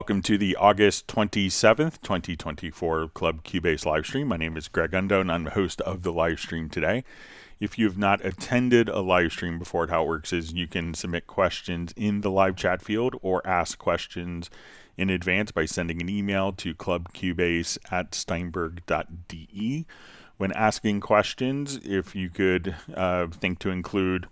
Welcome to the August 27th, 2024 Club Cubase live stream. My name is Greg Undo, and I'm the host of the live stream today. If you have not attended a live stream before, how it works is you can submit questions in the live chat field or ask questions in advance by sending an email to clubcubase@steinberg.de. When asking questions, if you could think to include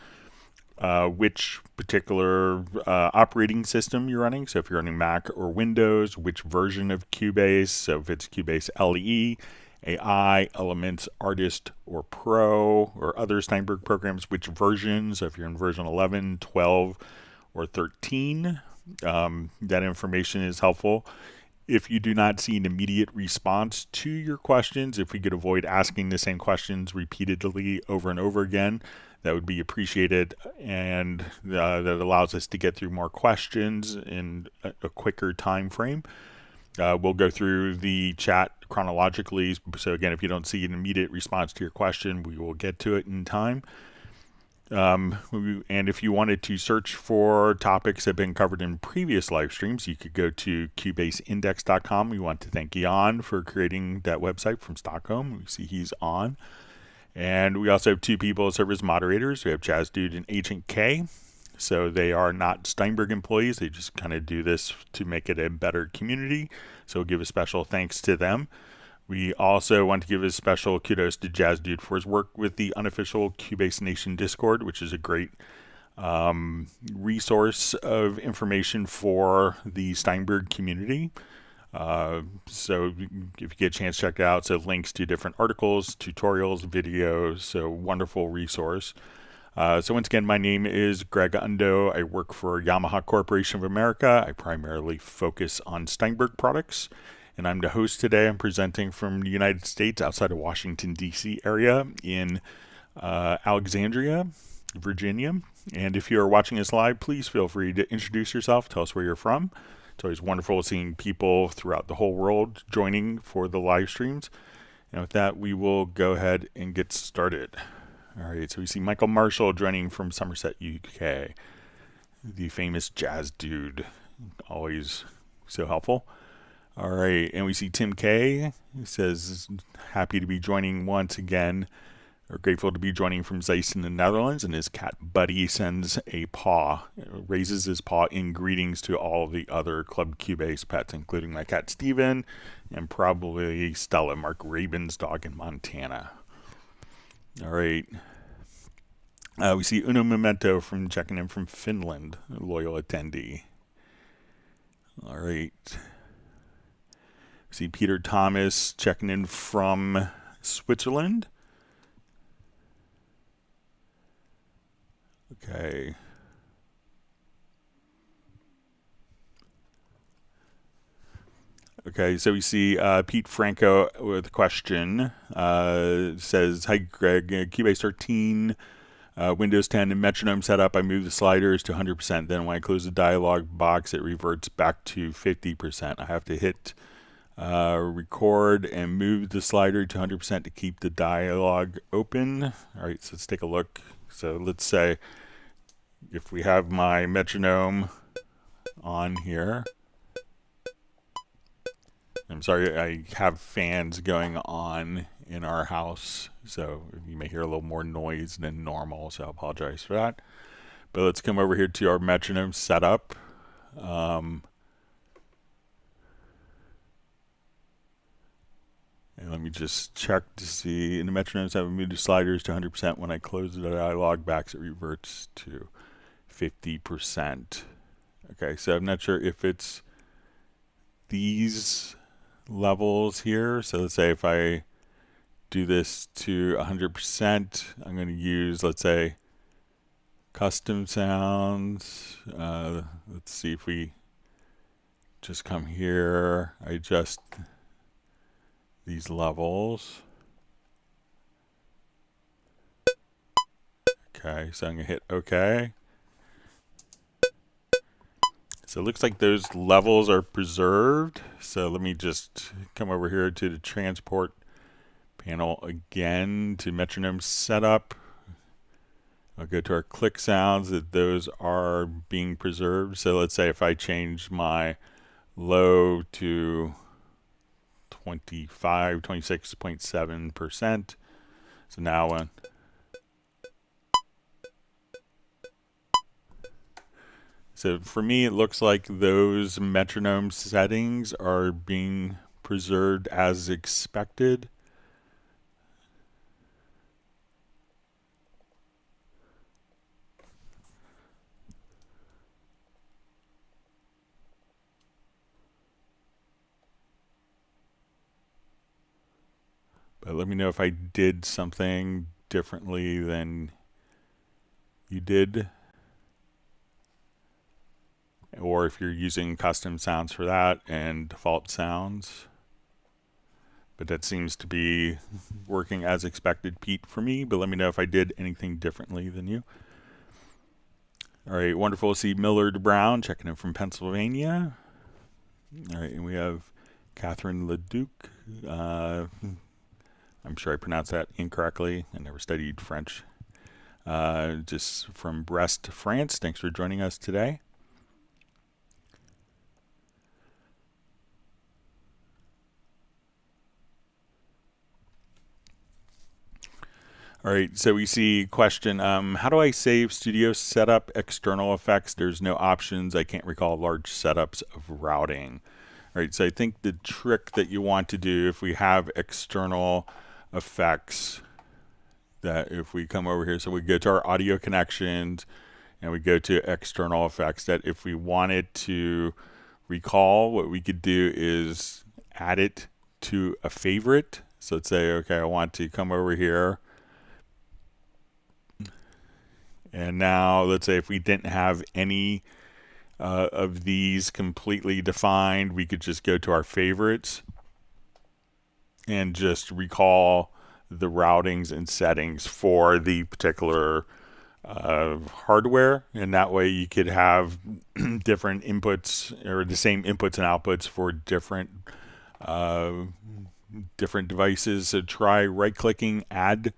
which particular operating system you're running. So if you're running Mac or Windows, which version of Cubase. So if it's Cubase LE, AI, Elements, Artist, or Pro, or other Steinberg programs, which versions. So if you're in version 11, 12, or 13, that information is helpful. If you do not see an immediate response to your questions, if we could avoid asking the same questions repeatedly over and over again, that would be appreciated, and that allows us to get through more questions in a quicker time frame. We'll go through the chat chronologically. So again, if you don't see an immediate response to your question, we will get to it in time. And if you wanted to search for topics that have been covered in previous live streams, you could go to cubaseindex.com. We want to thank Jan for creating that website from Stockholm. We see he's on. And we also have two people serve as moderators. We have Jazz Dude and Agent K. So they are not Steinberg employees. They just kind of do this to make it a better community. So we'll give a special thanks to them. We also want to give a special kudos to Jazz Dude for his work with the unofficial Cubase Nation Discord, which is a great resource of information for the Steinberg community. So if you get a chance, check it out. So links to different articles, tutorials, videos, so wonderful resource. So once again, my name is Greg Undo. I work for Yamaha Corporation of America. I primarily focus on Steinberg products, and I'm the host today. I'm presenting from the United States outside of Washington, D.C. area in Alexandria, Virginia. And if you are watching us live, please feel free to introduce yourself. Tell us where you're from. It's always wonderful seeing people throughout the whole world joining for the live streams. And with that, we will go ahead and get started. All right, so we see Michael Marshall joining from Somerset, UK. The famous Jazz Dude, always so helpful. All right, and we see Tim K. He says, happy to be joining once again. We're grateful to be joining from Zeiss in the Netherlands, and his cat Buddy sends a paw, raises his paw in greetings to all of the other Club Cubase pets, including my cat Steven, and probably Stella, Mark Rabin's dog in Montana. All right. We see Uno Memento from checking in from Finland, a loyal attendee. All right. We see Peter Thomas checking in from Switzerland. Okay. Okay, so we see Pete Franco with a question. Says, hi Greg, Cubase 13, Windows 10 and metronome setup. I move the sliders to 100%. Then when I close the dialog box, it reverts back to 50%. I have to hit record and move the slider to 100% to keep the dialog open. All right, so let's take a look. So let's say if we have my metronome on here, I'm sorry, I have fans going on in our house, so you may hear a little more noise than normal, so I apologize for that. But let's come over here to our metronome setup. And let me just check to see, in the metronomes I have moved the sliders to 100%. When I close the dialog box, it reverts to 50%. Okay, so I'm not sure if it's these levels here. So let's say if I do this to 100%, I'm going to use, let's say, custom sounds. Let's see if we just come here, I adjust these levels. Okay, so I'm going to hit OK. So it looks like those levels are preserved. So let me just come over here to the transport panel again to metronome setup. I'll go to our click sounds, that those are being preserved. So let's say if I change my low to 26.7%. So now so for me, it looks like those metronome settings are being preserved as expected. But let me know if I did something differently than you did, or if you're using custom sounds for that and default sounds. But that seems to be working as expected, Pete, for me. But let me know if I did anything differently than you. All right, wonderful to see Millard Brown checking in from Pennsylvania. All right, and we have Catherine Leduc. I'm sure I pronounced that incorrectly. I never studied French. Just from Brest, France. Thanks for joining us today. All right, so we see question, how do I save studio setup external effects? There's no options. I can't recall large setups of routing. All right, so I think the trick that you want to do if we have external effects, that if we come over here, so we go to our audio connections and we go to external effects, that if we wanted to recall, what we could do is add it to a favorite. So let's say, okay, I want to come over here. And now let's say if we didn't have any of these completely defined, we could just go to our favorites and just recall the routings and settings for the particular hardware. And that way you could have different inputs, or the same inputs and outputs for different devices. So try right-clicking, add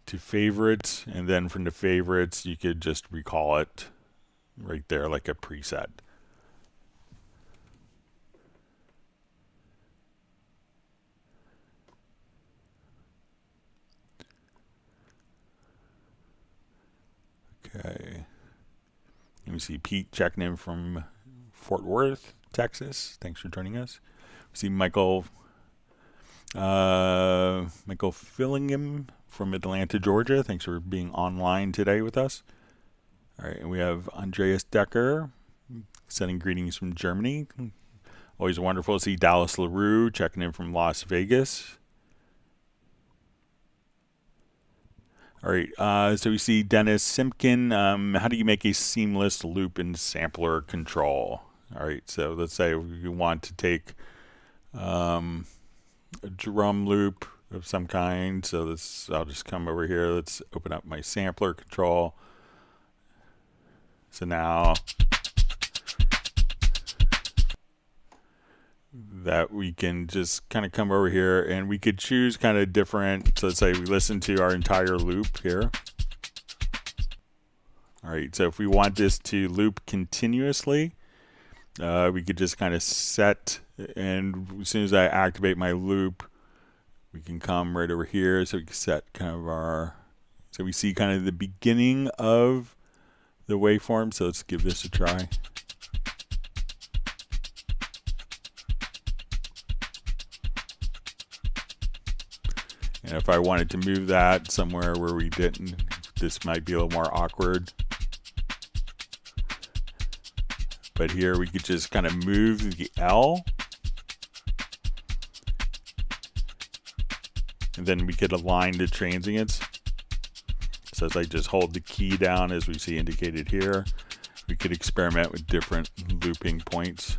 to favorites, and then from the favorites you could just recall it right there like a preset. Okay, let me see Pete checking in from Fort Worth, Texas. Thanks for joining us. We see Michael Fillingham from Atlanta, Georgia. Thanks for being online today with us. All right, and we have Andreas Decker sending greetings from Germany. Always wonderful to see Dallas LaRue checking in from Las Vegas. All right, so we see Dennis Simpkin. How do you make a seamless loop and sampler control? All right, so let's say we want to take a drum loop of some kind. So I'll just come over here. Let's open up my sampler control. So now that we can just kind of come over here and we could choose kind of different. So let's say we listen to our entire loop here. All right, so if we want this to loop continuously, we could just kind of set, and as soon as I activate my loop, we can come right over here. So we can set kind of so we see kind of the beginning of the waveform. So let's give this a try. And if I wanted to move that somewhere where we didn't, this might be a little more awkward. But here we could just kind of move the L. And then we could align the transients. So as I just hold the key down, as we see indicated here, we could experiment with different looping points.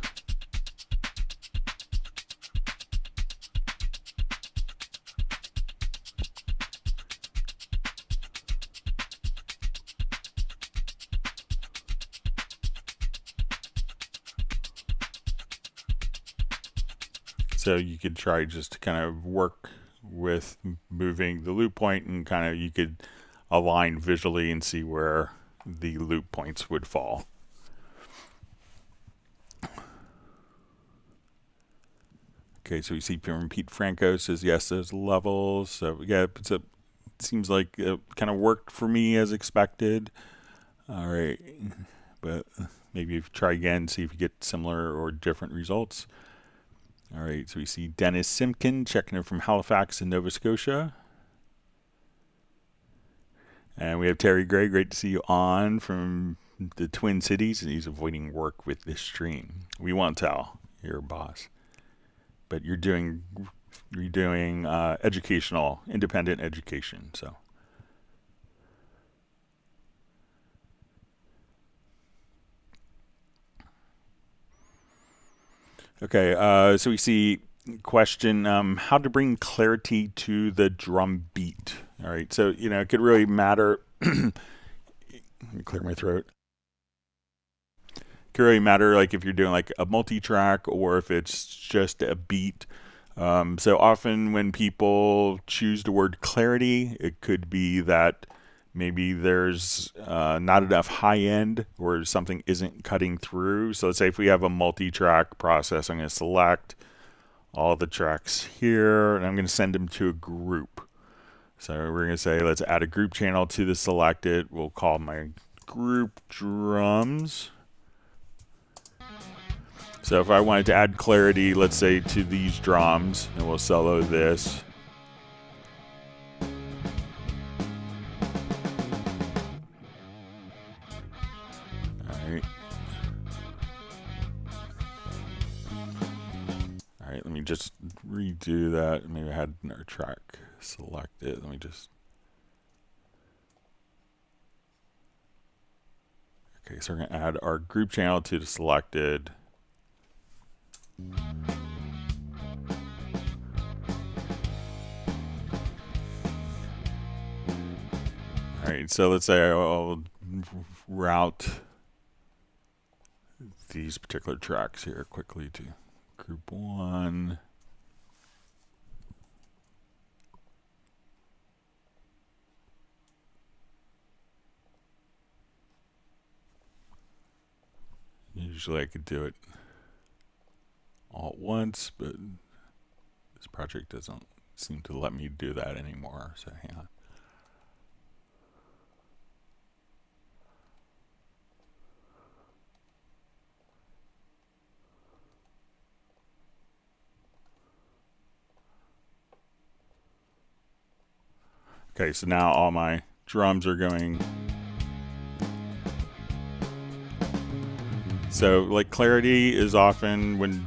So you could try just to kind of work with moving the loop point, and kind of you could align visually and see where the loop points would fall. Okay, so we see from Pete Franco says yes, there's levels. So yeah, it seems like it kind of worked for me as expected. All right, but maybe if you try again, see if you get similar or different results. All right, so we see Dennis Simkin checking in from Halifax in Nova Scotia. And we have Terry Gray, great to see you on from the Twin Cities, and he's avoiding work with this stream. We won't tell, you're a boss. But you're doing educational, independent education, so. Okay, so we see question, how to bring clarity to the drum beat. All right, so, it could really matter. Let me clear my throat. It could really matter, like, if you're doing, like, a multi-track or if it's just a beat. So often when people choose the word clarity, it could be that maybe there's not enough high end or something isn't cutting through. So let's say if we have a multi-track process, I'm going to select all the tracks here and I'm going to send them to a group. So we're going to say, let's add a group channel to the selected. We'll call my group drums. So if I wanted to add clarity, let's say to these drums, and we'll solo this. All right, let me just redo that. Maybe I had another track selected. Let me just. Okay, so we're going to add our group channel to the selected. All right, so let's say I'll route these particular tracks here quickly to group 1. Usually I could do it all at once, but this project doesn't seem to let me do that anymore, so hang on. Okay, so now all my drums are going. So like clarity is often when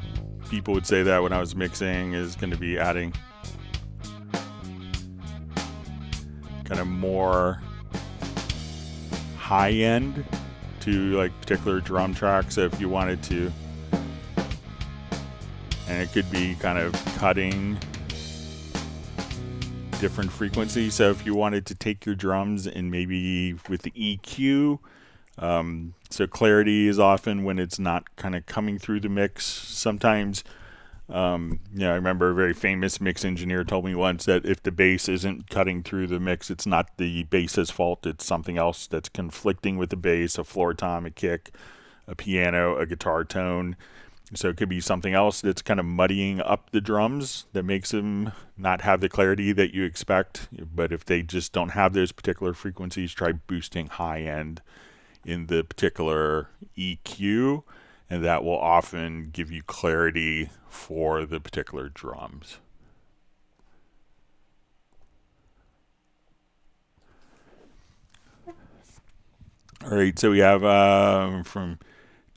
people would say that when I was mixing is going to be adding kind of more high end to like particular drum tracks. So if you wanted to, and it could be kind of cutting different frequencies. So if you wanted to take your drums and maybe with the EQ, so clarity is often when it's not kind of coming through the mix. Sometimes, I remember a very famous mix engineer told me once that if the bass isn't cutting through the mix, it's not the bass's fault. It's something else that's conflicting with the bass, a floor tom, a kick, a piano, a guitar tone. So it could be something else that's kind of muddying up the drums that makes them not have the clarity that you expect. But if they just don't have those particular frequencies, try boosting high end in the particular EQ, and that will often give you clarity for the particular drums. All right, so we have from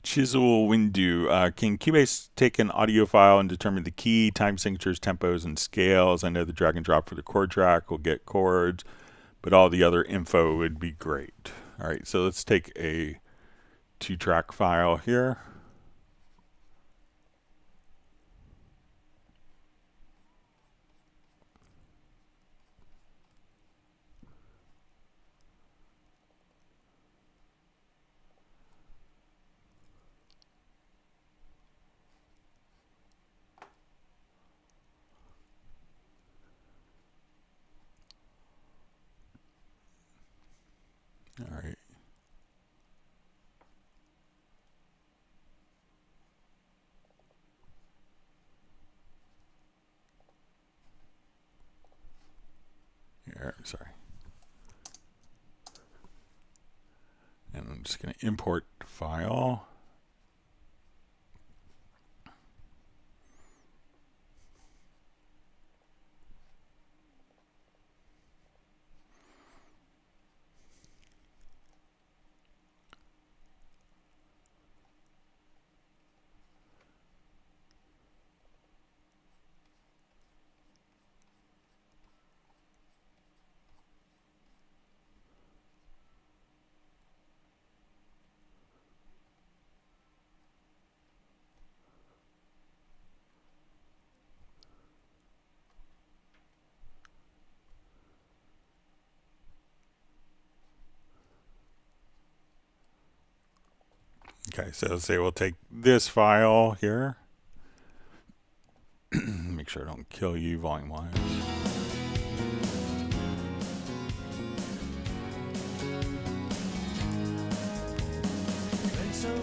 Chisel Windu. Can Cubase take an audio file and determine the key, time signatures, tempos, and scales? I know the drag and drop for the chord track will get chords, but all the other info would be great. All right, so let's take a 2-track file here. All right. sorry. And I'm just going to import file. Okay, so let's say we'll take this file here. Make sure I don't kill you volume-wise.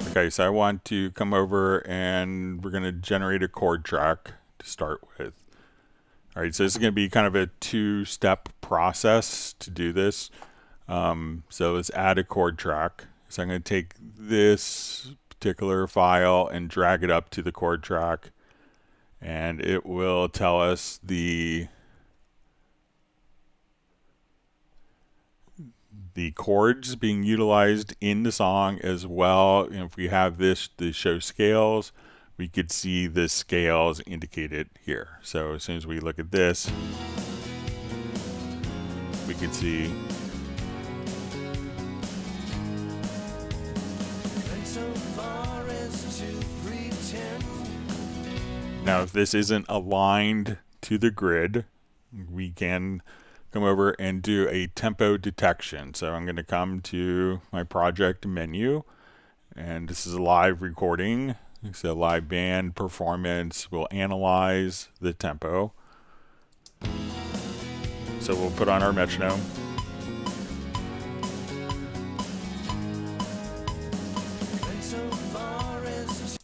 Okay, so I want to come over and we're going to generate a chord track to start with. All right, so this is going to be kind of a two-step process to do this. So let's add a chord track. So I'm going to take this particular file and drag it up to the chord track, and it will tell us the chords being utilized in the song as well. And if we have this to show scales, we could see the scales indicated here. So as soon as we look at this, we can see now if this isn't aligned to the grid, we can come over and do a tempo detection. So I'm going to come to my project menu, and this is a live recording. So live band performance will analyze the tempo. So we'll put on our metronome.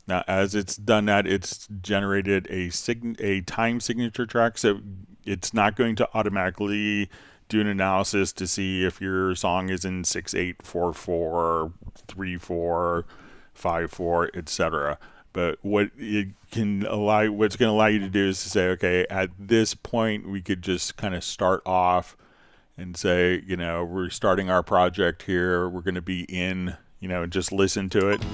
Now, as it's done that, it's generated a time signature track. So it's not going to automatically do an analysis to see if your song is in 6/8, 4/4, 3/4, 5/4, etc. But what it can allow, what's going to allow you to do is to say, okay, at this point, we could just kind of start off and say, you know, we're starting our project here. We're going to be in, you know, just listen to it.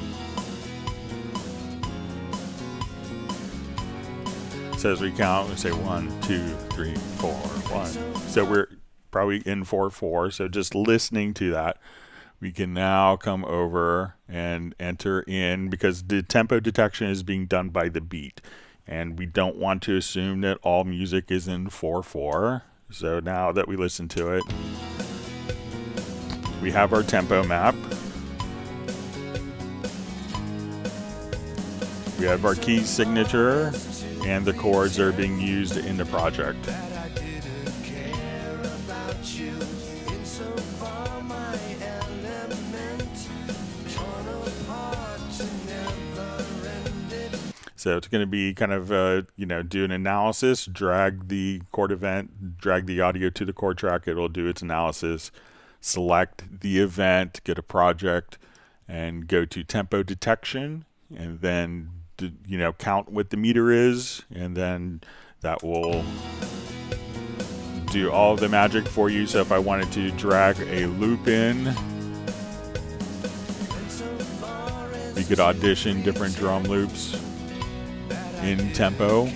So as we count, we say 1, 2, 3, 4, 1. So we're probably in 4/4. So just listening to that, we can now come over and enter in, because the tempo detection is being done by the beat, and we don't want to assume that all music is in 4/4. So now that we listen to it, we have our tempo map. We have our key signature, and the chords are being used in the project. So it's going to be kind of, you know, do an analysis, drag the chord event, drag the audio to the chord track. It will do its analysis, select the event, get a project, and go to tempo detection, and then, you know, count what the meter is, and then that will do all of the magic for you. So if I wanted to drag a loop in, we could audition different drum loops in tempo.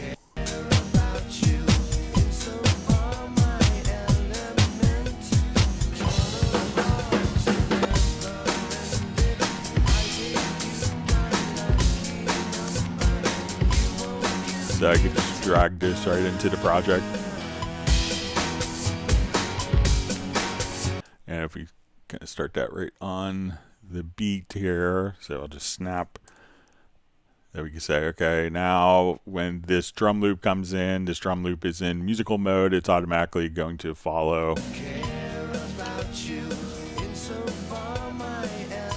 So I could just drag this right into the project. And if we kind of start that right on the beat here, so I'll just snap. Then we can say, okay, now when this drum loop comes in, this drum loop is in musical mode, it's automatically going to follow.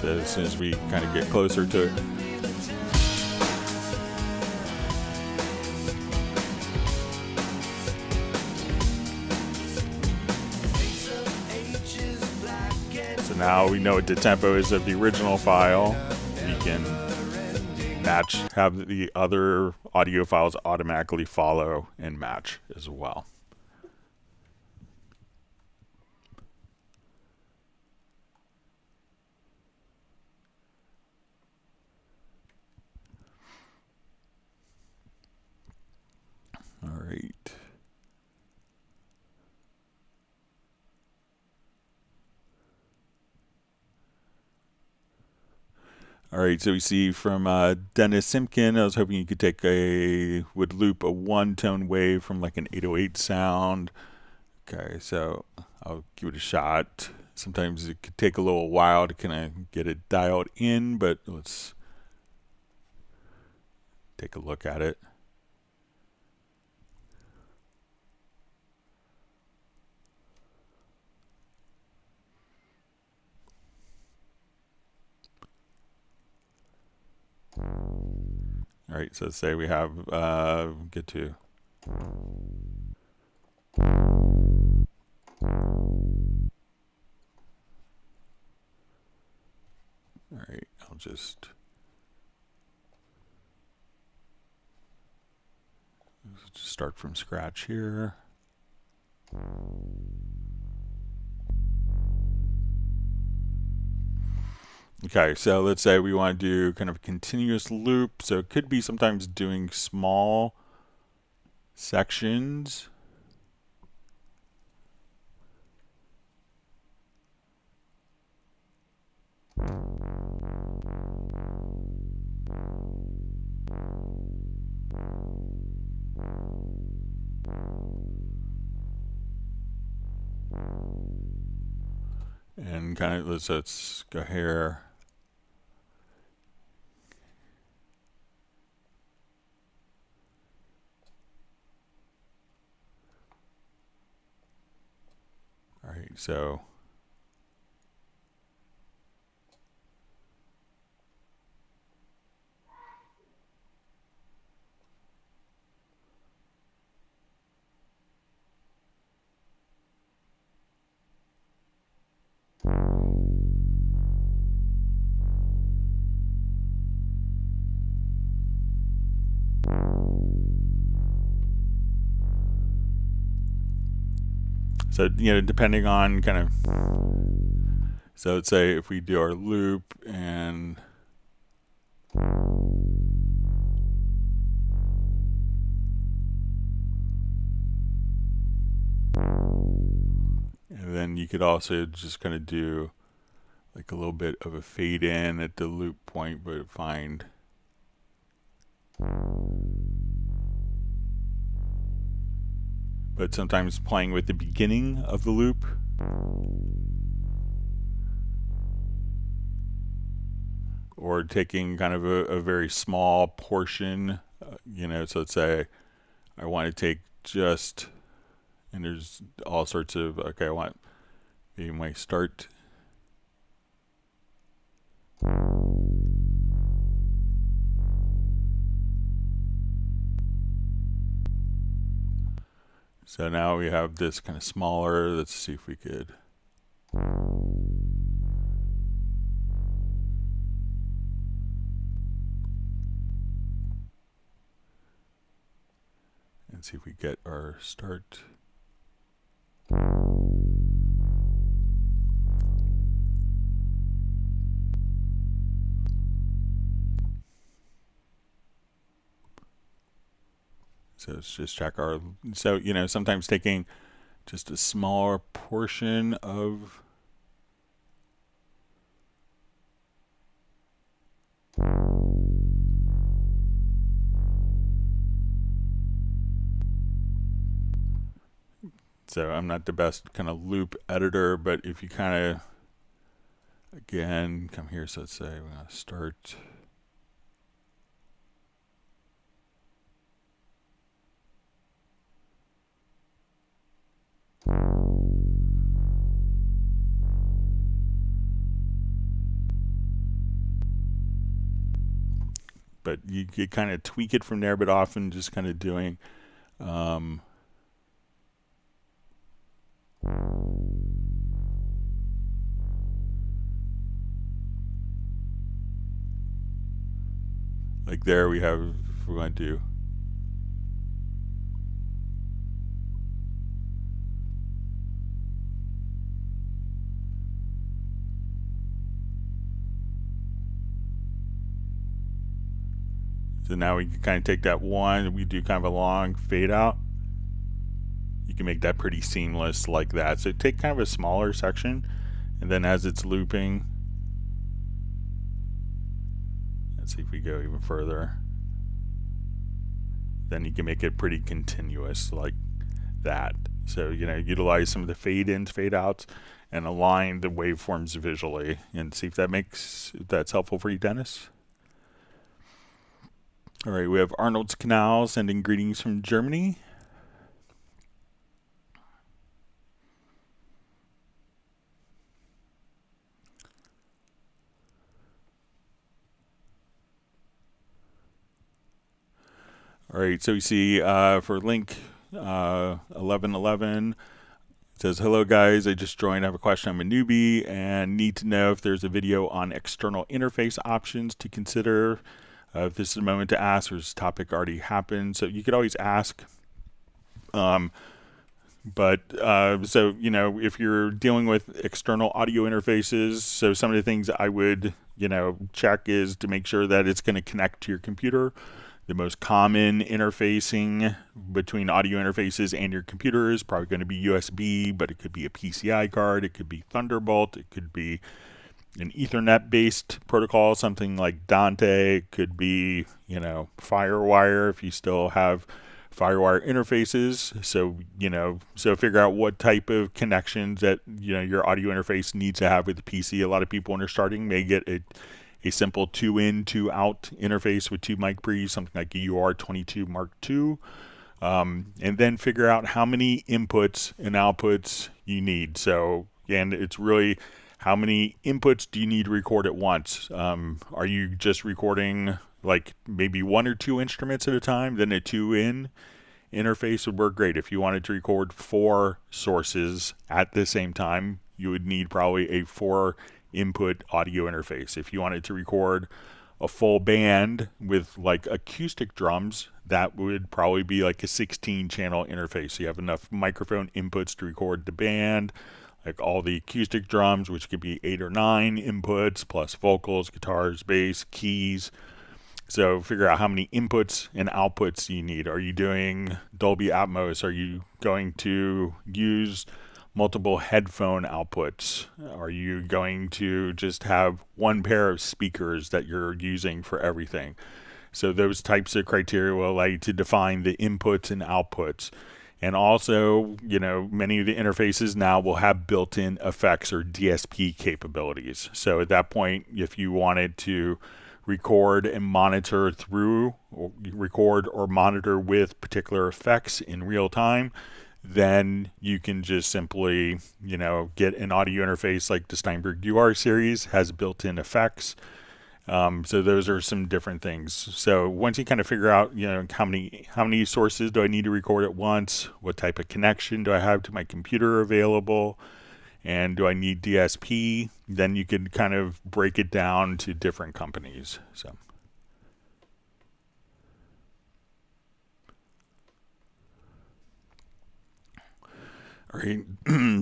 So as soon as we kind of get closer to it, now we know what the tempo is of the original file. We can have the other audio files automatically follow and match as well. All right. All right, so we see from Dennis Simkin, I was hoping you could would loop a one-tone wave from like an 808 sound. Okay, so I'll give it a shot. Sometimes it could take a little while to kind of get it dialed in, but let's take a look at it. All right, so let's say we have get to. All right, I'll just start from scratch here. Okay, so let's say we want to do kind of a continuous loop. So it could be sometimes doing small sections. And kind of let's go here. All right, so depending on kind of, so let's say if we do our loop and then you could also just kind of do like a little bit of a fade in at the loop point, but find but sometimes playing with the beginning of the loop. Or taking kind of a very small portion, so let's say I want to take just, and there's all sorts of, okay, I want maybe my start. So now we have this kind of smaller. Let's see if we could. And see if we get our start. So let's just check our, so, sometimes taking just a smaller portion of so I'm not the best kind of loop editor, but if you kind of, again, come here, so let's say we're going to start. But you kind of tweak it from there, but often just kind of doing Like there we have, if we want to do. So now we can kind of take that one, we do kind of a long fade out. You can make that pretty seamless like that. So take kind of a smaller section, and then as it's looping, let's see if we go even further. Then you can make it pretty continuous like that. So, you know, utilize some of the fade ins, fade outs, and align the waveforms visually, and see if that's helpful for you, Dennis. All right, we have Arnold's Canal sending greetings from Germany. All right, so you see for link 1111, it says, hello guys, I just joined. I have a question. I'm a newbie and need to know if there's a video on external interface options to consider. If this is a moment to ask, or this topic already happened. So you could always ask. So, you know, if you're dealing with external audio interfaces, so some of the things I would, you know, check is to make sure that it's going to connect to your computer. The most common interfacing between audio interfaces and your computer is probably going to be USB, but it could be a PCI card, it could be Thunderbolt, it could be an Ethernet-based protocol, something like Dante, it could be, you know, FireWire if you still have FireWire interfaces. So, you know, so figure out what type of connections that, you know, your audio interface needs to have with the PC. A lot of people when they're starting may get a simple 2-in, 2-out interface with 2 mic pre's, something like a UR22 Mark II, and then figure out how many inputs and outputs you need. So, and it's really how many inputs do you need to record at once? Are you just recording like maybe 1 or 2 instruments at a time? Then a 2-in interface would work great. If you wanted to record 4 sources at the same time, you would need probably a 4-input audio interface. If you wanted to record a full band with like acoustic drums, that would probably be like a 16-channel interface. So you have enough microphone inputs to record the band, like all the acoustic drums, which could be 8 or 9 inputs, plus vocals, guitars, bass, keys. So figure out how many inputs and outputs you need. Are you doing Dolby Atmos? Are you going to use multiple headphone outputs? Are you going to just have one pair of speakers that you're using for everything? So those types of criteria will allow you to define the inputs and outputs. And also, you know, many of the interfaces now will have built-in effects or DSP capabilities. So at that point, if you wanted to record and monitor through, or record or monitor with particular effects in real time, then you can just simply, you know, get an audio interface like the Steinberg UR series has built-in effects. So those are some different things. So once you kind of figure out, you know, how many sources do I need to record at once? What type of connection do I have to my computer available? And do I need DSP? Then you can kind of break it down to different companies. So. All right,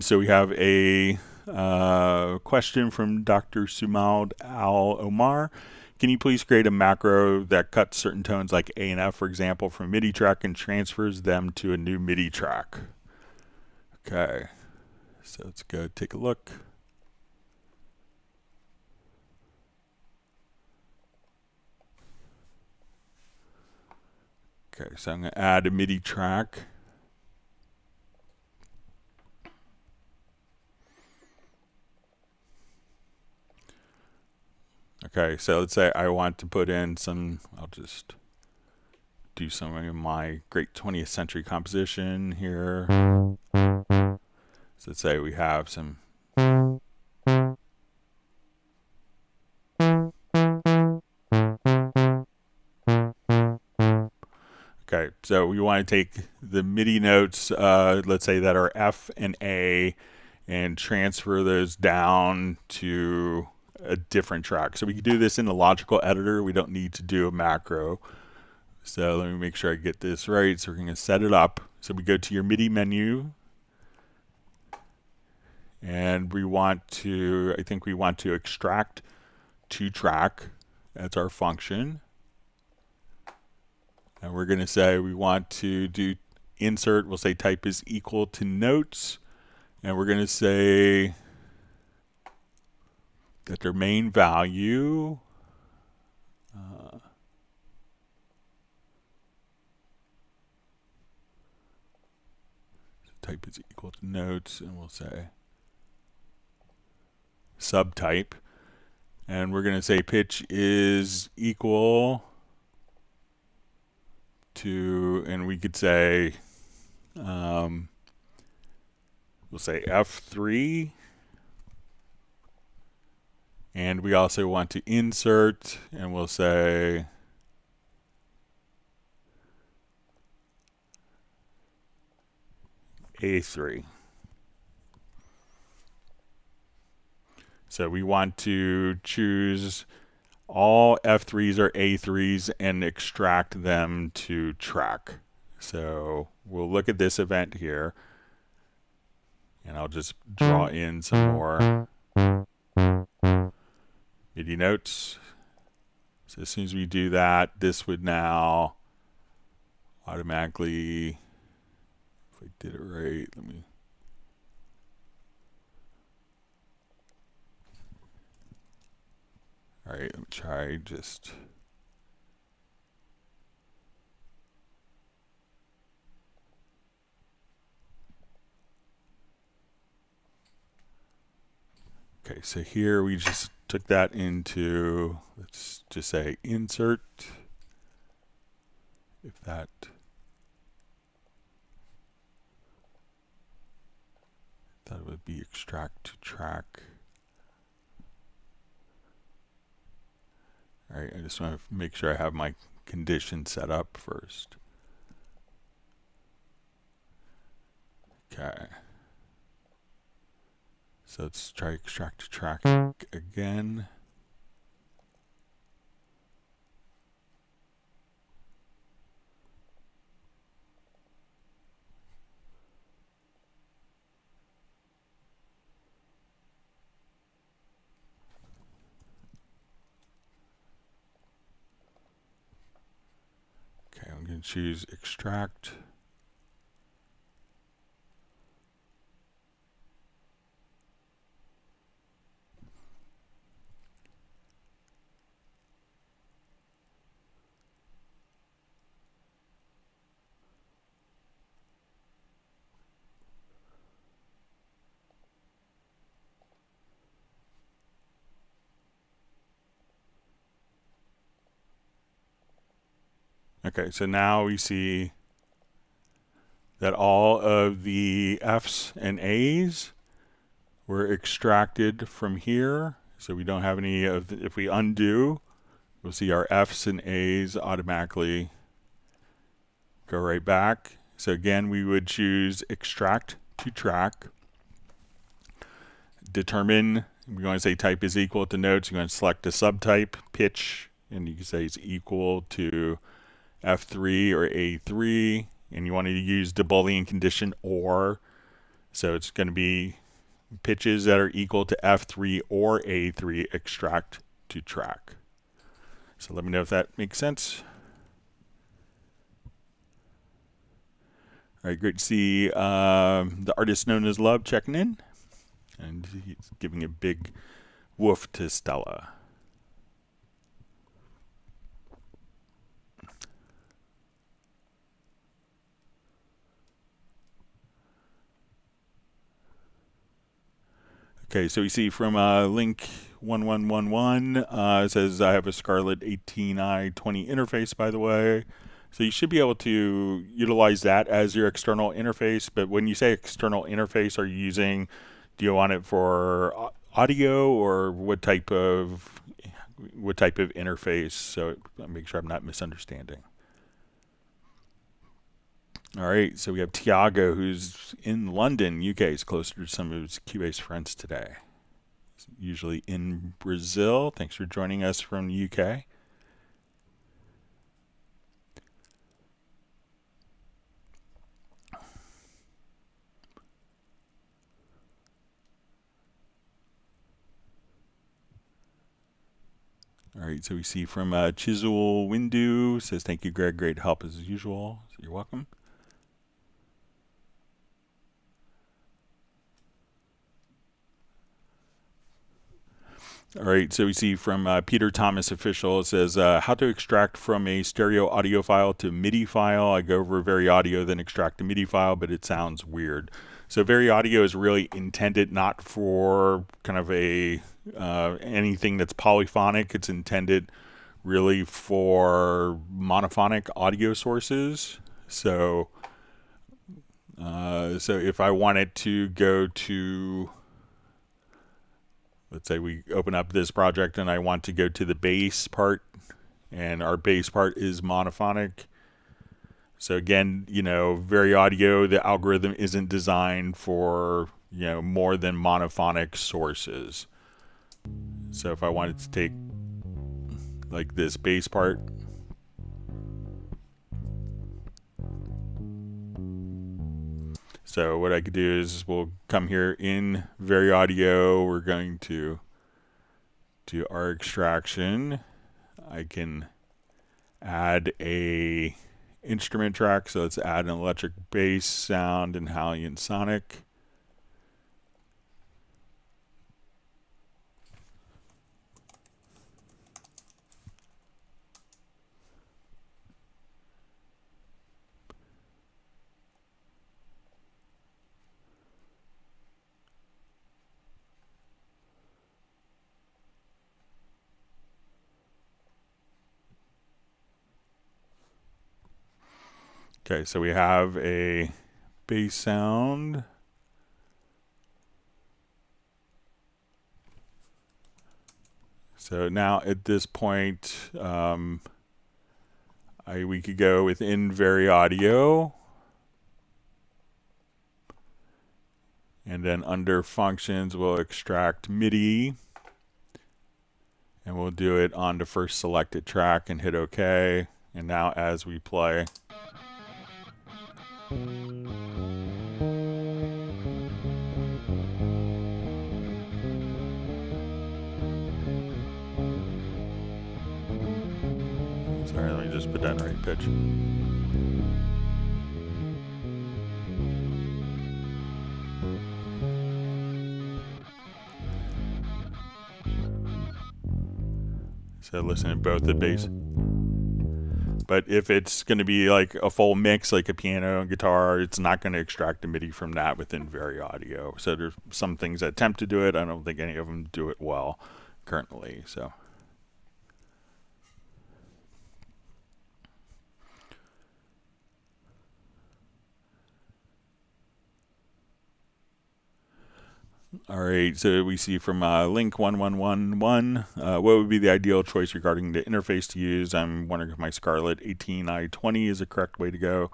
so we have a question from Dr. Sumaud Al-Omar. Can you please create a macro that cuts certain tones like A and F, for example, from a MIDI track and transfers them to a new MIDI track? Okay, so let's go take a look. Okay, so I'm going to add a MIDI track. Okay, so let's say I want to put in some, I'll just do some of my great 20th century composition here. So let's say we have some. Okay, so we want to take the MIDI notes, let's say that are F and A, and transfer those down to a different track. So we can do this in the logical editor. We don't need to do a macro. So let me make sure I get this right. So we're going to set it up. So we go to your MIDI menu, and we want to, I think we want to extract to track. That's our function. And we're going to say we want to do insert. We'll say type is equal to notes. And we're going to say that their main value type is equal to notes, and we'll say subtype, and we're going to say pitch is equal to, and we could say we'll say F3, and we also want to insert, and we'll say A3. So we want to choose all F3s or A3s and extract them to track. So we'll look at this event here, and I'll just draw in some more MIDI notes. So as soon as we do that, this would now automatically, if I did it right, let me. All right, let me try just. Okay, so here we just took that into, let's just say insert, if that would be extract to track. All right, I just want to make sure I have my condition set up first. Okay. So let's try extract to track again. Okay, I'm going to choose extract. Okay, so now we see that all of the F's and A's were extracted from here. So we don't have any of the, if we undo, we'll see our F's and A's automatically go right back. So again, we would choose extract to track. Determine, we're going to say type is equal to notes. You're going to select a subtype, pitch, and you can say it's equal to F3 or A3, and you want to use the Boolean condition or. So it's going to be pitches that are equal to F3 or A3 extract to track. So let me know if that makes sense. All right, great to see the artist known as Love checking in, and he's giving a big woof to Stella. Okay, so you see from link 1111, it says I have a Scarlett 18i20 interface, by the way. So you should be able to utilize that as your external interface. But when you say external interface, are you using, do you want it for audio or what type of interface? So make sure I'm not misunderstanding. All right, so we have Tiago, who's in London, UK. He's closer to some of his Cubase friends today. usually in Brazil. Thanks for joining us from the UK. All right, so we see from Chisel Windu, says, thank you, Greg. Great help as usual. So you're welcome. All right, so we see from Peter Thomas Official, it says, how to extract from a stereo audio file to MIDI file. I go over Very Audio, then extract a MIDI file, but it sounds weird. So Very Audio is really intended not for kind of a anything that's polyphonic. It's intended really for monophonic audio sources. So, so if I wanted to go to, let's say we open up this project and I want to go to the bass part, and our bass part is monophonic. So again, Very Audio, the algorithm isn't designed for, more than monophonic sources. So if I wanted to take like this bass part, so what I could do is we'll come here in Very Audio. We're going to do our extraction. I can add a instrument track. So let's add an electric bass sound in Hallian Sonic. Okay, so we have a bass sound. So now at this point, we could go within Very Audio, and then under functions, we'll extract MIDI, and we'll do it on the first selected track and hit OK. And now as we play, sorry, let me just put that in the right pitch. So listen to both the bass. But if it's going to be like a full mix, like a piano and guitar, it's not going to extract a MIDI from that within Very Audio. So there's some things that attempt to do it. I don't think any of them do it well currently. So. All right, so we see from Link1111, what would be the ideal choice regarding the interface to use? I'm wondering if my Scarlett 18i20 is the correct way to go.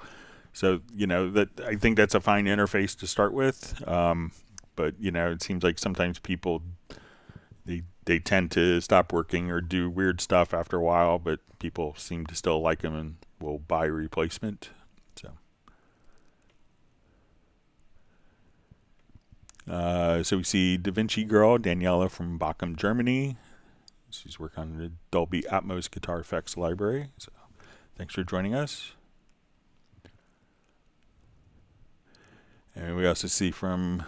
So, that I think that's a fine interface to start with. But, it seems like sometimes people, they tend to stop working or do weird stuff after a while, but people seem to still like them and will buy a replacement. So we see Da Vinci Girl, Daniela from Bochum, Germany. She's working on the Dolby Atmos Guitar Effects library. So thanks for joining us. And we also see from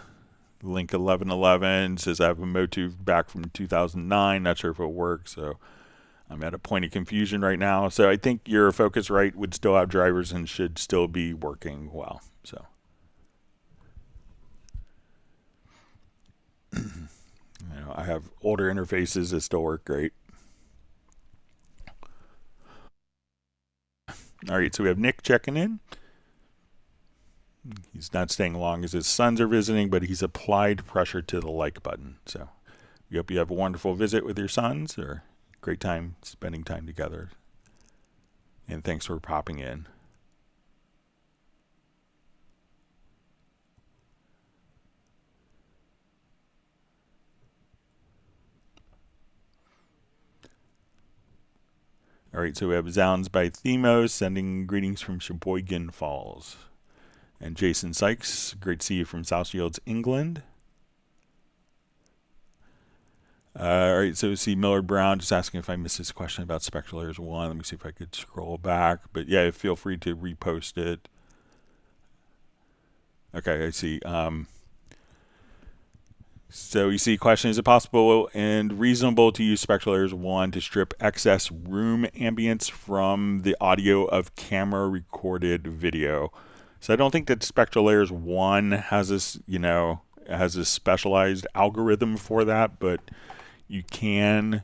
Link 1111, says I have a Motu back from 2009. Not sure if it'll work, so I'm at a point of confusion right now. So I think your Focusrite would still have drivers and should still be working well. So. I have older interfaces that still work great. All right, so we have Nick checking in. He's not staying long as his sons are visiting, but he's applied pressure to the like button. So we hope you have a wonderful visit with your sons, or great time spending time together. And thanks for popping in. All right, so we have Zounds by Themos sending greetings from Sheboygan Falls. And Jason Sykes, great to see you from South Shields, England. All right, so see Millard Brown just asking if I missed his question about Spectral Layers 1. Let me see if I could scroll back. But yeah, feel free to repost it. Okay, I see. So you see, question, is it possible and reasonable to use Spectral Layers 1 to strip excess room ambience from the audio of camera recorded video? So I don't think that Spectral Layers 1 has this, has a specialized algorithm for that, but you can,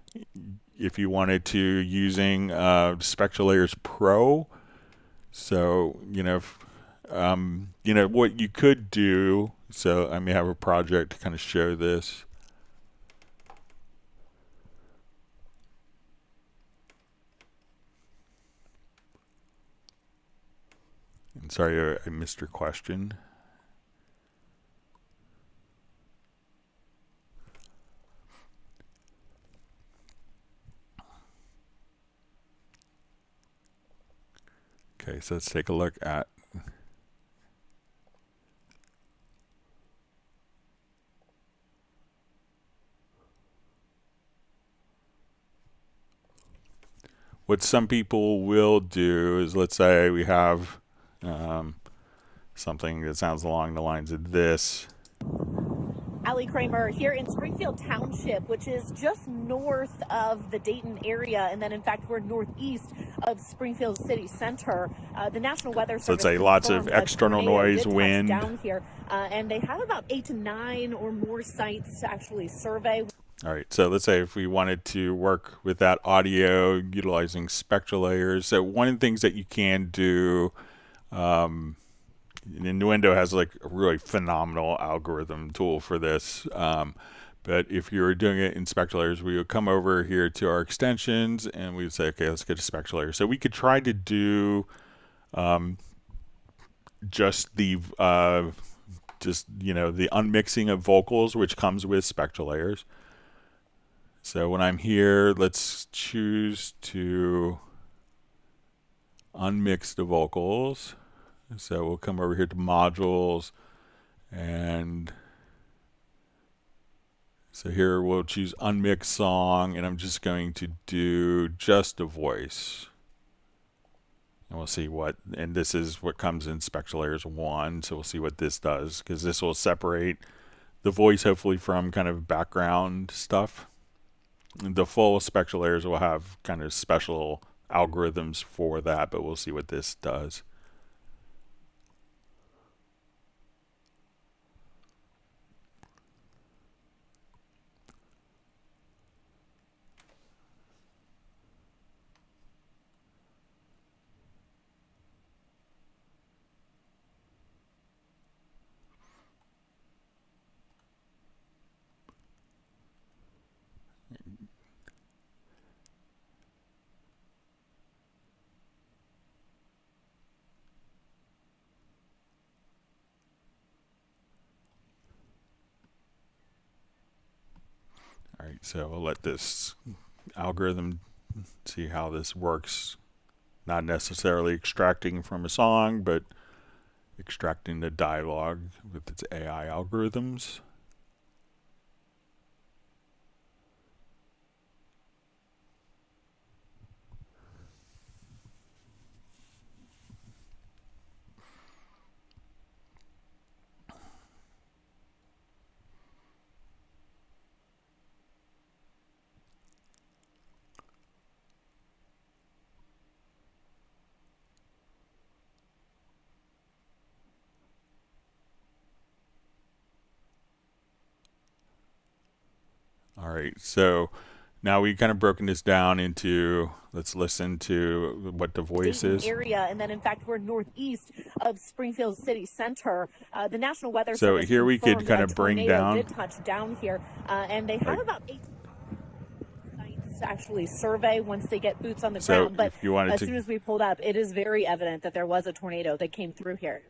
if you wanted to, using Spectral Layers Pro. So, what you could do, so I may have a project to kind of show this. And sorry, I missed your question. Okay, so let's take a look at what some people will do is, let's say we have something that sounds along the lines of this. Allie Kramer here in Springfield Township, which is just north of the Dayton area, and then in fact we're northeast of Springfield City Center. The National Weather Service. So it's lots of external noise, wind down here, and they have about 8 to 9 or more sites to actually survey. All right, so let's say if we wanted to work with that audio utilizing Spectral Layers. So one of the things that you can do, Innuendo has like a really phenomenal algorithm tool for this. But if you were doing it in Spectral Layers, we would come over here to our extensions and we would say, okay, let's get a Spectral Layer. So we could try to do just the the unmixing of vocals, which comes with Spectral Layers. So when I'm here, let's choose to unmix the vocals. So we'll come over here to modules, and so here we'll choose unmix song, and I'm just going to do just a voice. And we'll see what, and this is what comes in Spectral Layers 1, so we'll see what this does, because this will separate the voice hopefully from kind of background stuff. The full Spectral Layers will have kind of special algorithms for that, but we'll see what this does. All right, so we'll let this algorithm see how this works. Not necessarily extracting from a song, but extracting the dialogue with its AI algorithms. All right, so now we've kind of broken this down into, let's listen to what the voice is. Area, and then in fact we're northeast of Springfield City Center. The National Weather So Service here we could kind of bring down. Did touch down here, and they have about 8 sites to actually survey once they get boots on the ground. But if you wanted as soon as we pulled up, it is very evident that there was a tornado that came through here.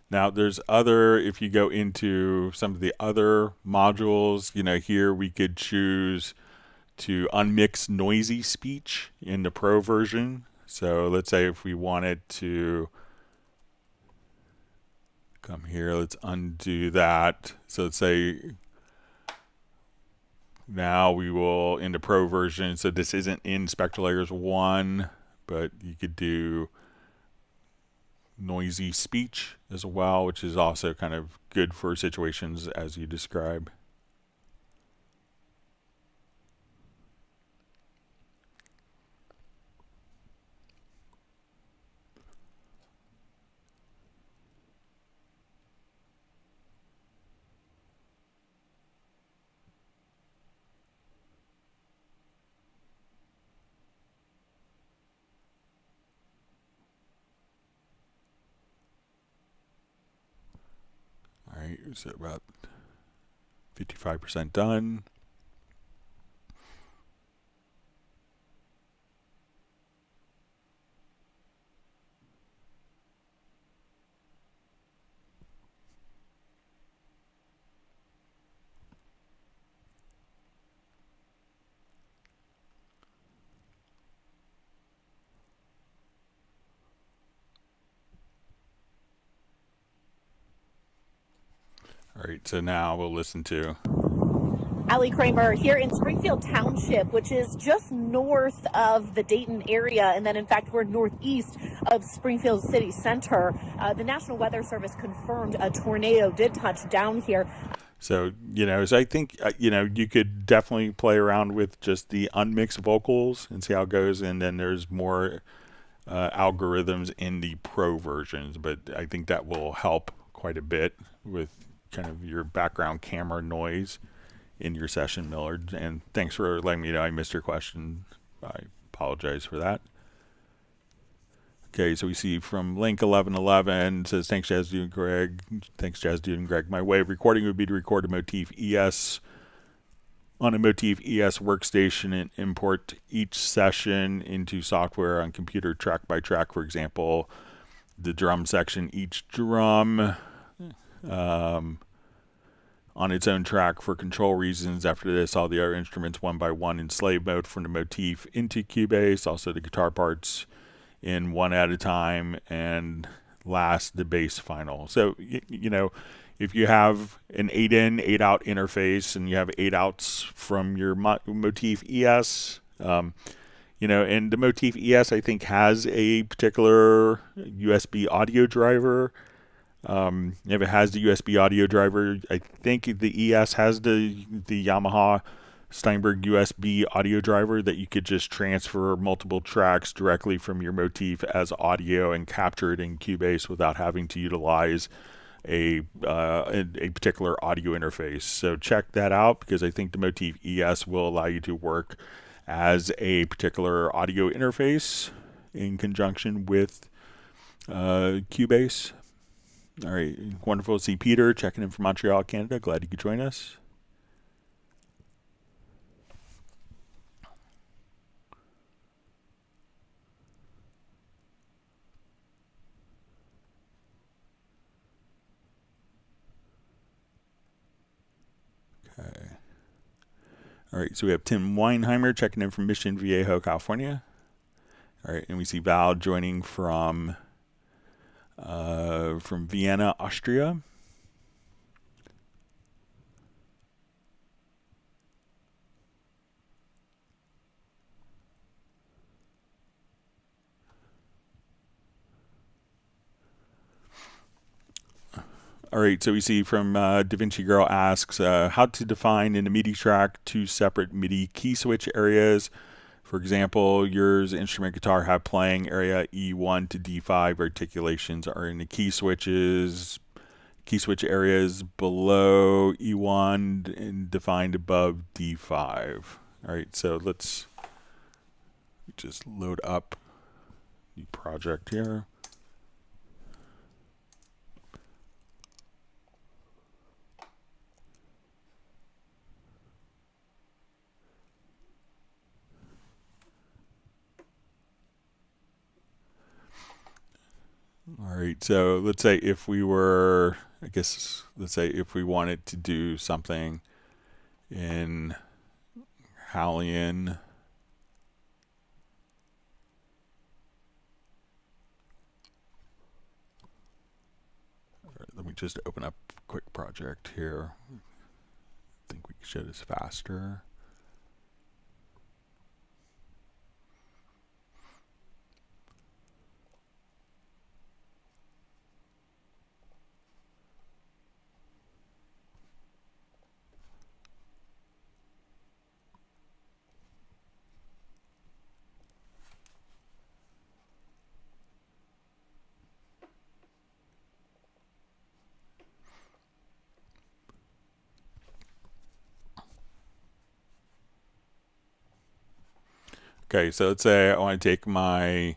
Now there's other, if you go into some of the other modules, here we could choose to unmix noisy speech in the Pro version. So let's say if we wanted to come here, let's undo that. So let's say now we will in the Pro version. So this isn't in Spectral Layers 1, but you could do noisy speech as well, which is also kind of good for situations as you describe. All right, so about 55% done. All right, so now we'll listen to Allie Kramer here in Springfield Township, which is just north of the Dayton area. And then, in fact, we're northeast of Springfield City Center. The National Weather Service confirmed a tornado did touch down here. So, so I think, you could definitely play around with just the unmixed vocals and see how it goes. And then there's more algorithms in the Pro versions, but I think that will help quite a bit with kind of your background camera noise in your session, Millard. And thanks for letting me know I missed your question. I apologize for that. Okay, so we see from Link 1111 says, thanks Jazz Dude and Greg. Thanks Jazz Dude and Greg. My way of recording would be to record a Motif ES on a Motif ES workstation and import each session into software on computer track by track. For example, the drum section, each drum on its own track for control reasons. After this, all the other instruments one by one in slave mode from the Motif into Cubase, also the guitar parts in one at a time, and last the bass final. So, if you have an 8-in, 8-out interface and you have 8 outs from your Motif ES, and the Motif ES I think has a particular USB audio driver. If it has the USB audio driver, I think the ES has the Yamaha Steinberg USB audio driver that you could just transfer multiple tracks directly from your Motif as audio and capture it in Cubase without having to utilize a particular audio interface. So check that out, because I think the Motif ES will allow you to work as a particular audio interface in conjunction with Cubase. All right, wonderful to see Peter checking in from Montreal, Canada. Glad you could join us. Okay. All right, so we have Tim Weinheimer checking in from Mission Viejo, California. All right, and we see Val joining from Vienna, Austria. All right, so we see from Da Vinci Girl asks how to define in a MIDI track 2 separate MIDI key switch areas. For example, yours instrument guitar have playing area E1 to D5. Articulations are in the key switch areas below E1 and defined above D5. All right, so let's just load up the project here. All right, so let's say if we were, let's say if we wanted to do something in, Hallian. Let me just open up a quick project here. I think we can show this faster. Okay, so let's say I want to take my,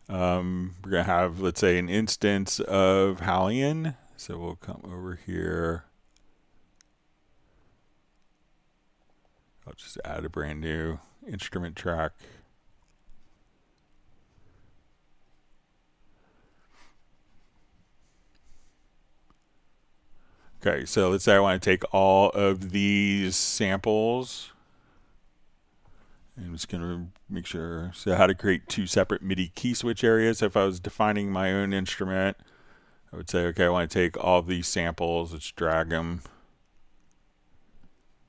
we're going to have, let's say, an instance of Hallian. So we'll come over here. I'll just add a brand new instrument track. Okay, so let's say I want to take all of these samples. I'm just going to make sure. So how to create two separate MIDI key switch areas. If I was defining my own instrument, I would say, okay, I want to take all of these samples. Let's drag them.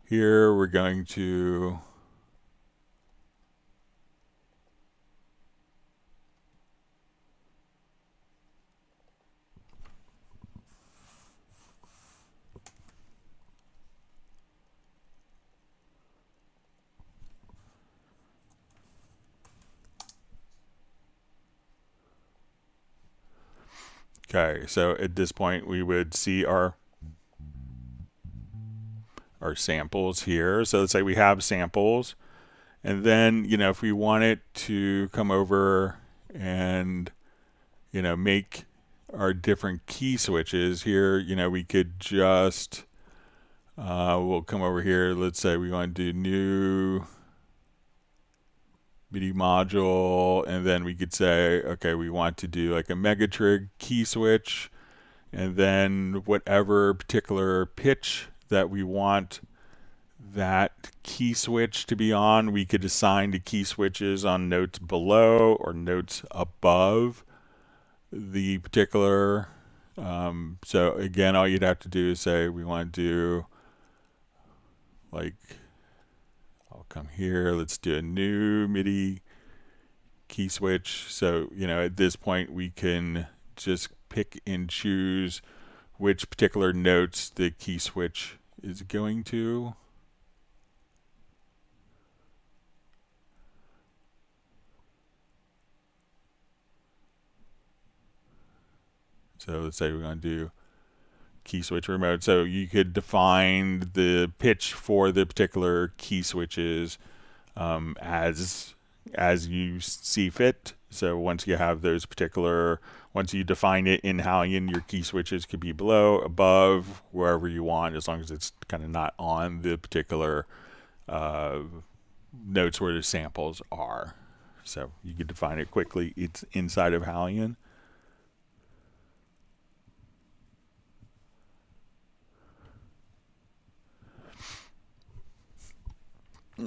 Here we're going to okay, so at this point we would see our samples here. So let's say we have samples, and then, you know, if we want it to come over and, you know, make our different key switches here, you know, we could just we'll come over here. Let's say we want to do new MIDI module, and then we could say, okay, we want to do like a Megatrig key switch, and then whatever particular pitch that we want that key switch to be on, we could assign the key switches on notes below or notes above the particular. So again, all you'd have to do is say we want to do, like, I'll come here, let's do a new MIDI key switch. So, you know, at this point we can just pick and choose which particular notes the key switch is going to. So let's say we're going to do key switch remote. So you could define the pitch for the particular key switches as you see fit. So once you have those particular, once you define it in Hallian, your key switches could be below, above, wherever you want, as long as it's kind of not on the particular notes where the samples are. So you can define it quickly. It's inside of Hallian.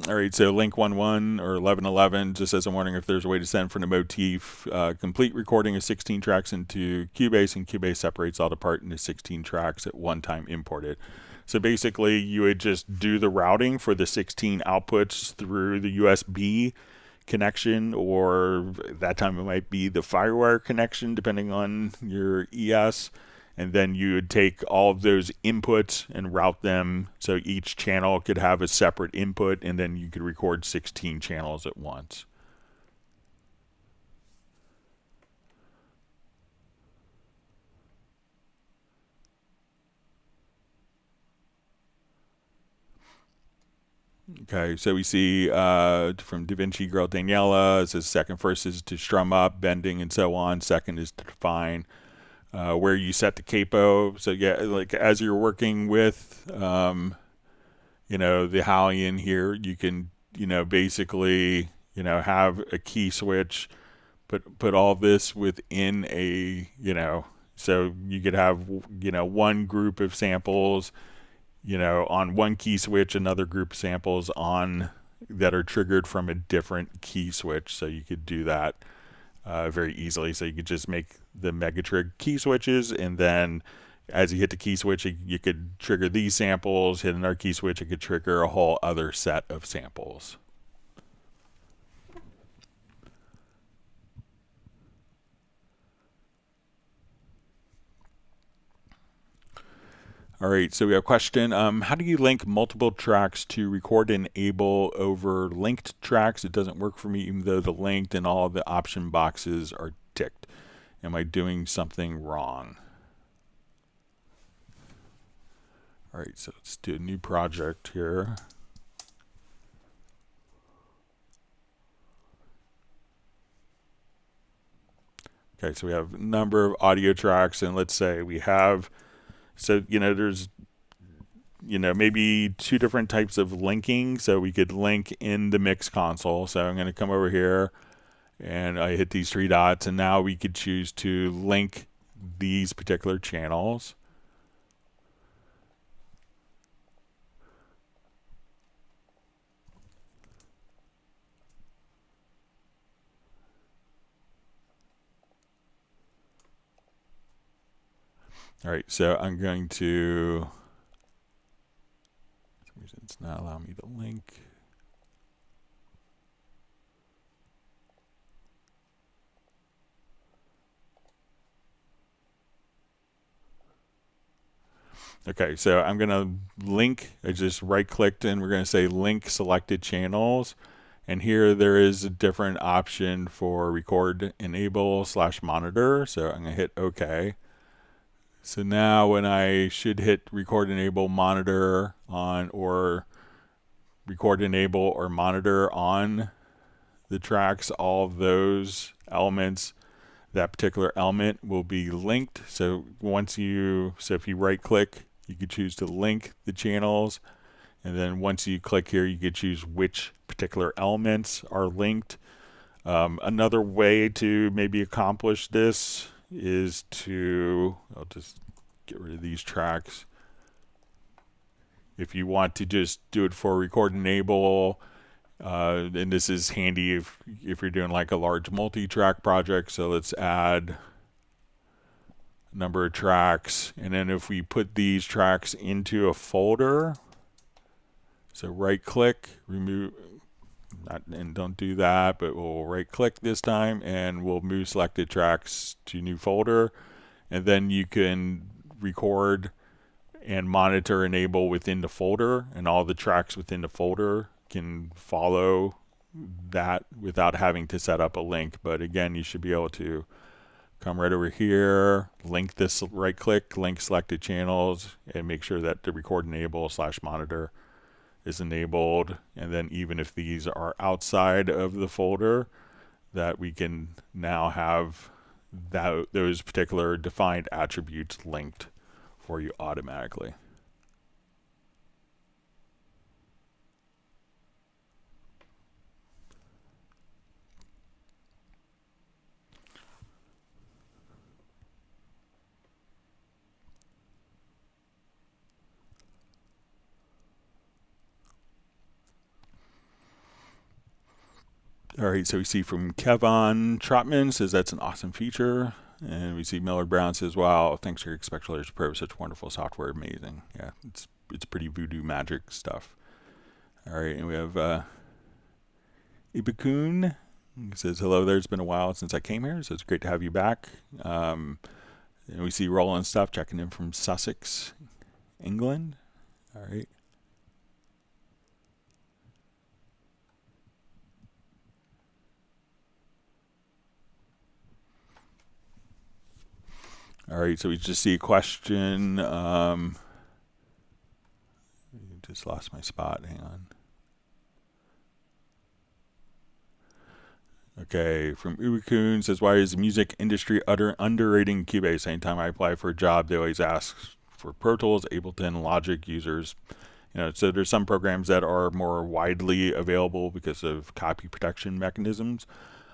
All right, so link 11 or 1111 just says, I'm wondering if there's a way to send from the motif complete recording of 16 tracks into Cubase, and Cubase separates all the part into 16 tracks at one time imported. So basically, you would just do the routing for the 16 outputs through the USB connection, or that time it might be the FireWire connection, depending on your ES. And then you would take all of those inputs and route them so each channel could have a separate input, and then you could record 16 channels at once. Okay, so we see from DaVinci Girl Daniela, it says first is to strum up, bending, and so on. Second is to define where you set the capo. So yeah, like as you're working with, you know, the Hallian here, you can, you know, basically, you know, have a key switch, put all this within a, you know, so you could have, you know, one group of samples, you know, on one key switch, another group of samples on that are triggered from a different key switch. So you could do that very easily. So you could just make the Megatrig key switches, and then as you hit the key switch, you could trigger these samples. Hit another key switch, it could trigger a whole other set of samples. All right, so we have a question. How do you link multiple tracks to record and enable over linked tracks? It doesn't work for me, even though the linked and all the option boxes are ticked. Am I doing something wrong? All right, so let's do a new project here. Okay, so we have a number of audio tracks, and let's say we have, so, there's, maybe 2 different types of linking. So we could link in the mix console. So I'm going to come over here and I hit these 3 dots, and now we could choose to link these particular channels. All right, so I'm going to, for some reason it's not allowing me to link. Okay, so I'm going to link. I just right-clicked and we're going to say link selected channels. And here there is a different option for record enable / monitor. So I'm going to hit OK. So now when I should hit record enable monitor on, or record enable or monitor on the tracks, all of those elements, that particular element will be linked. So if you right click, you could choose to link the channels, and then once you click here, you could choose which particular elements are linked. Another way to maybe accomplish this is to, I'll just get rid of these tracks. If you want to just do it for record enable, and this is handy if you're doing like a large multi-track project. So let's add a number of tracks, and then if we put these tracks into a folder, so right click, remove, and don't do that, but we'll right click this time and we'll move selected tracks to new folder, and then you can record and monitor enable within the folder, and all the tracks within the folder can follow that without having to set up a link. But again, you should be able to come right over here, link this, right click, link selected channels, and make sure that the record enable / monitor is enabled. And then even if these are outside of the folder, that we can now have those particular defined attributes linked for you automatically. All right, so we see from Kevin Trotman says that's an awesome feature. And we see Miller Brown says, wow, thanks for your Spectral Pro, such wonderful software, amazing. Yeah, it's pretty voodoo magic stuff. All right, and we have Ibakun. He says, hello there, it's been a while since I came here, so it's great to have you back. And we see Roland Stuff checking in from Sussex, England. All right. All right, so we just see a question. Just lost my spot. Hang on. Okay, from Uwakun says, why is the music industry underrating Cubase? Anytime I apply for a job, they always ask for Pro Tools, Ableton, Logic users. So there's some programs that are more widely available because of copy protection mechanisms.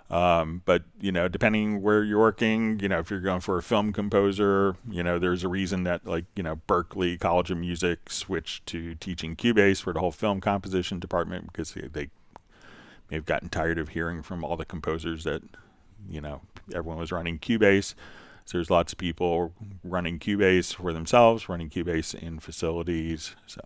But, depending where you're working, if you're going for a film composer, there's a reason that, like, Berkeley College of Music switched to teaching Cubase for the whole film composition department, because they may have gotten tired of hearing from all the composers that, everyone was running Cubase. So there's lots of people running Cubase for themselves, running Cubase in facilities. So.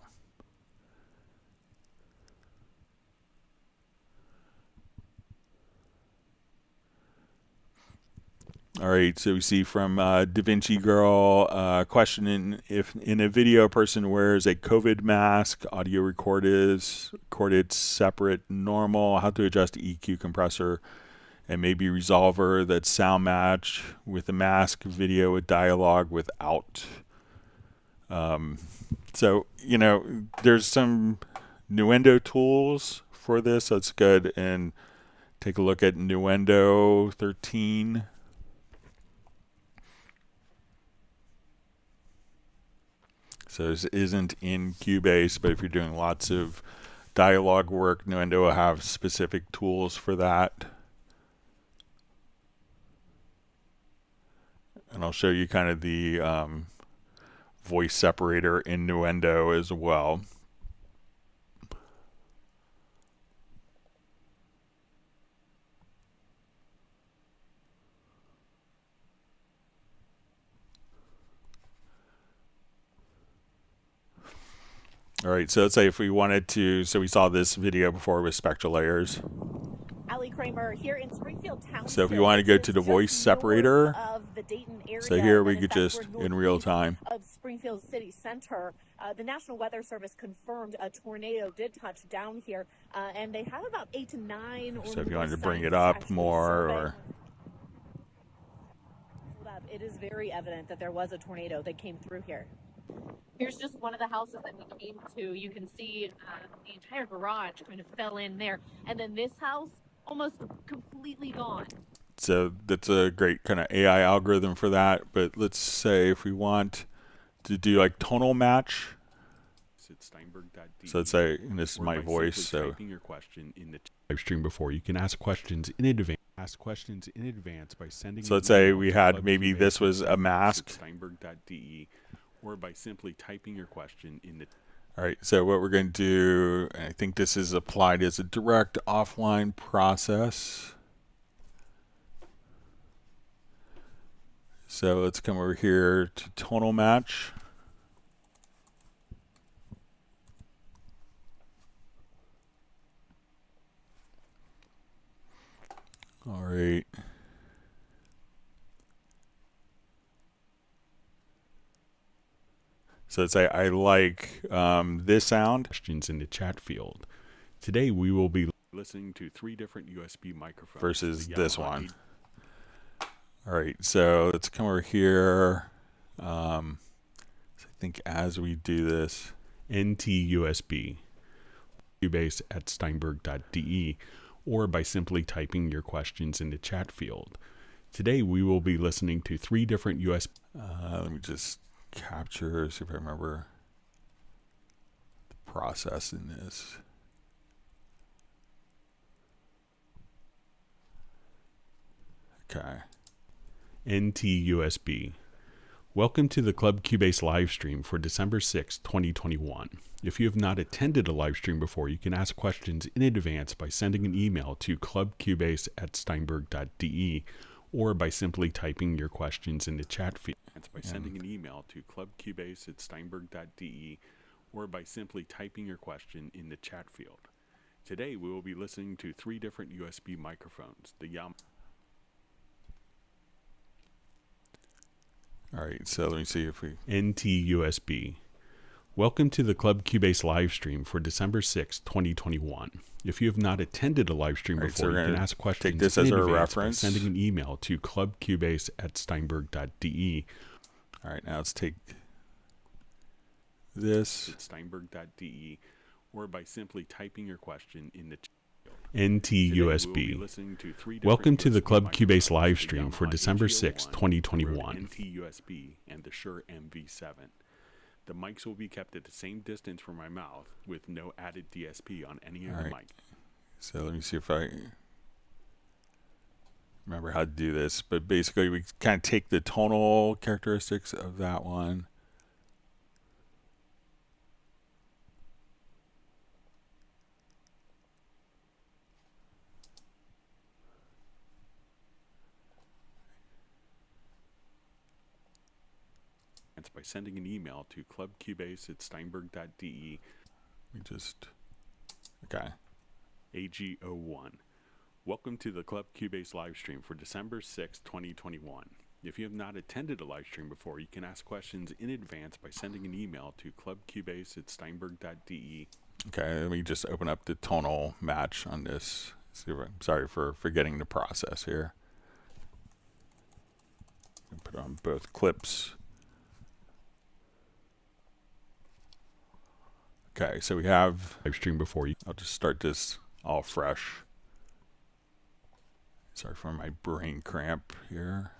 All right, so we see from Da Vinci Girl, question: if in a video a person wears a COVID mask, audio recorded separate, normal, how to adjust EQ compressor and maybe resolver that sound match with the mask, video with dialogue without. So, there's some Nuendo tools for this. That's good. And take a look at Nuendo 13. So this isn't in Cubase, but if you're doing lots of dialogue work, Nuendo will have specific tools for that. And I'll show you kind of the voice separator in Nuendo as well. All right, so let's say if we wanted to, so we saw this video before with spectral layers. Ali Kramer here in Springfield Township. So if you want to go to the voice separator, so here we could just in real time. Of Springfield City Center, the National Weather Service confirmed a tornado did touch down here, and they have about 8 to 9. So if you wanted to bring it up more, or it is very evident that there was a tornado that came through here. Here's just one of the houses that we came to. You can see the entire garage kind of fell in there, and then this house almost completely gone. So that's a great kind of AI algorithm for that. But let's say if we want to do like tonal match. So let's say, and this is my voice. So typing your question in the live stream before, you can ask questions in advance. Ask questions in advance by sending. So let's say we had maybe this was a mask. Steinberg.de, or by simply typing your question in the. All right, so what we're going to do, and I think this is applied as a direct offline process. So let's come over here to tonal match. All right. So let's say I like this sound. Questions in the chat field. Today we will be listening to 3 different USB microphones versus this one. All right, so let's come over here. So I think as we do this, NT USB, Cubase at Steinberg.de, or by simply typing your questions in the chat field. Today we will be listening to 3 different USB. Let me just capture, see if I remember the process in this. Okay. NT USB. Welcome to the Club Cubase live stream for December 6, 2021. If you have not attended a live stream before, you can ask questions in advance by sending an email to clubcubase at steinberg.de, or by simply typing your questions in the chat field. By sending an email to clubcubase at steinberg.de, or by simply typing your question in the chat field. Today we will be listening to 3 different USB microphones. The All right, so let me see if we... NT USB. Welcome to the Club Cubase live stream for December 6, 2021. If you have not attended a live stream before, you can ask questions take this as a reference by sending an email to clubcubase at steinberg.de. All right, now let's take this. At steinberg.de, or by simply typing your question in the NT USB. Welcome to the Club Cubase live stream for December 6, 2021. NT USB and the Shure MV7. The mics will be kept at the same distance from my mouth with no added DSP on any of the mics. So let me see if I... remember how to do this, but basically we kind of take the tonal characteristics of that one. By sending an email to clubcubase@steinberg.de. We just, okay. AG01. Welcome to the Club Cubase live stream for December 6, 2021. If you have not attended a live stream before, you can ask questions in advance by sending an email to clubcubase@steinberg.de. Okay, let me just open up the tonal match on this. Sorry for forgetting the process here. Put on both clips. Okay, so we have Live stream before you. I'll just start this all fresh. Sorry for my brain cramp here.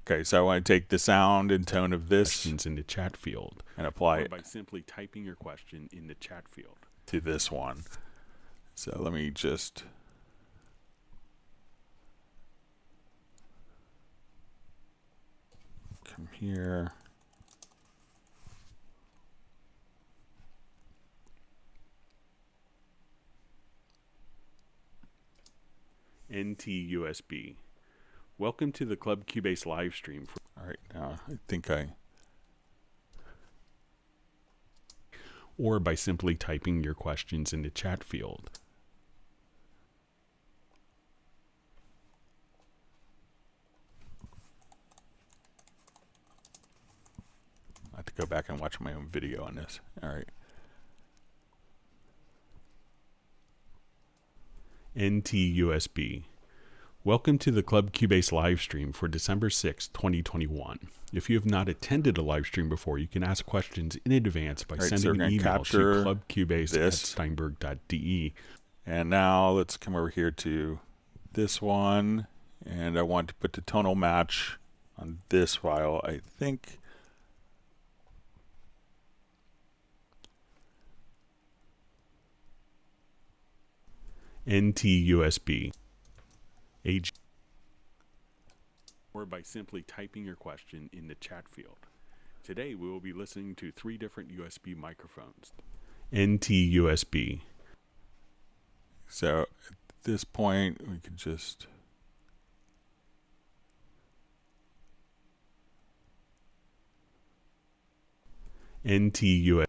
Okay, so I want to take the sound and tone of this Questions in the chat field and apply or it by simply typing your question in the chat field to this one. So let me just come here. NT-USB. Welcome to the Club Cubase live stream. All right, now I think or by simply typing your questions in the chat field. I have to go back and watch my own video on this. All right. NT-USB. Welcome to the Club Cubase live stream for December 6, 2021. If you have not attended a live stream before, you can ask questions in advance by sending an email to clubcubase@steinberg.de. And now let's come over here to this one, and I want to put the tonal match on this file, I think. NT-USB. Or by simply typing your question in the chat field. Today we will be listening to 3 different USB microphones. NT-USB. So at this point we could just NT-USB.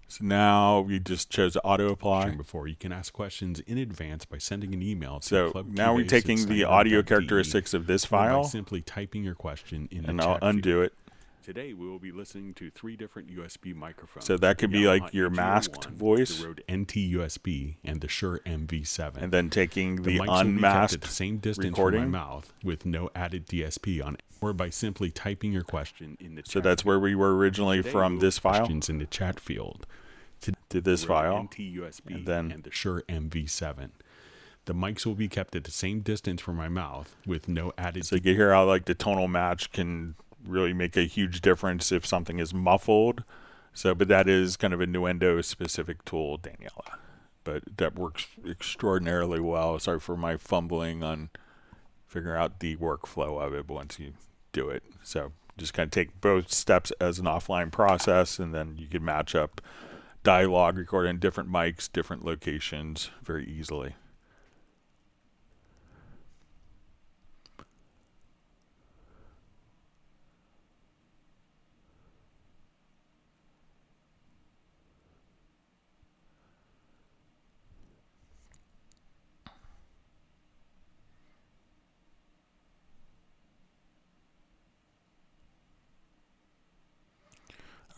So now we just chose auto apply. Before you can ask questions in advance by sending an email to So now we're taking the audio characteristics of this file by simply typing your question in and the I'll chat undo field. it. Today we will be listening to 3 different USB microphones. So that could The be like Yamaha your AG01, masked voice. the Rode NT-USB, and the Shure MV7. And then taking the mics will be kept unmasked at the same distance recording. from my mouth with no added DSP on it, or by simply typing your question in the chat. So that's where we were originally Today from, we this will file questions in the chat field to this the Rode file. NT-USB And then the Shure MV7. The mics will be kept at the same distance from my mouth with no added. So you can hear how like the tonal match can really make a huge difference if something is muffled. So, but that is kind of a Nuendo specific tool, Daniela. But that works extraordinarily well. Sorry for my fumbling on figuring out the workflow of it, but once you do it. So just kind of take both steps as an offline process, and then you can match up dialogue recorded in different mics, different locations very easily.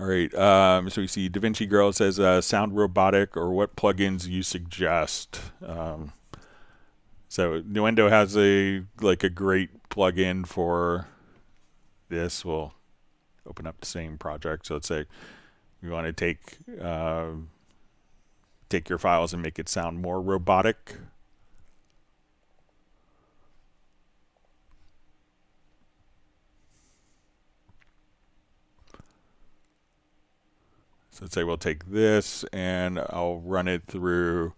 All right, so we see DaVinci Girl says, sound robotic, or what plugins you suggest. So Nuendo has a great plugin for this. We'll open up the same project. So let's say we want to take your files and make it sound more robotic. So let's say we'll take this and I'll run it through,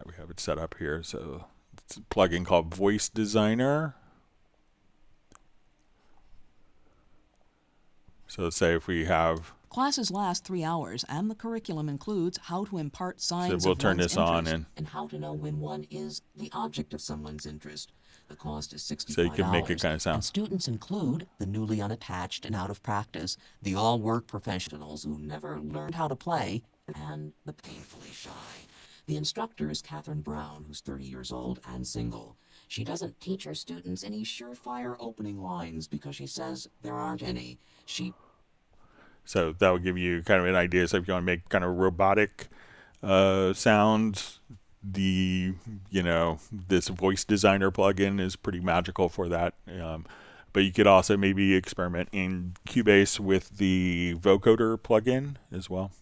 we have it set up here. So it's a plugin called Voice Designer. So let's say if we have... Classes last 3 hours, and the curriculum includes how to impart signs So we'll of turn one's this on interest and how to know when one is the object of someone's interest. The cost is $65. so you can make it kind of sound. And students include the newly unattached and out of practice, the all-work professionals who never learned how to play, and the painfully shy. The instructor is Catherine Brown, who's 30 years old and single. She doesn't teach her students any surefire opening lines because she says there aren't any. So that will give you kind of an idea. So if you want to make kind of robotic sounds, this Voice Designer plugin is pretty magical for that. But you could also maybe experiment in Cubase with the vocoder plugin as well.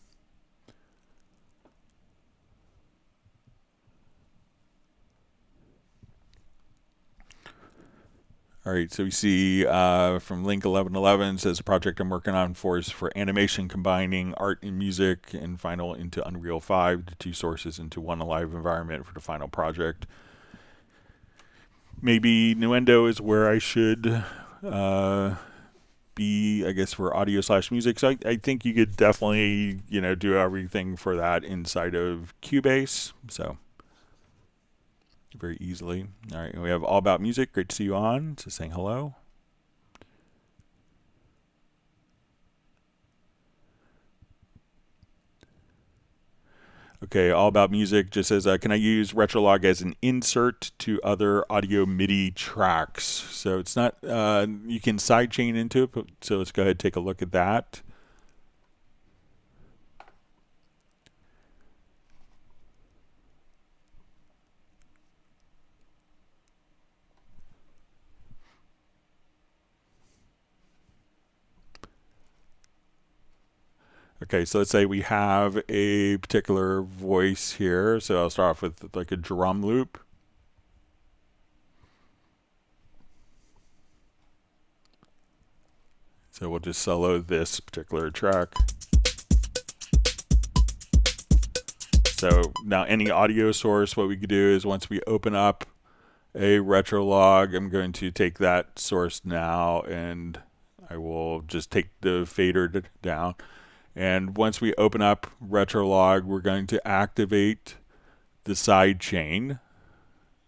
All right, so we see from link 1111 says the project I'm working on is for animation combining art and music and final into Unreal 5, the two sources into one live environment for the final project. Maybe Nuendo is where I should be, I guess, for audio/music. So I think you could definitely, do everything for that inside of Cubase. So very easily. All right, and we have All About Music. Great to see you on. Just saying hello. Okay, All About Music just says, can I use Retrolog as an insert to other audio MIDI tracks? So it's not, you can sidechain into it, so let's go ahead and take a look at that. Okay, so let's say we have a particular voice here. So I'll start off with like a drum loop. So we'll just solo this particular track. So now any audio source, what we could do is once we open up a Retrolog, I'm going to take that source now and I will just take the fader down. And once we open up Retrolog, we're going to activate the side chain.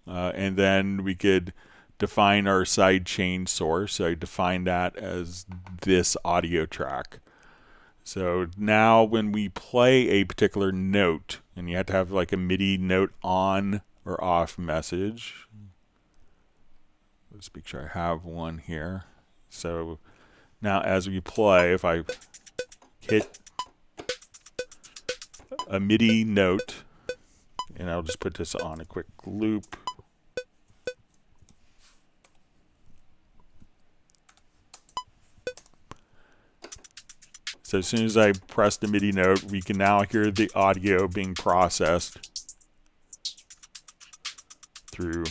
And then we could define our side chain source. So I define that as this audio track. So now when we play a particular note, and you have to have like a MIDI note on or off message. Let's make sure I have one here. So now as we play, if I hit a MIDI note, and I'll just put this on a quick loop. So as soon as I press the MIDI note, we can now hear the audio being processed through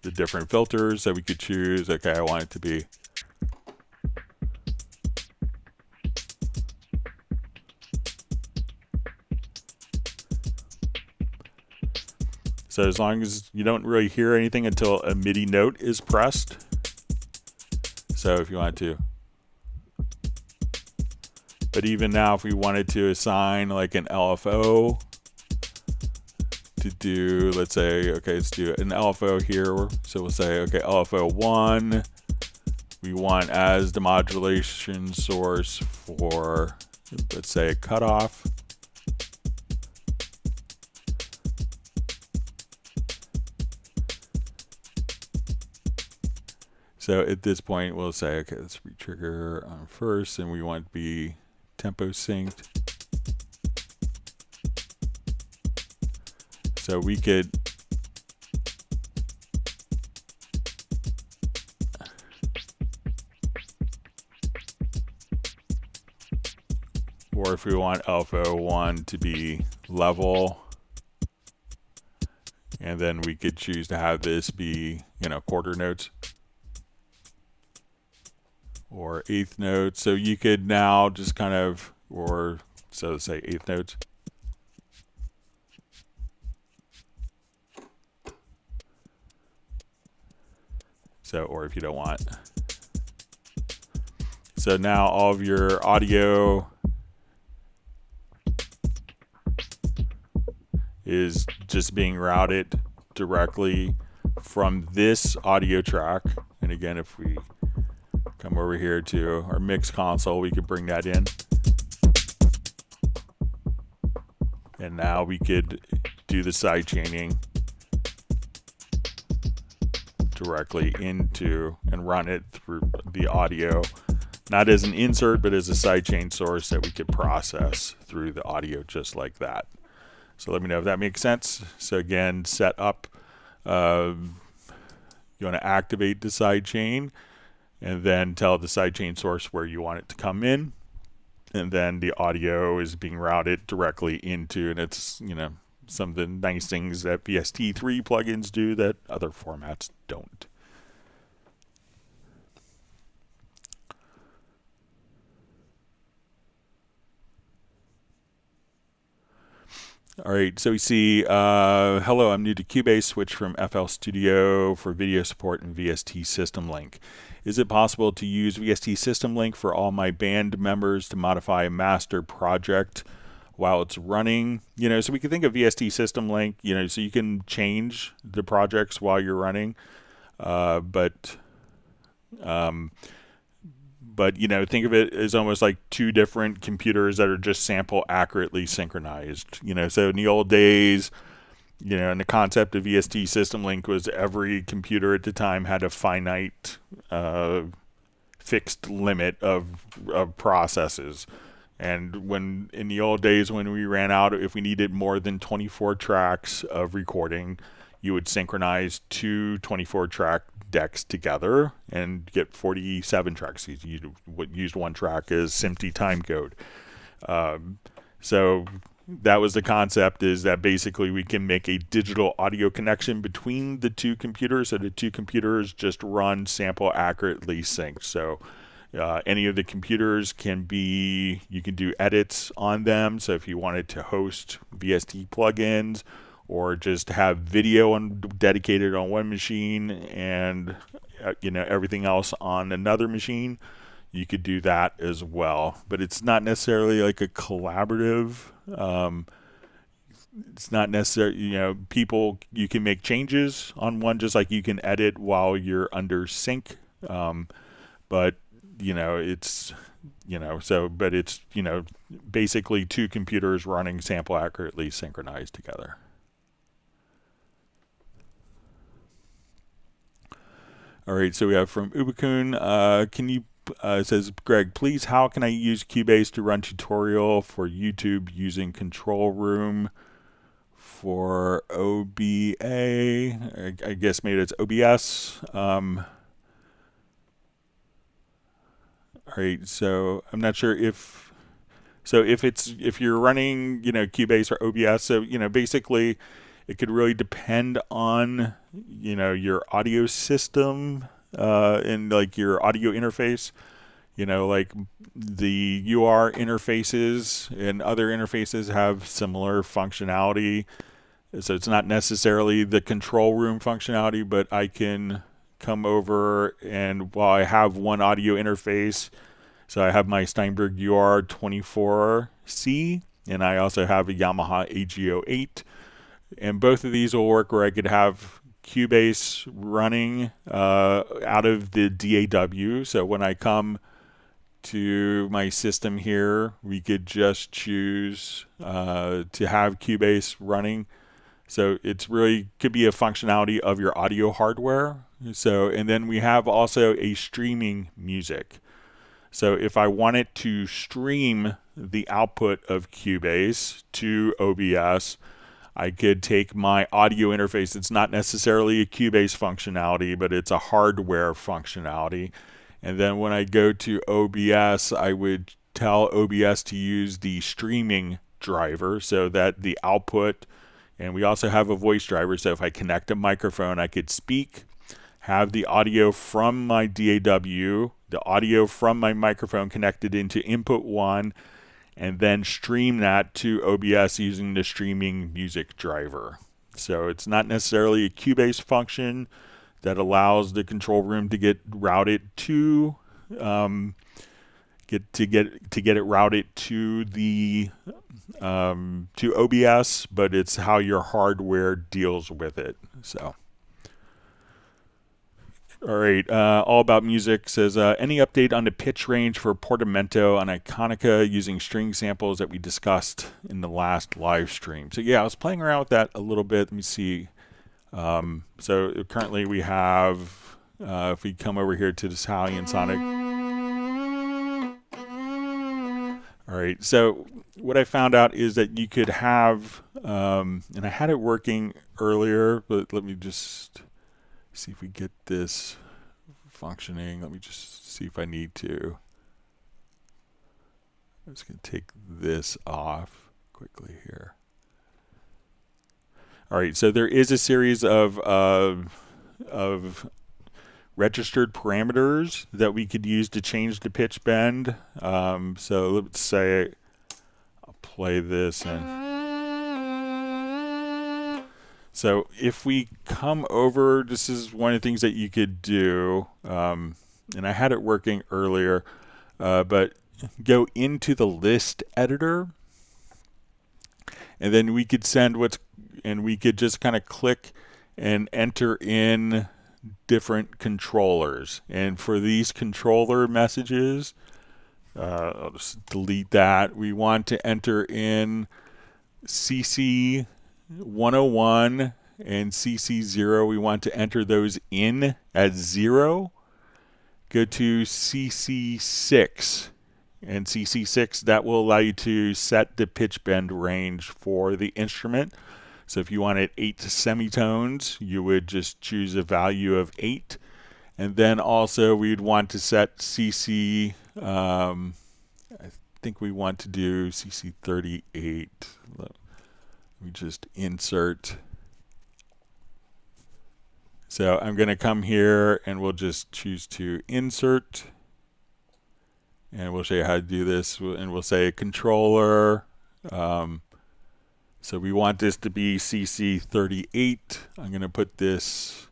the different filters that we could choose. Okay, I want it to be so as long as you don't really hear anything until a MIDI note is pressed. So if you want to. But even now, if we wanted to assign like an LFO to do, let's say, okay, let's do an LFO here. So we'll say, okay, LFO 1, we want as the modulation source for, let's say, a cutoff. So at this point, we'll say, okay, let's re-trigger on first, and we want to be tempo synced. So we could or if we want alpha 1 to be level, and then we could choose to have this be, quarter notes. or eighth notes. So you could now just kind of, or so say eighth notes. So, or if you don't want. So now all of your audio is just being routed directly from this audio track. And again, if we come over here to our mix console, we could bring that in. And now we could do the side chaining directly into and run it through the audio, not as an insert, but as a sidechain source that we could process through the audio just like that. So let me know if that makes sense. So again, set up, you want to activate the sidechain and then tell the sidechain source where you want it to come in. And then the audio is being routed directly into, and it's, you know, some of the nice things that VST3 plugins do that other formats don't. All right, so we see, hello, I'm new to Cubase, switch from FL Studio for video support and VST System Link. Is it possible to use VST System Link for all my band members to modify a master project while it's running? You know, so we can think of VST System Link, you know, so you can change the projects while you're running, but you know, think of it as almost like two different computers that are just sample accurately synchronized. You know, so in the old days, you know, and the concept of VST System Link was every computer at the time had a finite fixed limit of processes. And when in the old days when we ran out, if we needed more than 24 tracks of recording, you would synchronize two 24-track decks together and get 47 tracks. You used one track as SMPTE timecode. So that was the concept, is that basically we can make a digital audio connection between the two computers, so the two computers just run sample accurately synced. So any of the computers can be, you can do edits on them. So if you wanted to host VST plugins or just have video dedicated on one machine and you know, everything else on another machine, you could do that as well. But it's not necessarily like a collaborative. It's not necessarily, you know, people, you can make changes on one just like you can edit while you're under sync. But you know, it's, you know, so, but it's, you know, basically two computers running sample accurately synchronized together. All right, so we have from Ubikun, can you, it says, Greg, please, how can I use Cubase to run tutorial for YouTube using Control Room for OBA? I guess maybe it's OBS. All right, so I'm not sure if, so if you're running, you know, Cubase or OBS, so, you know, basically it could really depend on, you know, your audio system and like your audio interface. You know, like the UR interfaces and other interfaces have similar functionality. So it's not necessarily the control room functionality, but I can come over and while I have one audio interface, so I have my Steinberg UR24C and I also have a Yamaha AGO8, and both of these will work where I could have Cubase running out of the DAW. So when I come to my system here, we could just choose to have Cubase running. So it's really could be a functionality of your audio hardware. So, and then we have also a streaming music. So if I wanted to stream the output of Cubase to OBS, I could take my audio interface. It's not necessarily a Cubase functionality, but it's a hardware functionality. And then when I go to OBS, I would tell OBS to use the streaming driver so that the output, and we also have a voice driver. So if I connect a microphone, I could speak, have the audio from my DAW, the audio from my microphone connected into input 1, and then stream that to OBS using the streaming music driver. So it's not necessarily a Cubase function that allows the control room to get routed to get it routed to the to OBS, but it's how your hardware deals with it. So. All right, All About Music says, any update on the pitch range for Portamento on Iconica using string samples that we discussed in the last live stream? So yeah, I was playing around with that a little bit. Let me see. So currently we have, if we come over here to this Halion Sonic. All right, so what I found out is that you could have, and I had it working earlier, but let me just see if we get this functioning. Let me just see if I need to. I'm just going to take this off quickly here. All right, so there is a series of registered parameters that we could use to change the pitch bend. So let's say I'll play this and. So if we come over, this is one of the things that you could do, and I had it working earlier, but go into the list editor, and then we could we could just kind of click and enter in different controllers. And for these controller messages, I'll just delete that. We want to enter in CC 101 and CC0. We want to enter those in as 0. Go to CC6, and CC6, that will allow you to set the pitch bend range for the instrument. So if you wanted 8 semitones, you would just choose a value of 8. And then also we'd want to set CC, I think we want to do CC38. We just insert. So I'm going to come here and we'll just choose to insert. And we'll show you how to do this. And we'll say controller. So we want this to be CC38. I'm going to put this.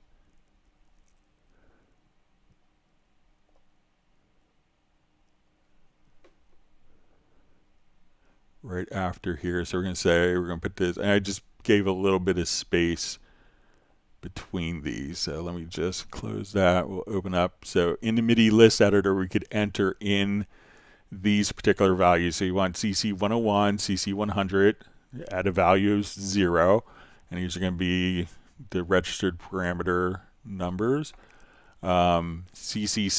Right after here. So we're going to say, we're going to put this, and I just gave a little bit of space between these. So let me just close that. We'll open up. So in the MIDI list editor, we could enter in these particular values. So you want CC101, CC100, add a value of 0, and these are going to be the registered parameter numbers. CC6,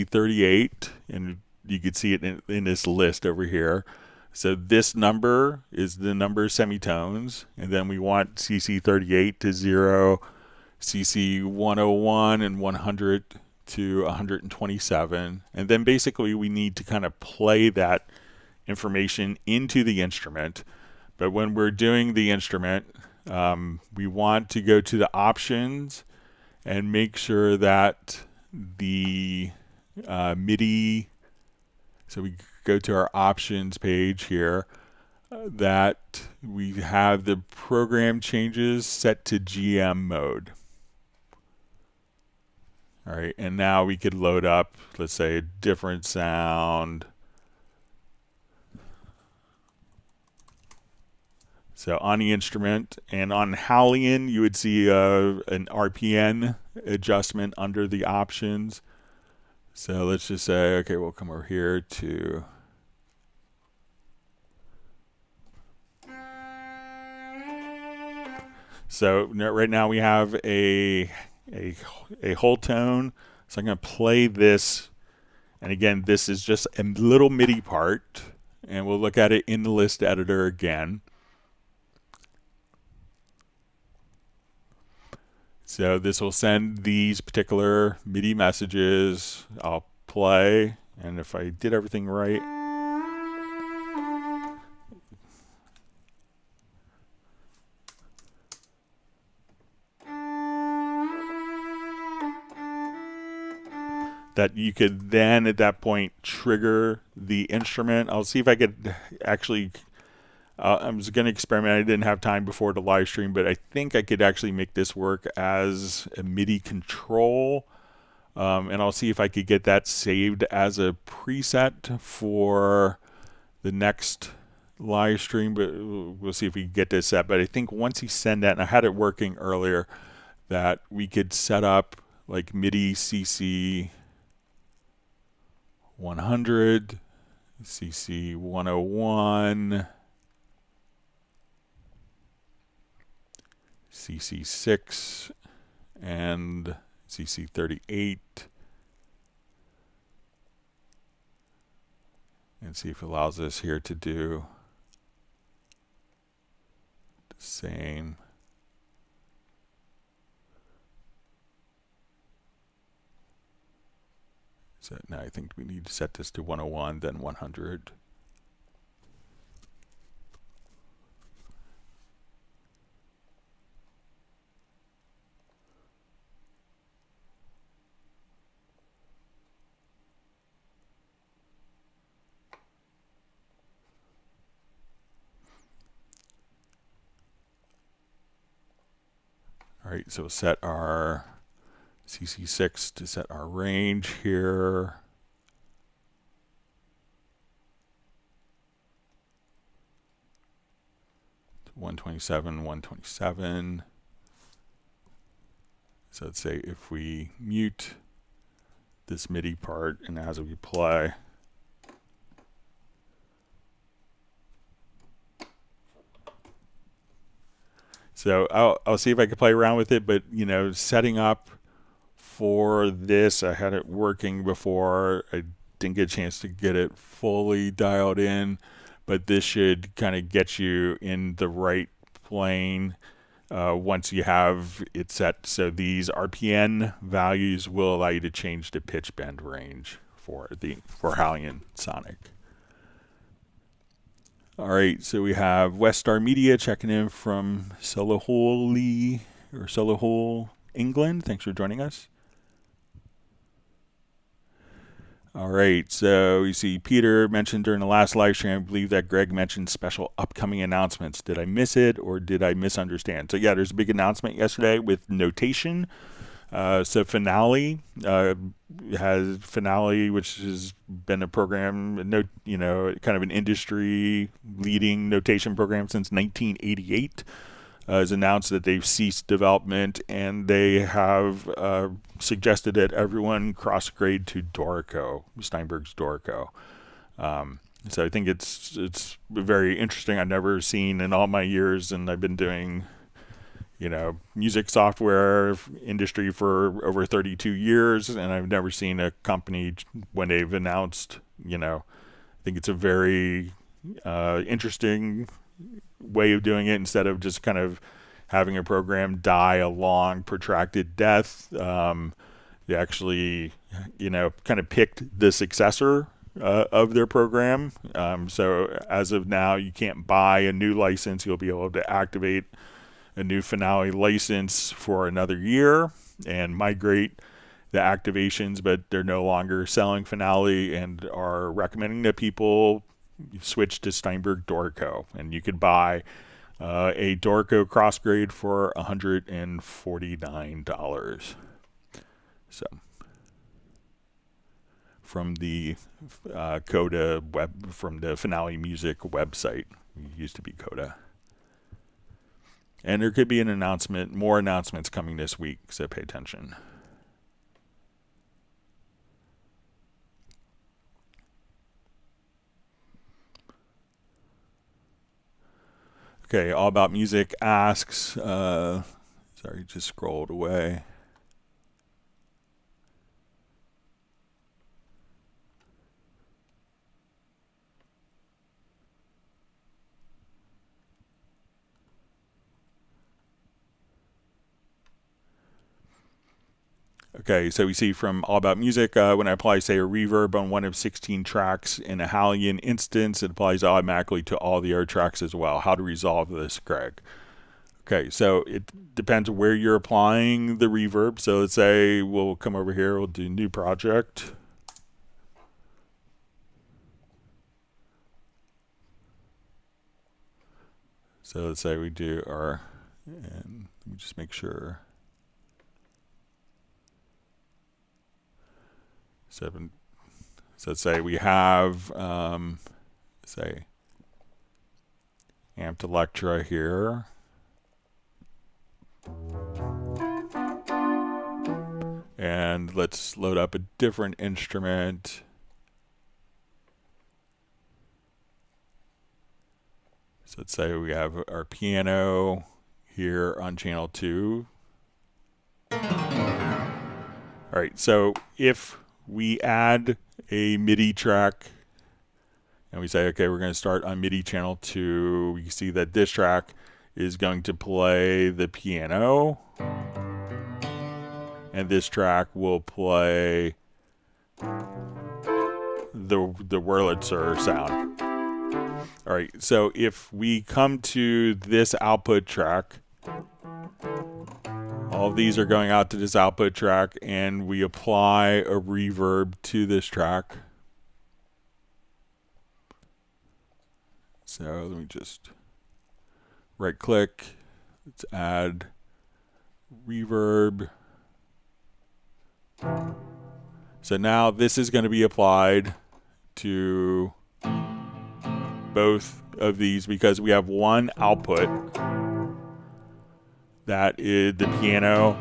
CC38, and you can see it in this list over here. So this number is the number of semitones, and then we want CC38 to 0, CC101 and 100 to 127, and then basically we need to kind of play that information into the instrument. But when we're doing the instrument, we want to go to the options and make sure that the MIDI, so we go to our options page here, that we have the program changes set to GM mode. All right, and now we could load up, let's say, a different sound. So on the instrument and on Halion, you would see an RPN adjustment under the options. So let's just say, okay, we'll come over here to so right now we have a whole tone. So I'm going to play this, and again, this is just a little MIDI part, and we'll look at it in the list editor again. So this will send these particular MIDI messages. I'll play, and if I did everything right, that you could then at that point trigger the instrument. I'll see if I could actually, I was going to experiment. I didn't have time before the live stream, but I think I could actually make this work as a MIDI control. And I'll see if I could get that saved as a preset for the next live stream, but we'll see if we can get this set. But I think once you send that, and I had it working earlier, that we could set up like MIDI CC 100, CC 101, CC 6, and CC 38, and see if it allows us here to do the same. So now I think we need to set this to 101, then 100. All right, so we'll set our CC6 to set our range here. To 127, 127. So let's say if we mute this MIDI part and as we play, so I'll see if I can play around with it, but you know, setting up for this, I had it working before. I didn't get a chance to get it fully dialed in, but this should kind of get you in the right plane once you have it set. So these RPN values will allow you to change the pitch bend range for Hallian Sonic. All right, so we have West Star Media checking in from Solihull, England. Thanks for joining us. All right, so you see Peter mentioned during the last live stream, I believe that Greg mentioned special upcoming announcements. Did I miss it or did I misunderstand? So yeah, there's a big announcement yesterday with Notation. So Finale has Finale, which has been a program, kind of an industry leading notation program since 1988. Has announced that they've ceased development and they have suggested that everyone cross-grade to Dorico, Steinberg's Dorico. So I think it's very interesting. I've never seen in all my years, and I've been doing, music software industry for over 32 years, and I've never seen a company when they've announced, I think it's a very interesting way of doing it instead of just kind of having a program die a long protracted death. They actually kind of picked the successor of their program. So as of now, you can't buy a new license. You'll be able to activate a new Finale license for another year and migrate the activations, but they're no longer selling Finale and are recommending that people switch to Steinberg Dorico, and you could buy a Dorico crossgrade for $149. So from the Coda web, from the Finale Music website, it used to be Coda. And there could be an announcement, more announcements coming this week, so pay attention. Okay, All About Music asks, sorry, just scrolled away. Okay, so we see from All About Music, when I apply, say, a reverb on one of 16 tracks in a Hallian instance, it applies automatically to all the other tracks as well. How to resolve this, Greg? Okay, so it depends where you're applying the reverb. So let's say we'll come over here, we'll do new project. So let's say we do our, and let me just make sure. So let's say we have, say, amped Electra here. And let's load up a different instrument. So let's say we have our piano here on channel 2. All right, so if we add a MIDI track and we say, okay, we're going to start on MIDI channel 2, we see that this track is going to play the piano, and this track will play the Wurlitzer sound. All right, so if we come to this output track, all of these are going out to this output track, and we apply a reverb to this track. So let me just right click, let's add reverb. So now this is going to be applied to both of these because we have one output that is the piano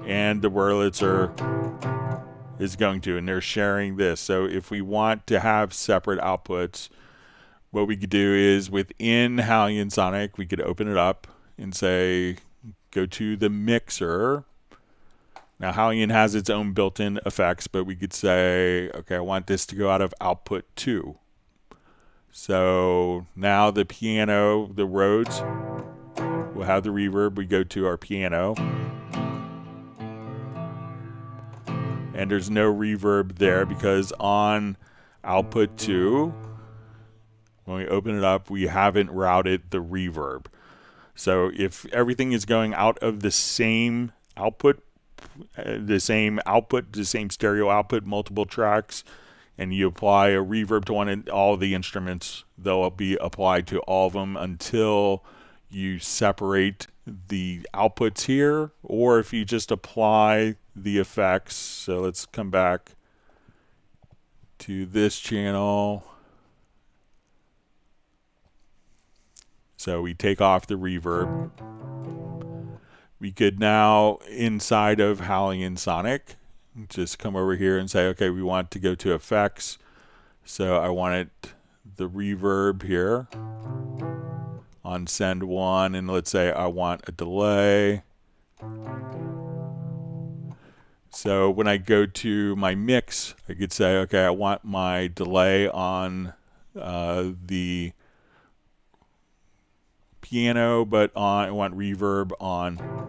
and the Wurlitzer is going to, and they're sharing this. So if we want to have separate outputs, what we could do is within Hallian Sonic, we could open it up and say, go to the mixer. Now Hallian has its own built-in effects, but we could say, okay, I want this to go out of output 2. So now the piano, the Rhodes, will have the reverb. We go to our piano, and there's no reverb there because on output 2, when we open it up, we haven't routed the reverb. So if everything is going out of the same output, the same stereo output, multiple tracks, and you apply a reverb to one, and all the instruments, they'll be applied to all of them until you separate the outputs here, or if you just apply the effects. So let's come back to this channel. So we take off the reverb. We could now, inside of Hallian Sonic, just come over here and say, okay, we want to go to effects. So I want it, the reverb here on send 1, and let's say I want a delay. So when I go to my mix, I could say, okay, I want my delay on the piano, but I want reverb on.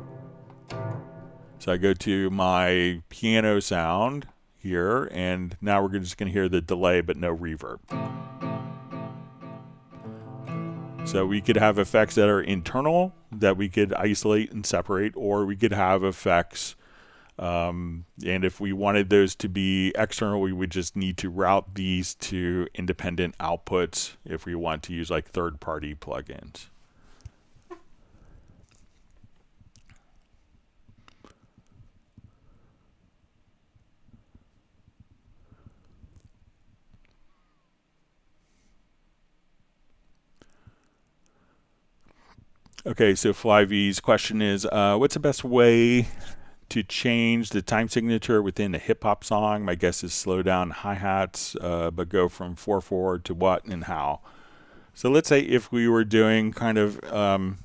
So I go to my piano sound here, and now we're just going to hear the delay but no reverb. So we could have effects that are internal that we could isolate and separate, or we could have effects, and if we wanted those to be external, we would just need to route these to independent outputs if we want to use like third-party plugins. Okay, so FlyV's question is, what's the best way to change the time signature within a hip-hop song? My guess is slow down hi-hats, but go from 4/4 to what and how. So let's say if we were doing kind of,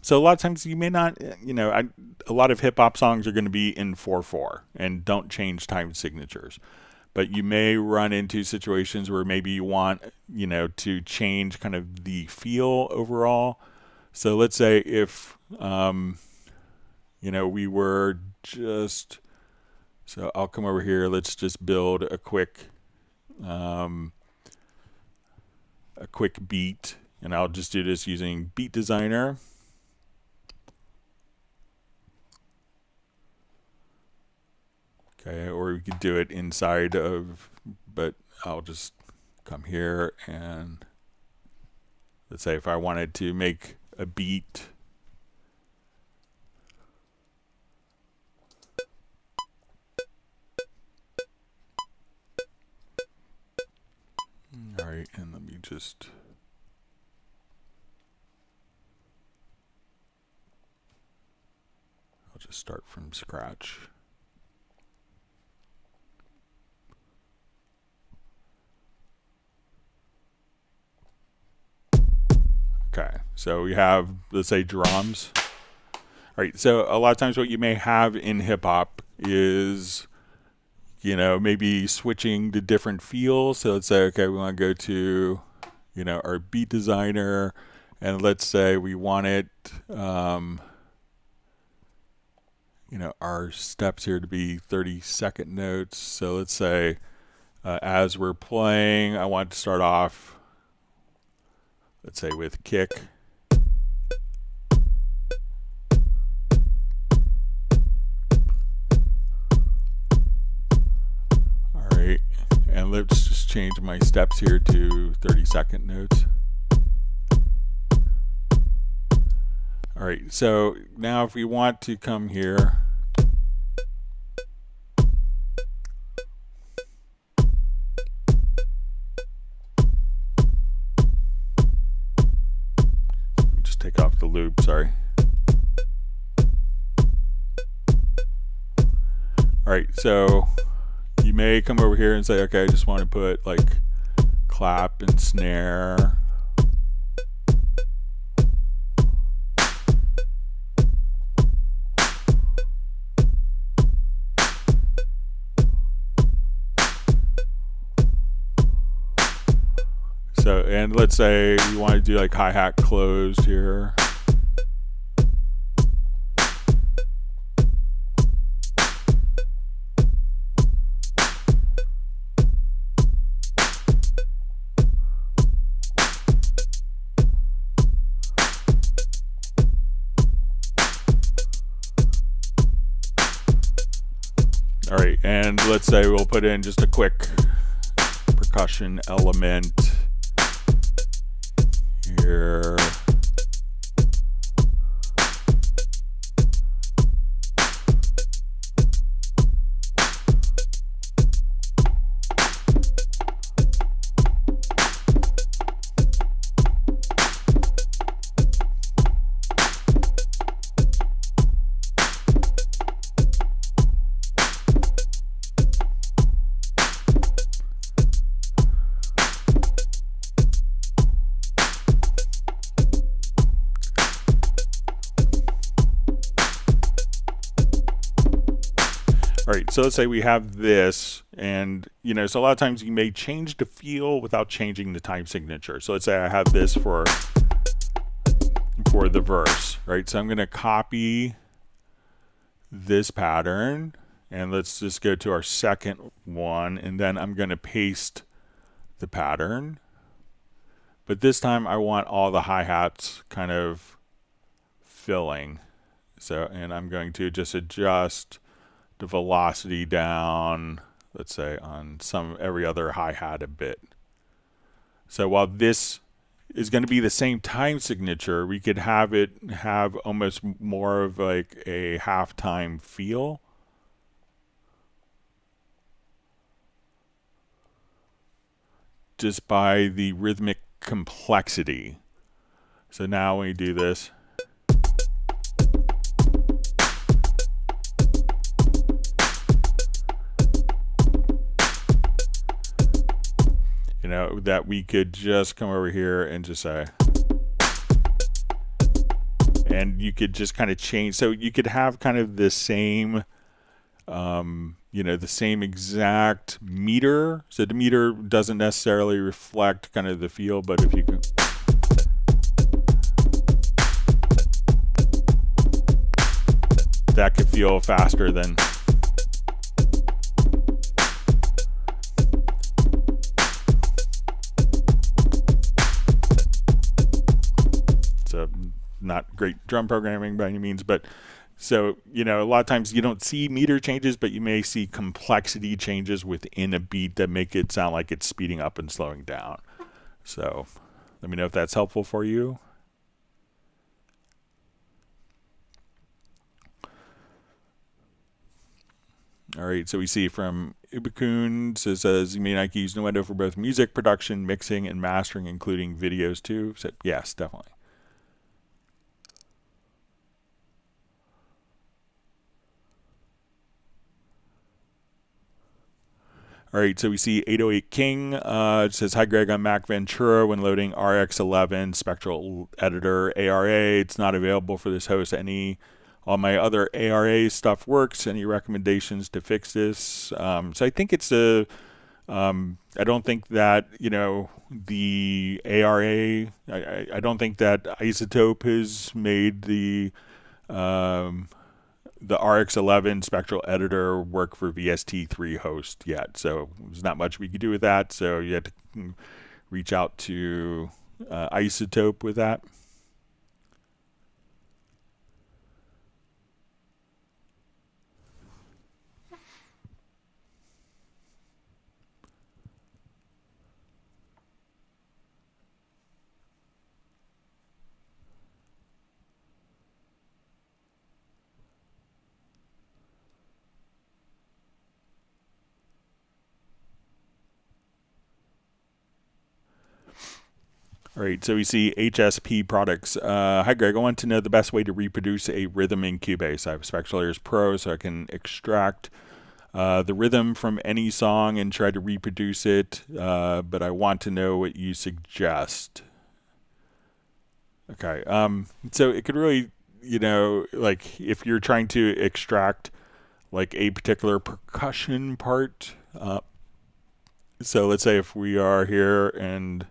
so a lot of times you may not, a lot of hip-hop songs are going to be in 4/4 and don't change time signatures. But you may run into situations where maybe you want, to change kind of the feel overall. So let's say if, we were just, so I'll come over here, let's just build a quick beat, and I'll just do this using Beat Designer. Okay, or we could do it inside of, but I'll just come here and let's say if I wanted to make a beat. All right, and let me just I'll just start from scratch. Okay, so we have, let's say, drums. All right, so a lot of times what you may have in hip hop is, you know, maybe switching to different feels. So let's say, okay, we want to go to, you know, our beat designer, and let's say we want it, you know, our steps here to be 30-second notes. So let's say as we're playing, I want to start off, let's say, with kick. All right, and let's just change my steps here to 30-second notes. All right, so now if we want to come here, just take off the loop, sorry. All right, so you may come over here and say, okay, I just want to put like clap and snare. So, and let's say you want to do like hi-hat closed here. All right, and let's say we'll put in just a quick percussion element here. All right, so let's say we have this, and you know, so a lot of times you may change the feel without changing the time signature. So let's say I have this for the verse, right? So I'm going to copy this pattern, and let's just go to our second one, and then I'm going to paste the pattern. But this time I want all the hi-hats kind of filling. So, and I'm going to just adjust the velocity down, let's say on every other hi-hat a bit. So while this is going to be the same time signature, we could have it have almost more of like a halftime feel. Just by the rhythmic complexity. So now when we do this, you know, that we could just come over here and just say, and you could just kind of change. So you could have kind of the same, you know, the same exact meter. So the meter doesn't necessarily reflect kind of the feel, but if you can, that could feel faster than. Not great drum programming by any means, but So, a lot of times you don't see meter changes, but you may see complexity changes within a beat that make it sound like it's speeding up and slowing down. So let me know if that's helpful for you. All right, so we see from Ubikun says you may not use Nuendo for both music production, mixing, and mastering, including videos too. So yes, definitely. All right, so we see 808 King. It says, hi, Greg, I'm Mac Ventura. When loading RX11 Spectral Editor ARA, it's not available for this host. All my other ARA stuff works. Any recommendations to fix this? So I think it's I don't think that, the ARA, I don't think that Isotope has made the RX11 Spectral Editor work for VST3 host yet. So there's not much we could do with that. So you have to reach out to Isotope with that. All right, so we see HSP products. Hi, Greg. I want to know the best way to reproduce a rhythm in Cubase. I have Spectral Layers Pro, so I can extract the rhythm from any song and try to reproduce it, but I want to know what you suggest. Okay, so it could really, like if you're trying to extract like a particular percussion part. So let's say if we are here and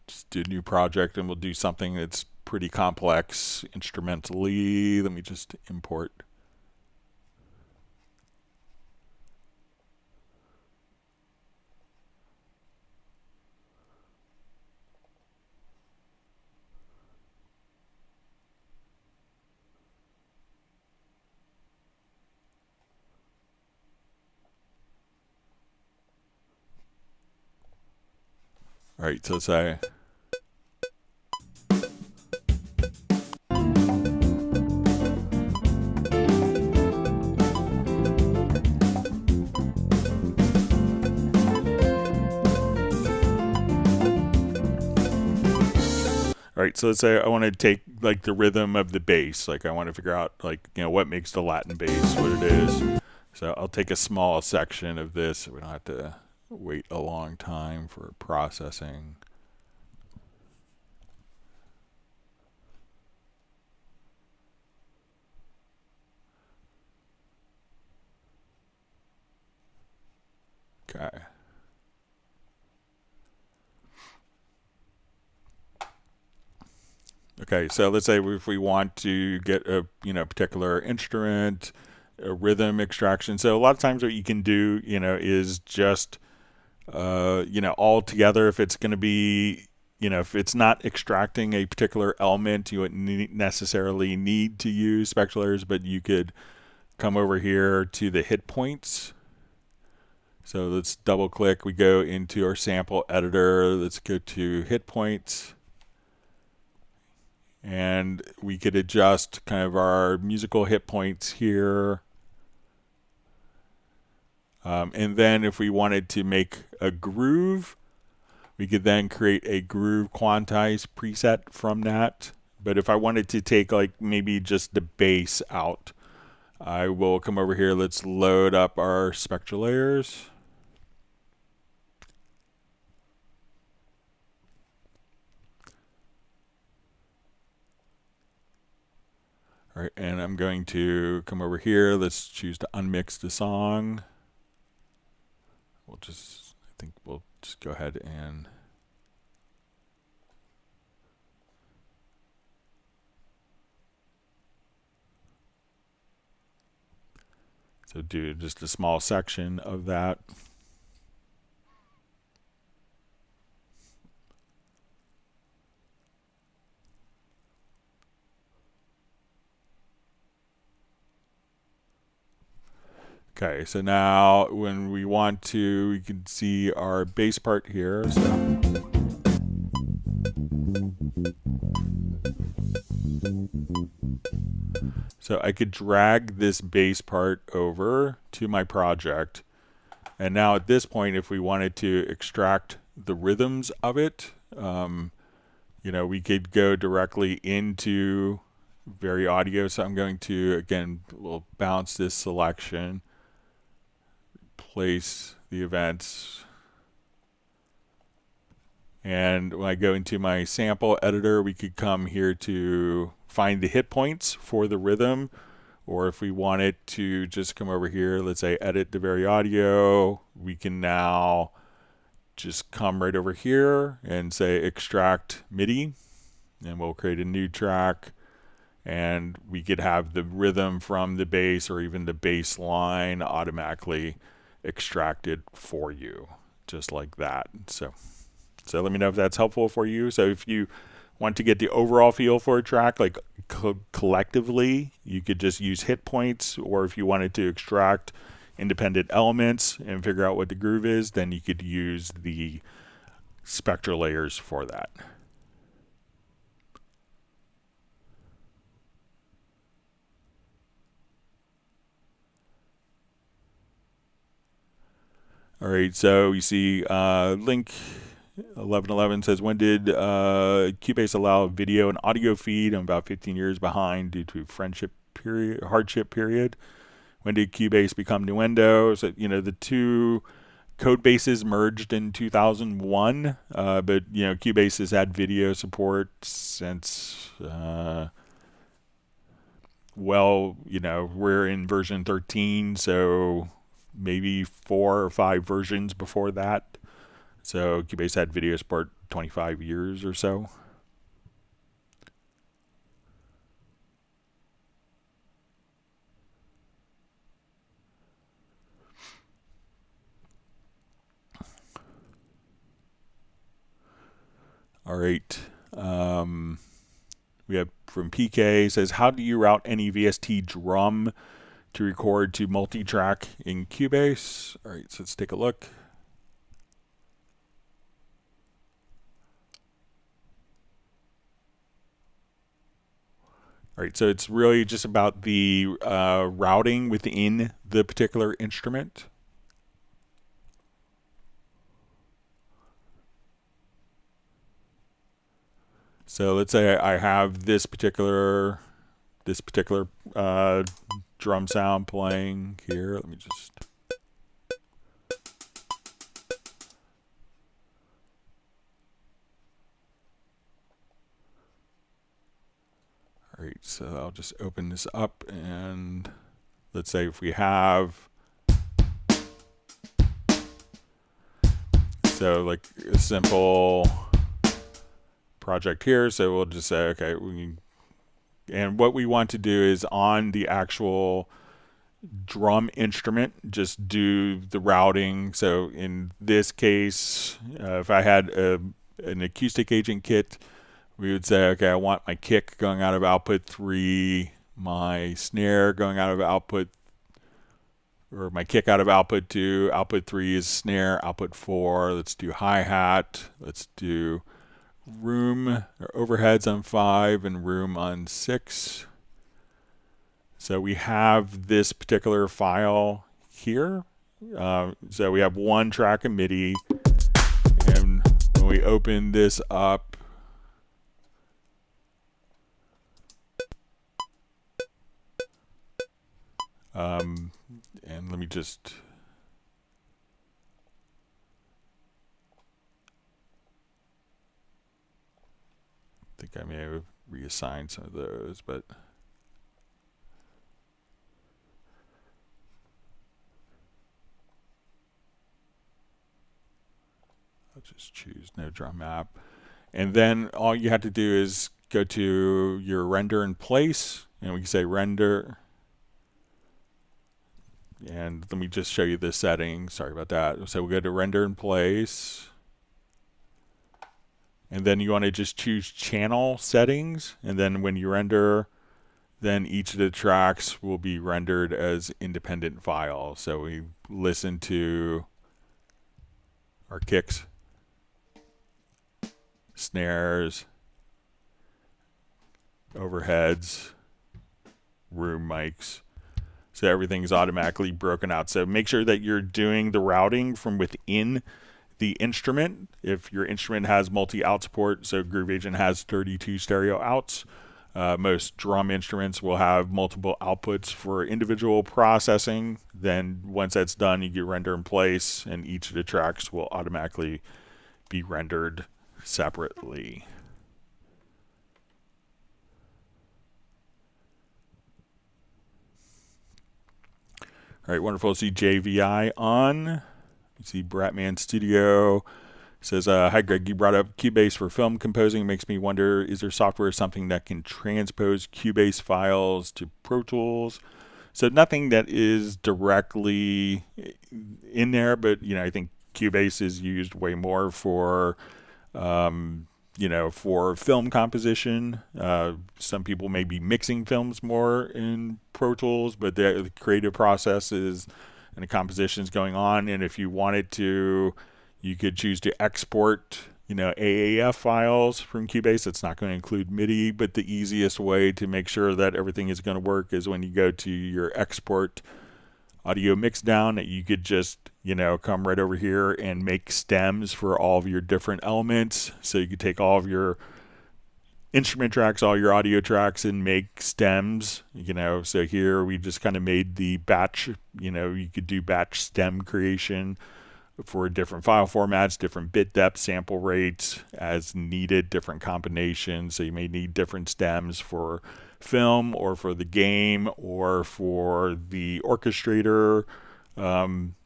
just do a new project and we'll do something that's pretty complex instrumentally. Let me just import. All right, so let's say all right, so let's say I want to take like the rhythm of the bass. Like I want to figure out like, what makes the Latin bass what it is. So I'll take a small section of this so we don't have to wait a long time for processing. Okay. Okay, so let's say if we want to get a particular instrument, a rhythm extraction. So a lot of times what you can do, is just all together. If it's going to be, if it's not extracting a particular element, you wouldn't necessarily need to use Spectral Layers, but you could come over here to the hit points. So let's double click. We go into our sample editor. Let's go to hit points. And we could adjust kind of our musical hit points here. And then if we wanted to make a groove, we could then create a groove quantize preset from that. But if I wanted to take like maybe just the bass out, I will come over here. Let's load up our Spectral Layers. All right, and I'm going to come over here. Let's choose to unmix the song. I think we'll just go ahead and so do just a small section of that. Okay, so now when we want to, we can see our bass part here. So I could drag this bass part over to my project. And now at this point, if we wanted to extract the rhythms of it, you know, we could go directly into Very Audio. So I'm going to, again, we'll bounce this selection, place the events. And when I go into my sample editor, we could come here to find the hit points for the rhythm. Or if we wanted to just come over here, let's say edit the Very Audio, we can now just come right over here and say extract MIDI, and we'll create a new track, and we could have the rhythm from the bass or even the bass line automatically extracted for you, just like that. So let me know if that's helpful for you. So if you want to get the overall feel for a track, like collectively, you could just use hit points, or if you wanted to extract independent elements and figure out what the groove is, then you could use the spectral layers for that. All right, so you see link 1111 says, when did Cubase allow video and audio feed? I'm about 15 years behind due to hardship period. When did Cubase become Nuendo? So, you know, the two code bases merged in 2001, but, you know, Cubase has had video support since, well, you know, we're in version 13, so maybe 4 or 5 versions before that. So Cubase had video support 25 years or so. All right. We have from PK, says, how do you route any VST drum to record to multi-track in Cubase? All right, so let's take a look. All right, so it's really just about the routing within the particular instrument. So let's say I have this particular drum sound playing here. Let me just. All right, so I'll just open this up, and let's say if we have, so like a simple project here, so we'll just say, okay, and what we want to do is on the actual drum instrument, just do the routing. So in this case, if I had an acoustic agent kit, we would say, okay, I want my kick going out of output 3, my snare going out of output, or my kick out of output 2, output 3 is snare, output 4, let's do hi-hat, let's do room or overheads on 5 and room on 6. So we have this particular file here. So we have one track of MIDI, and when we open this up, and let me just think I may have reassigned some of those, but I'll just choose no drum map. And then all you have to do is go to your render in place, and we can say render. And let me just show you the settings. Sorry about that. So we'll go to render in place. And then you want to just choose channel settings. And then when you render then each of the tracks will be rendered as independent files. So we listen to our kicks, snares, overheads, room mics. So everything's automatically broken out. So make sure that you're doing the routing from within the instrument. If your instrument has multi-out support, so Groove Agent has 32 stereo outs. Most drum instruments will have multiple outputs for individual processing. Then once that's done, you get render in place, and each of the tracks will automatically be rendered separately. All right, wonderful to see JVI on. You see Bratman Studio. Says, hi Greg, you brought up Cubase for film composing. Makes me wonder, is there software or something that can transpose Cubase files to Pro Tools? So nothing that is directly in there, but I think Cubase is used way more for for film composition. Some people may be mixing films more in Pro Tools, but the creative process is and the composition is going on. And if you wanted to, you could choose to export, AAF files from Cubase. It's not going to include MIDI, but the easiest way to make sure that everything is going to work is when you go to your export audio mix down, that you could just, come right over here and make stems for all of your different elements. So you could take all of your instrument tracks, all your audio tracks, and make stems, So here we just kind of made the batch, you could do batch stem creation for different file formats, different bit depth, sample rates as needed, different combinations. So you may need different stems for film or for the game or for the orchestrator.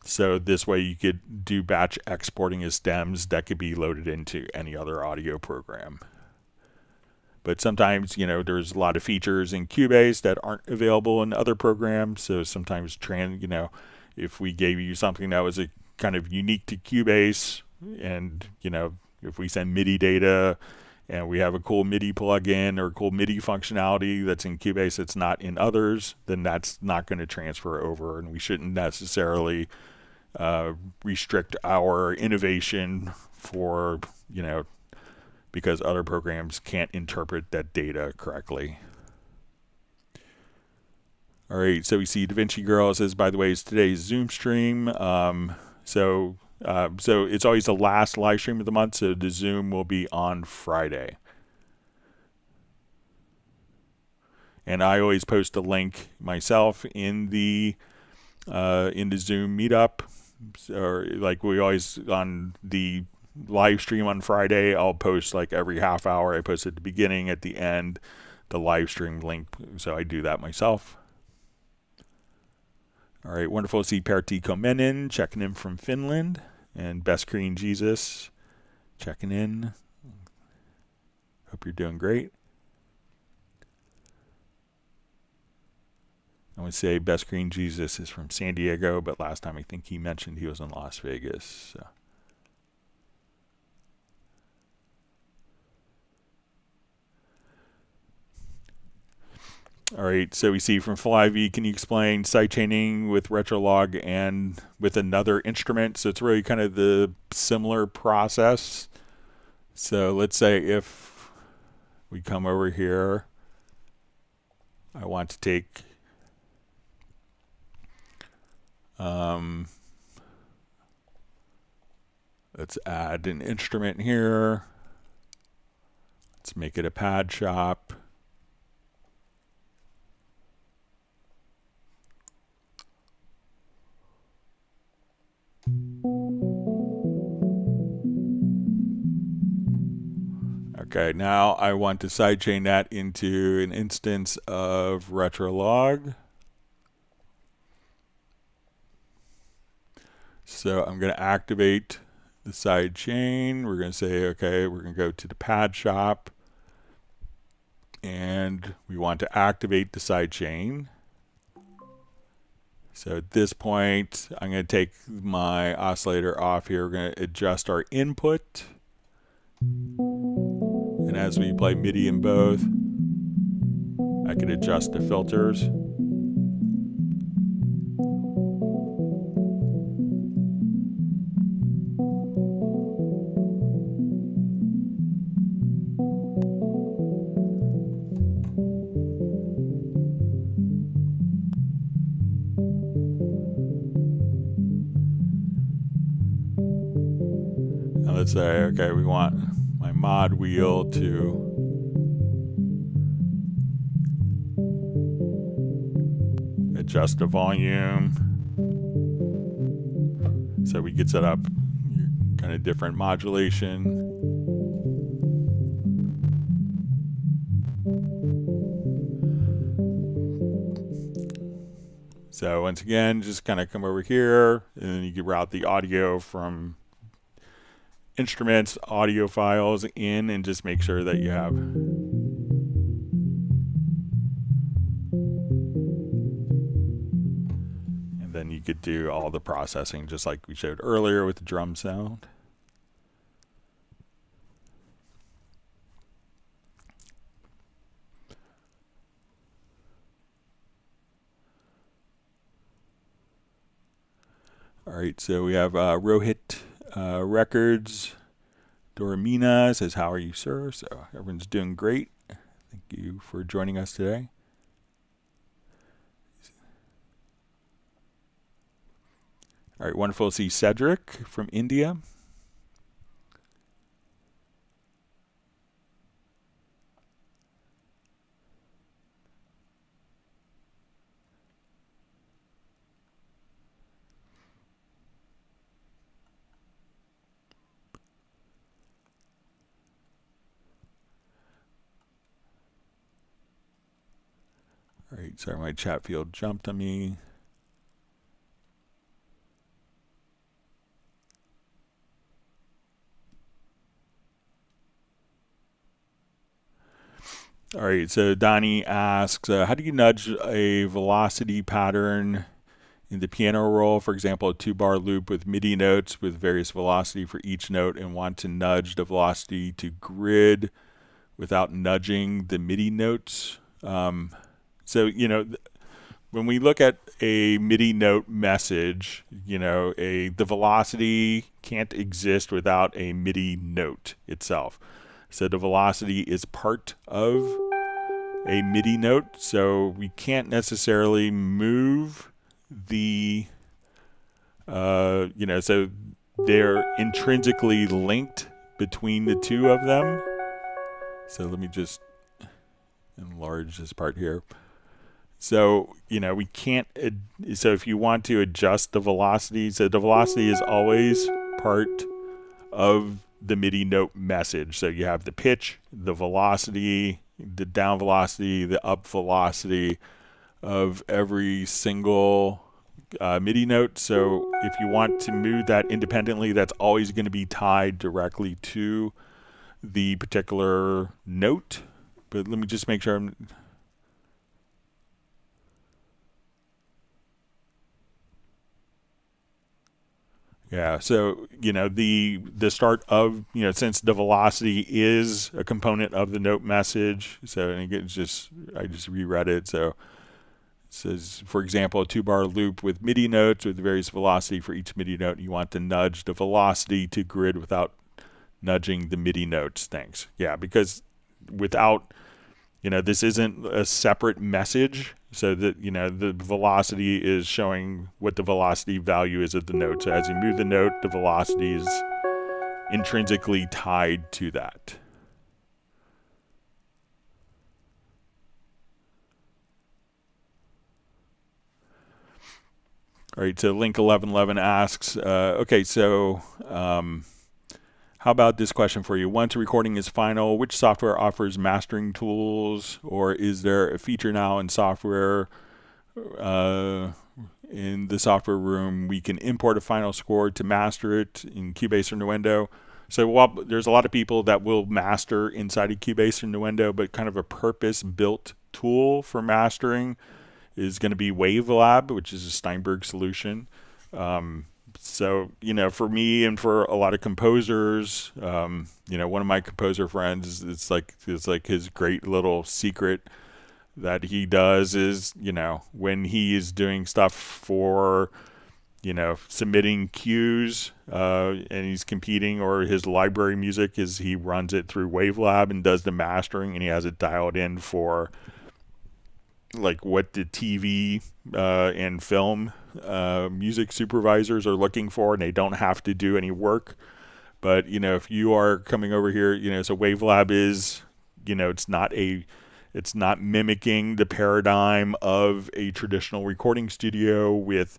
So this way you could do batch exporting as stems that could be loaded into any other audio program. But sometimes, there's a lot of features in Cubase that aren't available in other programs. So sometimes, if we gave you something that was a kind of unique to Cubase, and if we send MIDI data and we have a cool MIDI plugin or cool MIDI functionality that's in Cubase that's not in others, then that's not going to transfer over, and we shouldn't necessarily restrict our innovation for because other programs can't interpret that data correctly. All right, so we see DaVinci Girl says, by the way, it's today's Zoom stream. So it's always the last live stream of the month, so the Zoom will be on Friday. And I always post a link myself in the Zoom meetup. Or like we always on the live stream on Friday, I'll post like every half hour. I post at the beginning, at the end, the live stream link. So I do that myself. All right, wonderful to see Pertti Komenen checking in from Finland, and Best Green Jesus checking in. Hope you're doing great. I would say Best Green Jesus is from San Diego, but last time I think he mentioned he was in Las Vegas. So. All right, so we see from Flyv, can you explain sidechaining with Retrolog and with another instrument? So it's really kind of the similar process. So let's say if we come over here, I want to take let's add an instrument here. Let's make it a pad shop. Okay, now I want to sidechain that into an instance of Retrolog. So I'm going to activate the sidechain. We're going to say, okay, we're going to go to the pad shop, and we want to activate the sidechain. So at this point, I'm going to take my oscillator off here. We're going to adjust our input. And as we play MIDI in both, I could adjust the filters. And let's say, okay, we want my mod wheel to adjust the volume. So we could set up kind of different modulation. So once again, just kind of come over here, and then you can route the audio from instruments, audio files in, and just make sure that you have then you could do all the processing just like we showed earlier with the drum sound. All right, so we have Rohit Records. Doramina says, "How are you, sir?" So everyone's doing great. Thank you for joining us today. All right, wonderful to see Cedric from India. All right, sorry, my chat field jumped on me. All right, so Donnie asks, how do you nudge a velocity pattern in the piano roll? For example, a 2-bar loop with MIDI notes with various velocity for each note, and want to nudge the velocity to grid without nudging the MIDI notes. So, you know, when we look at a MIDI note message, you know, the velocity can't exist without a MIDI note itself. So the velocity is part of a MIDI note, so we can't necessarily move the, you know, so they're intrinsically linked between the two of them. So let me just enlarge this part here. So, you know, we can't, so if you want to adjust the velocity, so the velocity is always part of the MIDI note message. So you have the pitch, the velocity, the down velocity, the up velocity of every single MIDI note. So if you want to move that independently, that's always going to be tied directly to the particular note. But let me just make sure I'm... Yeah, so, you know, the start of, you know, since the velocity is a component of the note message, so, and again, I just reread it, so it says, for example, a 2-bar loop with MIDI notes with various velocity for each MIDI note. You want to nudge the velocity to grid without nudging the MIDI notes. Thanks. Yeah, because without, you know, this isn't a separate message, so that, you know, the velocity is showing what the velocity value is of the note. So as you move the note, the velocity is intrinsically tied to that. All right, so Link 1111 asks, okay, so how about this question for you? Once a recording is final, which software offers mastering tools, or is there a feature now in software, in the software room, we can import a final score to master it in Cubase or Nuendo? So while there's a lot of people that will master inside of Cubase or Nuendo, but kind of a purpose-built tool for mastering is going to be Wavelab, which is a Steinberg solution. So, you know, for me and for a lot of composers, you know, one of my composer friends, it's like his great little secret that he does is, when he is doing stuff for, submitting cues, and he's competing, or his library music is he runs it through Wavelab and does the mastering, and he has it dialed in for like what the TV and film music supervisors are looking for, and they don't have to do any work. But if you are coming over here, so Wavelab is, it's not mimicking the paradigm of a traditional recording studio with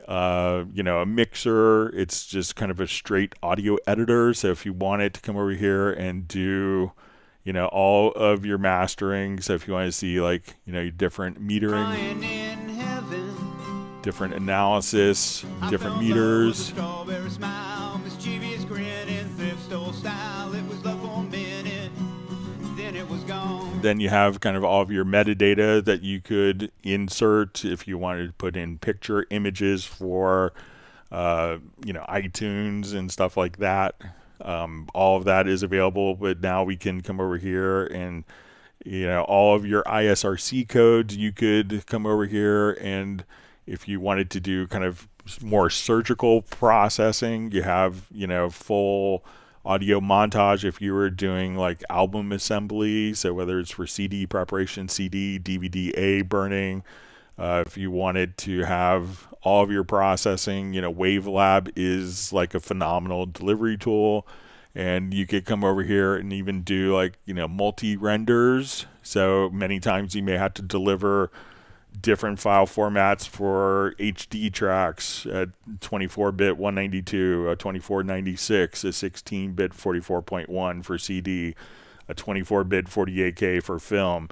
a mixer. It's just kind of a straight audio editor. So if you wanted to come over here and do all of your mastering, so if you want to see different metering, different analysis, different meters, then you have kind of all of your metadata that you could insert if you wanted to put in picture images for iTunes and stuff like that. All of that is available, but now we can come over here and all of your ISRC codes, you could come over here, and if you wanted to do kind of more surgical processing, you have full audio montage if you were doing like album assembly, so whether it's for CD preparation, CD, DVD A burning, if you wanted to have all of your processing, Wavelab is like a phenomenal delivery tool. And you could come over here and even do multi-renders. So many times you may have to deliver different file formats for HD tracks at 24-bit 192, a 2496, a 16-bit 44.1 for CD, a 24-bit 48K for film.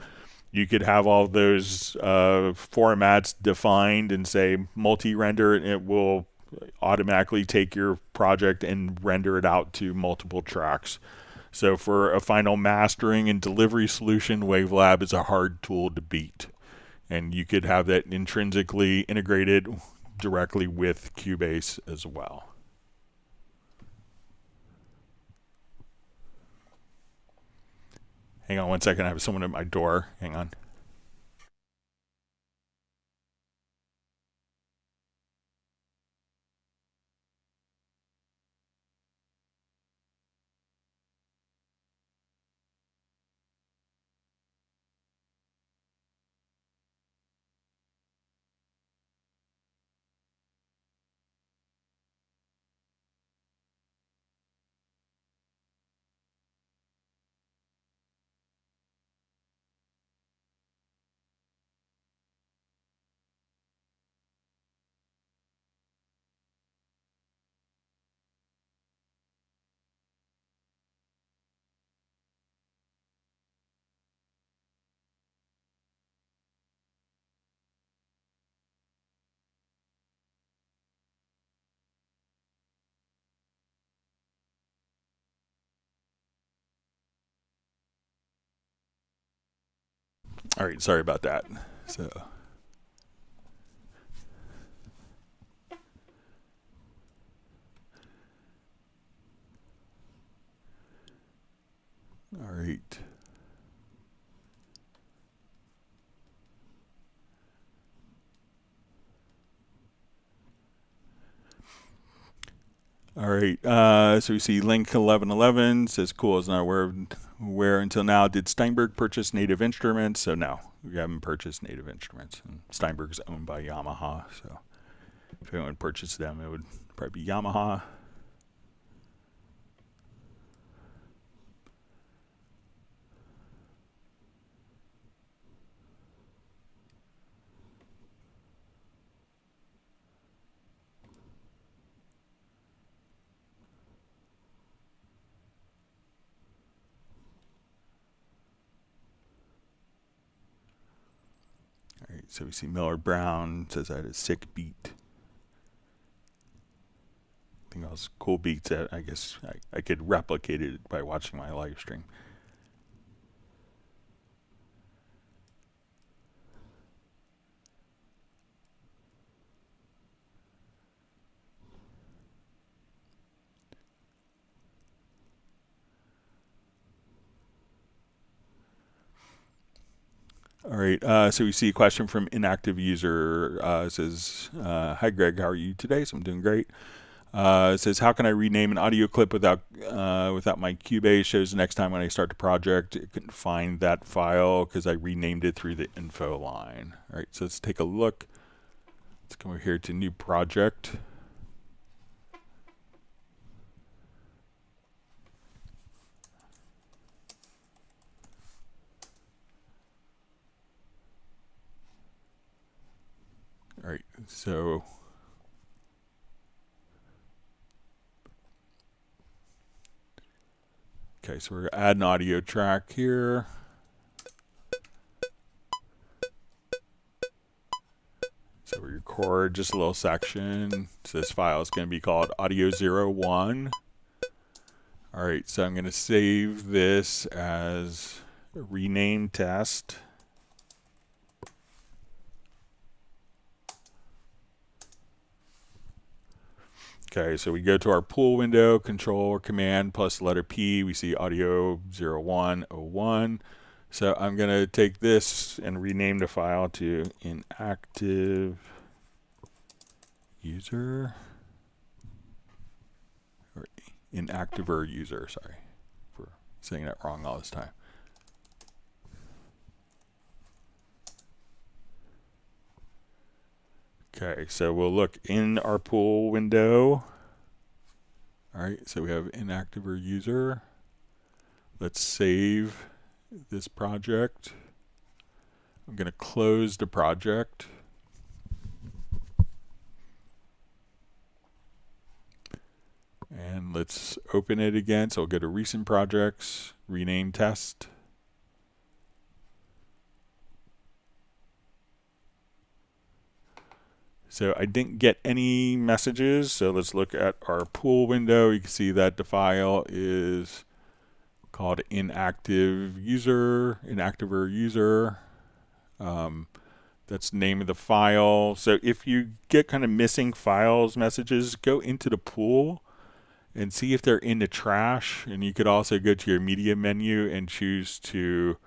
You could have all those formats defined and say multi-render, and it will automatically take your project and render it out to multiple tracks. So for a final mastering and delivery solution, Wavelab is a hard tool to beat. And you could have that intrinsically integrated directly with Cubase as well. Hang on one second, I have someone at my door. Hang on. All right, sorry about that. So, all right. All right, so we see link 1111 says, cool, is not where until now did Steinberg purchase Native Instruments. So no, we haven't purchased Native Instruments. And Steinberg's owned by Yamaha, so if anyone purchased them, it would probably be Yamaha. All right, so we see Miller Brown says I had a sick beat. I think that was cool beats that I guess I could replicate it by watching my live stream. All right, so we see a question from inactive user. It says, "Hi Greg, how are you today?" So I'm doing great. It says, "How can I rename an audio clip without my Cubase?" Shows the next time when I start the project, it couldn't find that file because I renamed it through the info line. All right, so let's take a look. Let's come over here to new project. All right, so okay, so we're gonna add an audio track here. So we record just a little section. So this file is going to be called audio01. All right, so I'm going to save this as a rename test. Okay, so we go to our pool window, control or command plus the letter P. We see audio 0101. So I'm going to take this and rename the file to inactive user, or inactiver user, sorry for saying that wrong all this time. Okay, so we'll look in our pool window. All right, so we have inactiver user. Let's save this project. I'm going to close the project. And let's open it again. So we'll go to recent projects, rename test. So I didn't get any messages. So let's look at our pool window. You can see that the file is called inactive user, inactiver user. That's the name of the file. So if you get kind of missing files messages, go into the pool and see if they're in the trash. And you could also go to your media menu and choose to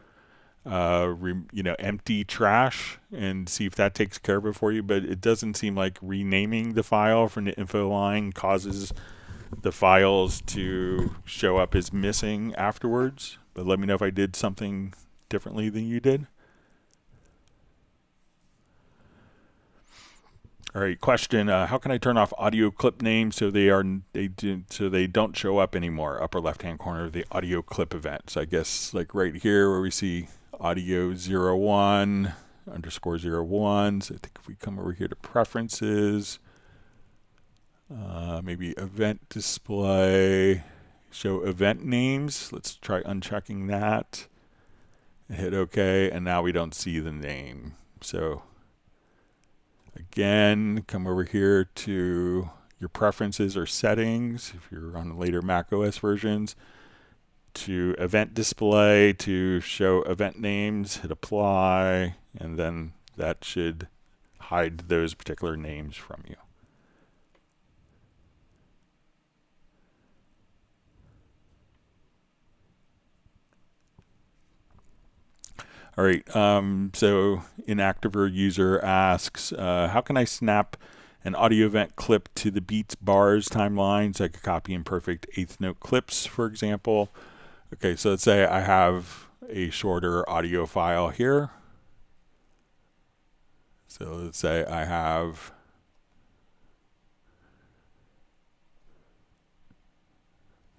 empty trash and see if that takes care of it for you. But it doesn't seem like renaming the file from the info line causes the files to show up as missing afterwards. But let me know if I did something differently than you did. All right, question: how can I turn off audio clip names so they don't show up anymore? Upper left-hand corner of the audio clip event. So I guess like right here where we see audio 01 underscore 01. So I think if we come over here to preferences, maybe event display, show event names. Let's try unchecking that. Hit OK, and now we don't see the name. So again, come over here to your preferences or settings if you're on later Mac OS versions, to event display to show event names, hit apply, and then that should hide those particular names from you. All right, so inactiver user asks, how can I snap an audio event clip to the beats bars timeline so I could copy imperfect eighth note clips, for example? Okay, so let's say I have a shorter audio file here. So let's say I have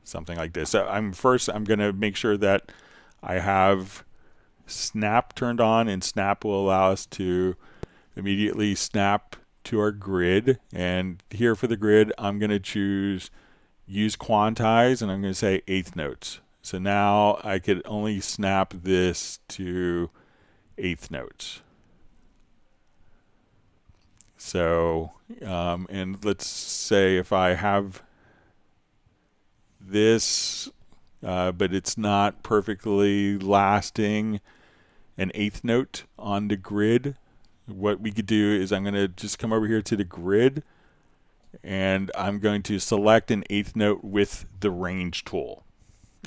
something like this. So I'm going to make sure that I have snap turned on, and snap will allow us to immediately snap to our grid. And here for the grid, I'm going to choose use quantize, and I'm going to say eighth notes. So now I could only snap this to eighth notes. So, and let's say if I have this, but it's not perfectly lasting an eighth note on the grid, what we could do is I'm going to just come over here to the grid, and I'm going to select an eighth note with the range tool.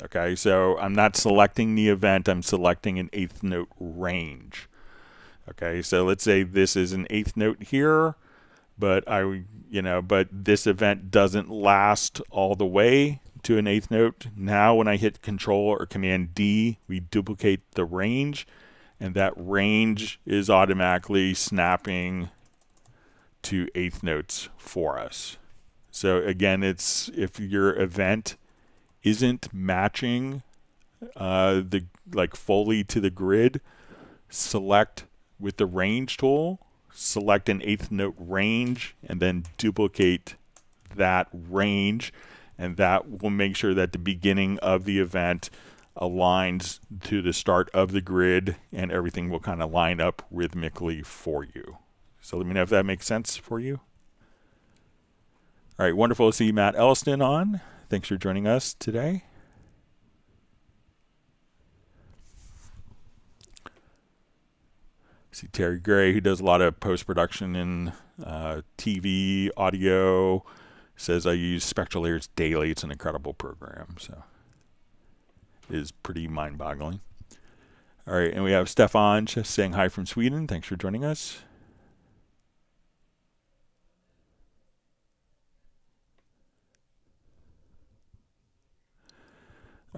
Okay, so I'm not selecting the event, I'm selecting an eighth note range. Okay, so let's say this is an eighth note here, but but this event doesn't last all the way to an eighth note. Now when I hit Control or Command D, we duplicate the range, and that range is automatically snapping to eighth notes for us. So again, it's if your event isn't matching the fully to the grid, select with the range tool, select an eighth note range, and then duplicate that range, and that will make sure that the beginning of the event aligns to the start of the grid, and everything will kind of line up rhythmically for you. So let me know if that makes sense for you. All right, wonderful to see Matt Elliston on. Thanks for joining us today. See Terry Gray, who does a lot of post-production in TV, audio, says I use Spectral Layers daily. It's an incredible program, so it is pretty mind-boggling. All right, and we have Stefan just saying hi from Sweden. Thanks for joining us.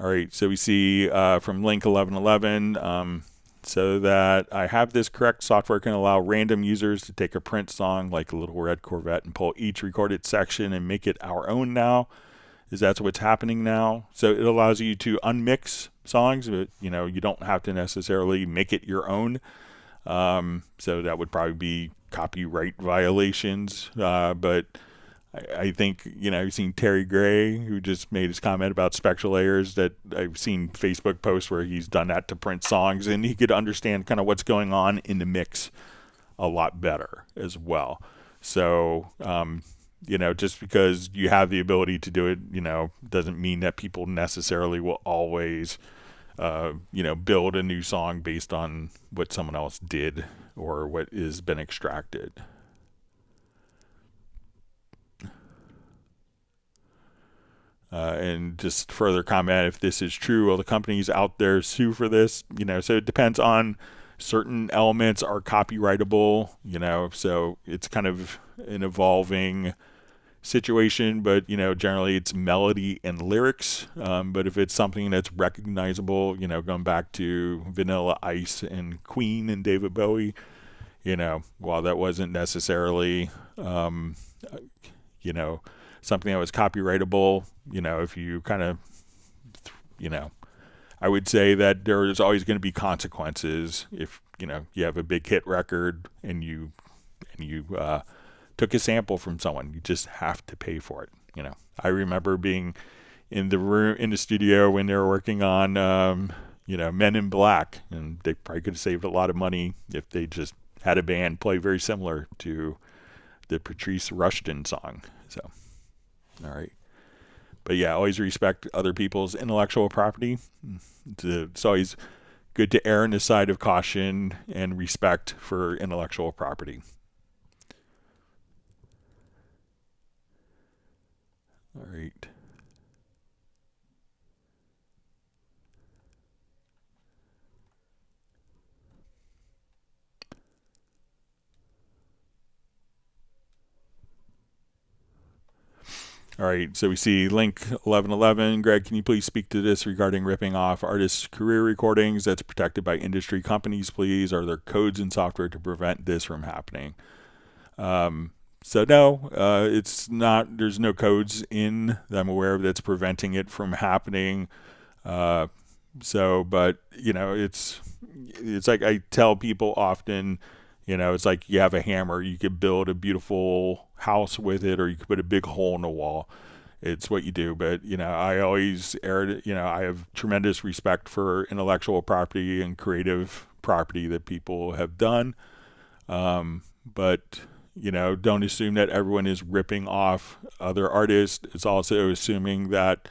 All right, so we see from link 1111, so that I have this correct, software can allow random users to take a Prince song like a Little Red Corvette and pull each recorded section and make it our own now. That's what's happening now. So it allows you to unmix songs, but you don't have to necessarily make it your own. So that would probably be copyright violations, but I think, I've seen Terry Gray, who just made his comment about Spectral Layers, that I've seen Facebook posts where he's done that to Prince songs, and he could understand kind of what's going on in the mix a lot better as well. So, just because you have the ability to do it, doesn't mean that people necessarily will always, build a new song based on what someone else did or what has been extracted. And just further comment, if this is true, will the companies out there sue for this? So it depends on certain elements are copyrightable, so it's kind of an evolving situation, but generally it's melody and lyrics. But if it's something that's recognizable, going back to Vanilla Ice and Queen and David Bowie, while that wasn't necessarily something that was copyrightable, if you kind of, I would say that there is always going to be consequences if, you have a big hit record and you took a sample from someone. You just have to pay for it. I remember being in the studio when they were working on, Men in Black, and they probably could have saved a lot of money if they just had a band play very similar to the Patrice Rushdin song. So, all right. But yeah, always respect other people's intellectual property. It's always good to err on the side of caution and respect for intellectual property. All right. All right, so we see link 1111. Greg, can you please speak to this regarding ripping off artists' career recordings that's protected by industry companies, please? Are there codes in software to prevent this from happening? So no, it's not. There's no codes in that I'm aware of that's preventing it from happening. But it's like I tell people often. It's like you have a hammer. You could build a beautiful house with it, or you could put a big hole in the wall. It's what you do. But, I always I have tremendous respect for intellectual property and creative property that people have done. But, don't assume that everyone is ripping off other artists. It's also assuming that,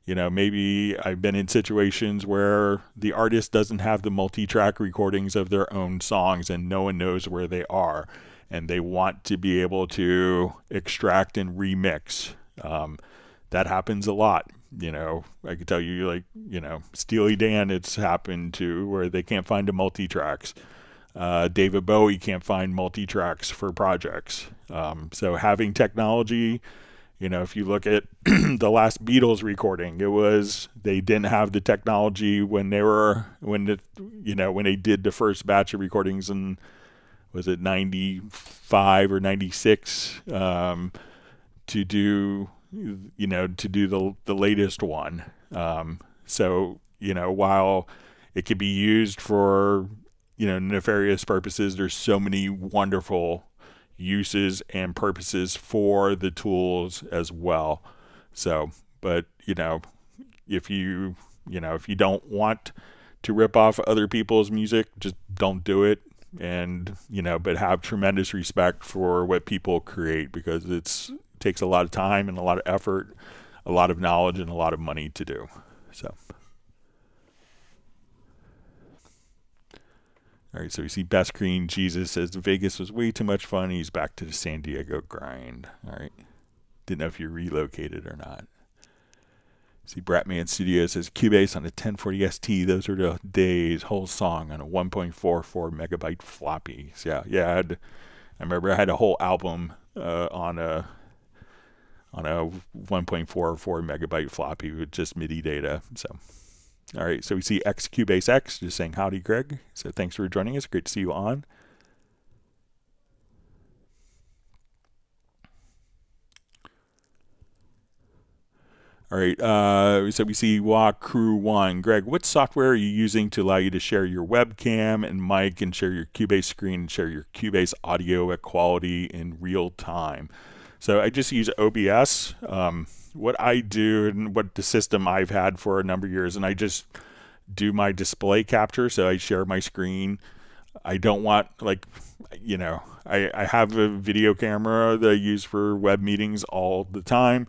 maybe I've been in situations where the artist doesn't have the multi-track recordings of their own songs and no one knows where they are. And they want to be able to extract and remix. That happens a lot. I could tell you, Steely Dan, it's happened to where they can't find the multi-tracks. David Bowie can't find multi-tracks for projects. So having technology, if you look at the last Beatles recording, they didn't have the technology when they did the first batch of recordings in, was it 95 or 96, to do the latest one. So while it could be used for nefarious purposes, there's so many wonderful uses and purposes for the tools as well. So, but if you don't want to rip off other people's music, just don't do it. And but have tremendous respect for what people create, because it takes a lot of time and a lot of effort, a lot of knowledge, and a lot of money to do. So, all right, so we see Best Green Jesus says Vegas was way too much fun. He's back to the San Diego grind. All right, didn't know if you relocated or not. See Bratman Studio says Cubase on a 1040 ST. Those are the days. Whole song on a 1.44 megabyte floppy. So yeah. I remember I had a whole album on a 1.44 megabyte floppy with just MIDI data. So, all right. So we see Cubase X just saying howdy, Greg. So thanks for joining us. Great to see you on. All right, so we see Walk Crew 1. Greg, what software are you using to allow you to share your webcam and mic and share your Cubase screen and share your Cubase audio at quality in real time? So I just use OBS. What I do and what the system I've had for a number of years, and I just do my display capture, so I share my screen. I don't want, I have a video camera that I use for web meetings all the time.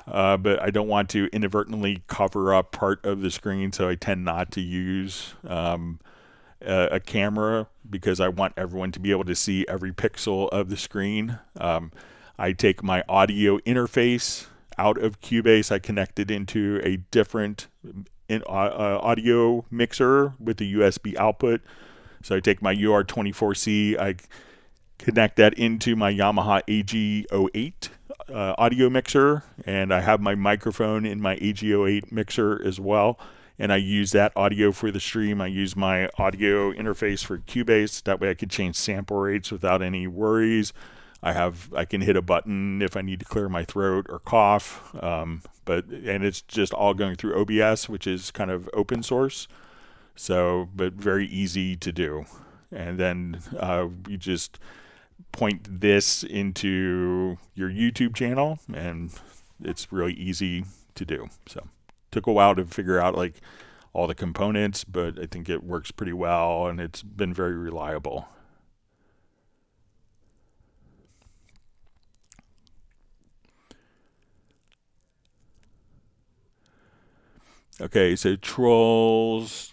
But I don't want to inadvertently cover up part of the screen, so I tend not to use a camera, because I want everyone to be able to see every pixel of the screen. I take my audio interface out of Cubase. I connect it into a different audio mixer with a USB output. So I take my UR24C, I connect that into my Yamaha AG08 audio mixer, and I have my microphone in my AG08 mixer as well, and I use that audio for the stream. I use my audio interface for Cubase. That way I can change sample rates without any worries. I can hit a button if I need to clear my throat or cough, and it's just all going through OBS, which is kind of open source, but very easy to do. And then you just point this into your YouTube channel, and it's really easy to do. So took a while to figure out all the components, but I think it works pretty well, and it's been very reliable. Okay, so Trolls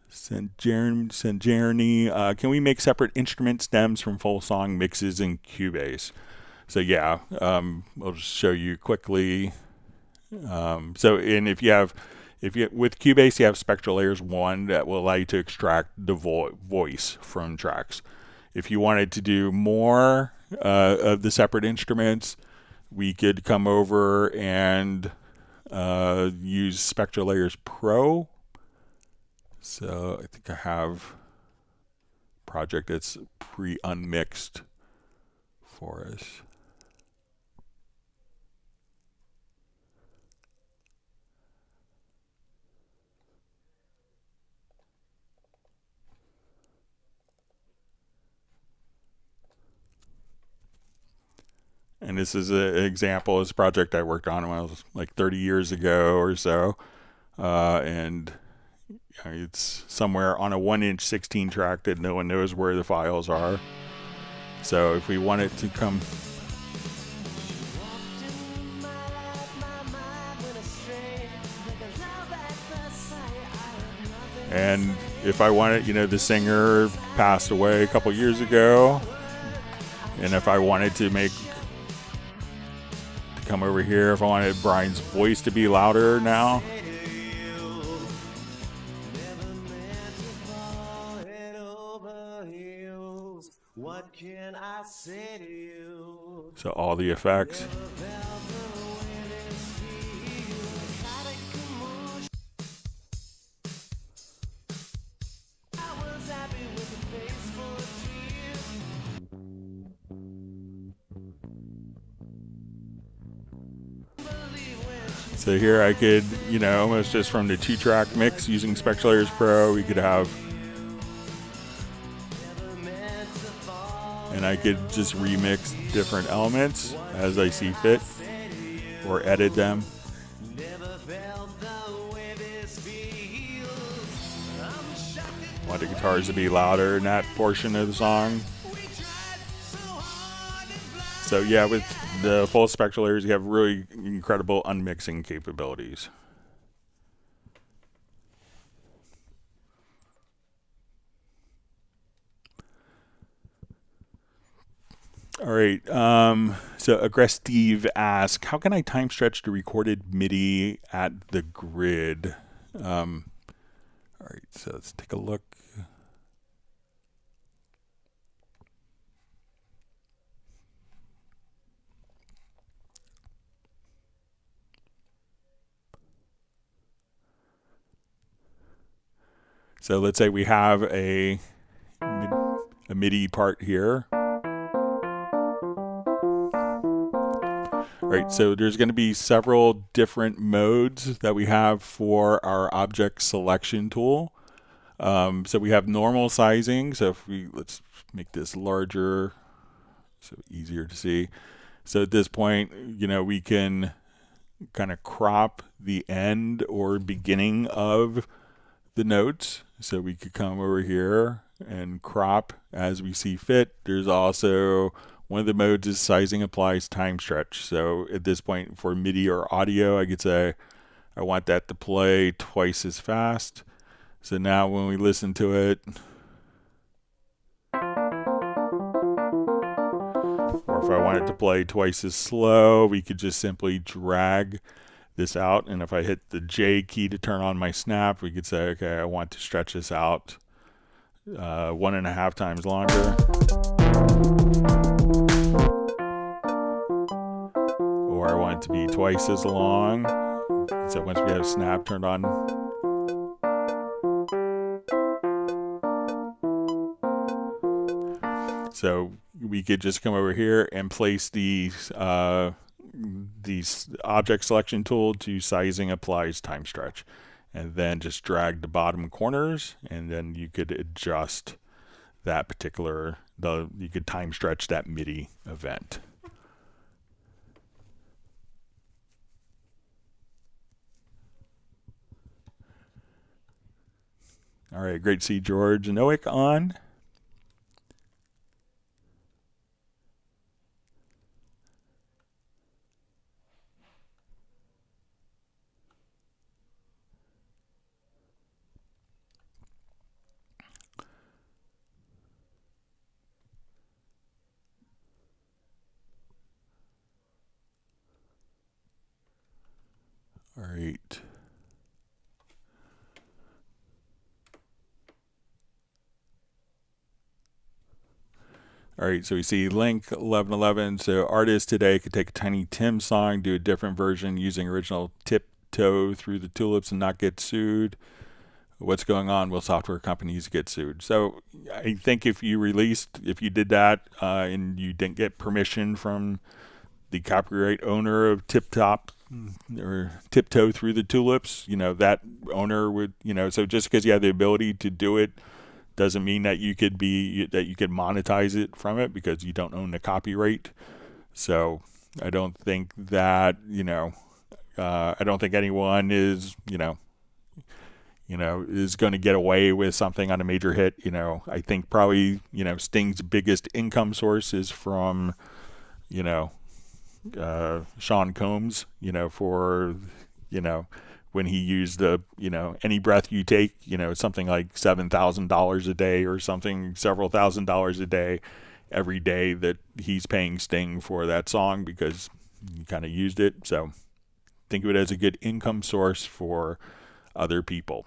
Sanjerny, can we make separate instrument stems from full song mixes in Cubase? So yeah, I'll just show you quickly. With Cubase, you have Spectral Layers 1 that will allow you to extract the voice from tracks. If you wanted to do more of the separate instruments, we could come over and use Spectral Layers Pro. So I think I have a project that's pre-unmixed for us. And this is an example of this project I worked on when I was 30 years ago or so. And it's somewhere on a 1-inch 16 track that no one knows where the files are. So if we want it to come, and if I wanted, the singer passed away a couple years ago, and if I wanted to come over here, if I wanted Brian's voice to be louder now, What can I say to you? So all the effects. So here I could, you know, almost just from the 2-track mix using Spectral Layers Pro, we could have, and I could just remix different elements as I see fit or edit them. Want the guitars to be louder in that portion of the song. So yeah, with the full Spectral Layers, you have really incredible unmixing capabilities. All right. So Aggressive asks, how can I time stretch the recorded MIDI at the grid? All right. So let's take a look. So let's say we have a MIDI part here. All right, so there's going to be several different modes that we have for our object selection tool. So we have normal sizing. So if let's make this larger, so easier to see. So at this point, you know, we can kind of crop the end or beginning of the notes. So we could come over here and crop as we see fit. There's also one of the modes is sizing applies time stretch. So at this point for MIDI or audio, I could say I want that to play twice as fast. So now when we listen to it, or if I want it to play twice as slow, we could just simply drag this out. And if I hit the J key to turn on my snap, we could say, okay, I want to stretch this out 1.5 times longer. Or I want it to be twice as long. So once we have snap turned on, so we could just come over here and place these object selection tool to sizing applies time stretch, and then just drag the bottom corners, and then you could adjust that particular, you could time stretch that MIDI event. All right, great to see George Nowick on. All right. All right, so we see link 1111. So artists today could take a Tiny Tim song, do a different version using original Tiptoe Through the Tulips and not get sued. What's going on? Will software companies get sued? So I think if you did that and you didn't get permission from the copyright owner of Tiptoe Through the Tulips, you know, that owner would, you know, so just because you have the ability to do it doesn't mean that you could monetize it from it, because you don't own the copyright. So I don't think that, you know, I don't think anyone is, is going to get away with something on a major hit. You know, I think probably, you know, Sting's biggest income source is from, you know, Sean Combs, you know, for, you know, when he used the, you know, Any Breath You Take, you know, something like $7,000 a day or something, several $1,000s a day, every day that he's paying Sting for that song because he kind of used it. So think of it as a good income source for other people.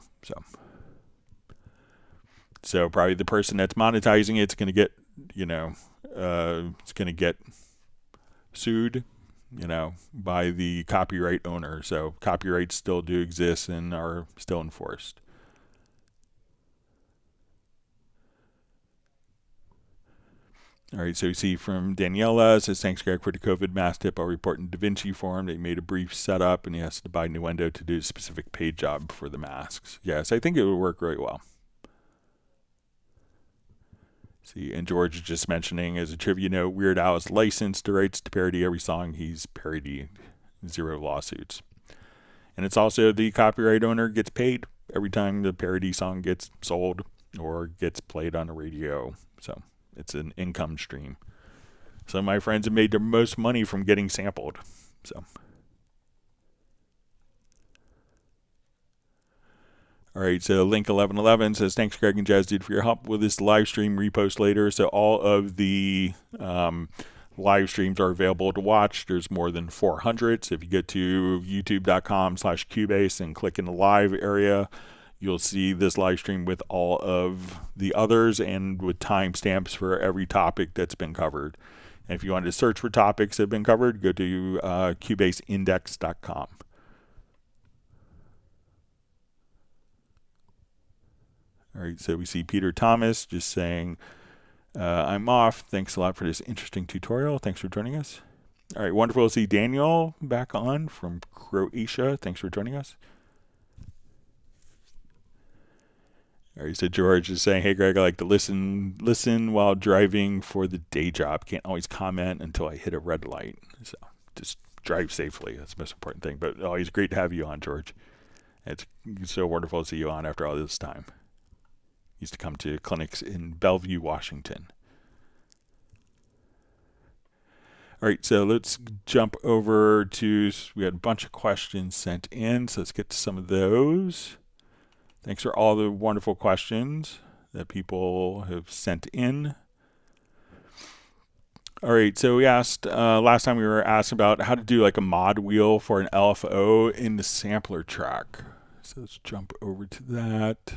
So probably the person that's monetizing it's going to get it's going to get sued, by the copyright owner. So copyrights still do exist and are still enforced. All right, so you see from Daniela, says, thanks, Greg, for the COVID mask tip. I'll report in DaVinci for him. They made a brief setup, and he has to buy Nuendo to do a specific paint job for the masks. Yes, I think it would work really well. See, and George is just mentioning, as a trivia note, Weird Al is licensed to rights to parody every song he's parodied. 0 lawsuits. And it's also the copyright owner gets paid every time the parody song gets sold or gets played on the radio. So it's an income stream. Some of my friends have made their most money from getting sampled. So, all right, so Link 1111 says, thanks, Greg and Jazz Dude, for your help with this live stream. Repost later. So all of the live streams are available to watch. There's more than 400. So if you go to youtube.com/Cubase and click in the live area, you'll see this live stream with all of the others and with timestamps for every topic that's been covered. And if you wanted to search for topics that have been covered, go to cubaseindex.com. All right, so we see Peter Thomas just saying, I'm off. Thanks a lot for this interesting tutorial. Thanks for joining us. All right, wonderful to see Daniel back on from Croatia. Thanks for joining us. All right, so George is saying, hey, Greg, I like to listen while driving for the day job. Can't always comment until I hit a red light. So just drive safely. That's the most important thing. But always great to have you on, George. It's so wonderful to see you on after all this time. Used to come to clinics in Bellevue, Washington. All right, so let's jump over to, we had a bunch of questions sent in, so let's get to some of those. Thanks for all the wonderful questions that people have sent in. All right, so we asked, last time we were asked about how to do like a mod wheel for an LFO in the sampler track. So let's jump over to that.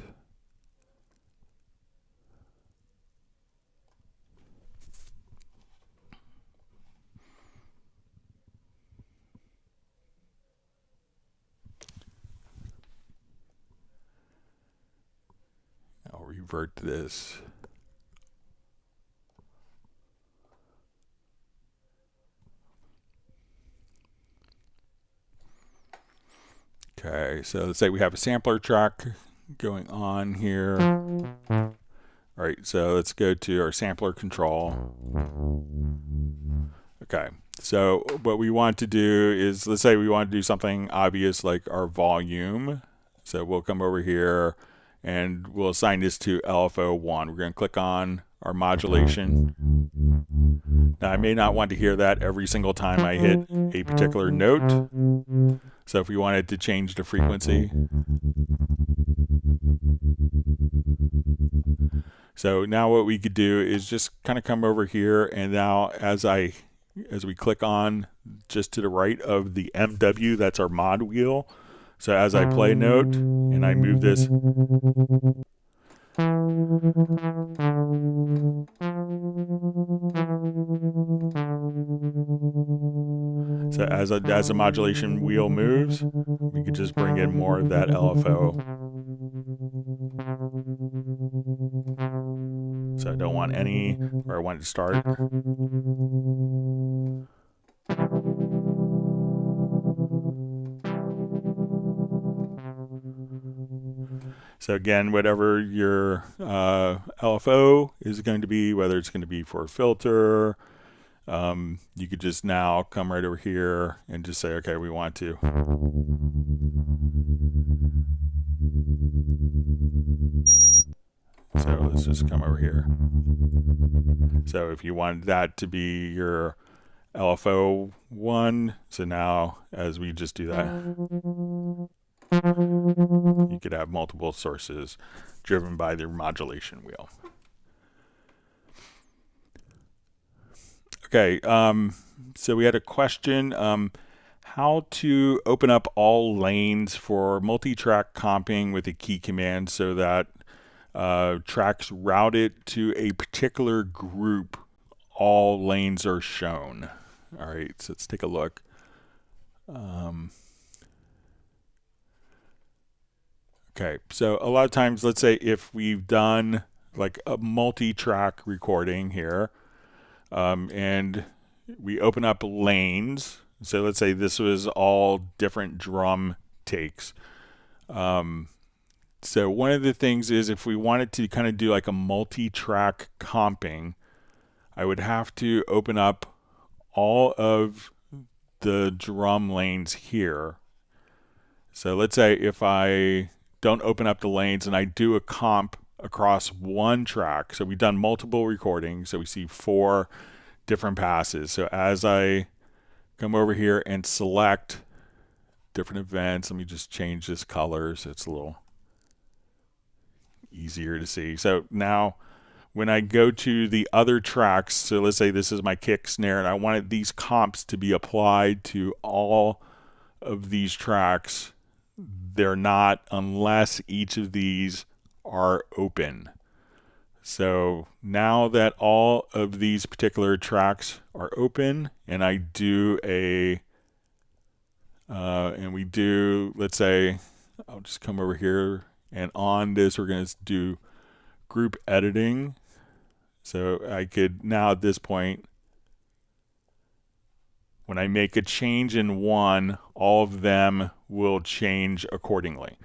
I'll revert to this. Okay, so let's say we have a sampler track going on here. All right, so let's go to our sampler control. Okay, so what we want to do is, let's say we want to do something obvious like our volume. So we'll come over here and we'll assign this to LFO1. We're going to click on our modulation. Now, I may not want to hear that every single time I hit a particular note. So if we wanted to change the frequency. So now what we could do is just kind of come over here, and now as we click on just to the right of the MW, that's our mod wheel. So as I play a note and I move this, so as the modulation wheel moves, we could just bring in more of that LFO. So I don't want any, where I want it to start. So again, whatever your LFO is going to be, whether it's going to be for a filter, you could just now come right over here and just say, okay, we want to. So let's just come over here. So if you want that to be your LFO 1, so now as we just do that, you could have multiple sources driven by the modulation wheel. Okay, so we had a question, how to open up all lanes for multi-track comping with a key command so that tracks routed to a particular group, all lanes are shown. All right, so let's take a look. Okay, so a lot of times, let's say if we've done like a multi-track recording here, and we open up lanes. So let's say this was all different drum takes. So one of the things is if we wanted to kind of do like a multi-track comping, I would have to open up all of the drum lanes here. So let's say if I don't open up the lanes and I do a comp across one track. So we've done multiple recordings. So we see 4 different passes. So as I come over here and select different events, let me just change this color so it's a little easier to see. So now when I go to the other tracks, so let's say this is my kick, snare, and I wanted these comps to be applied to all of these tracks. They're not unless each of these are open. So now that all of these particular tracks are open and I do a and we do, let's say, I'll just come over here and on this we're going to do group editing. So I could now at this point, when I make a change in one, all of them will change accordingly.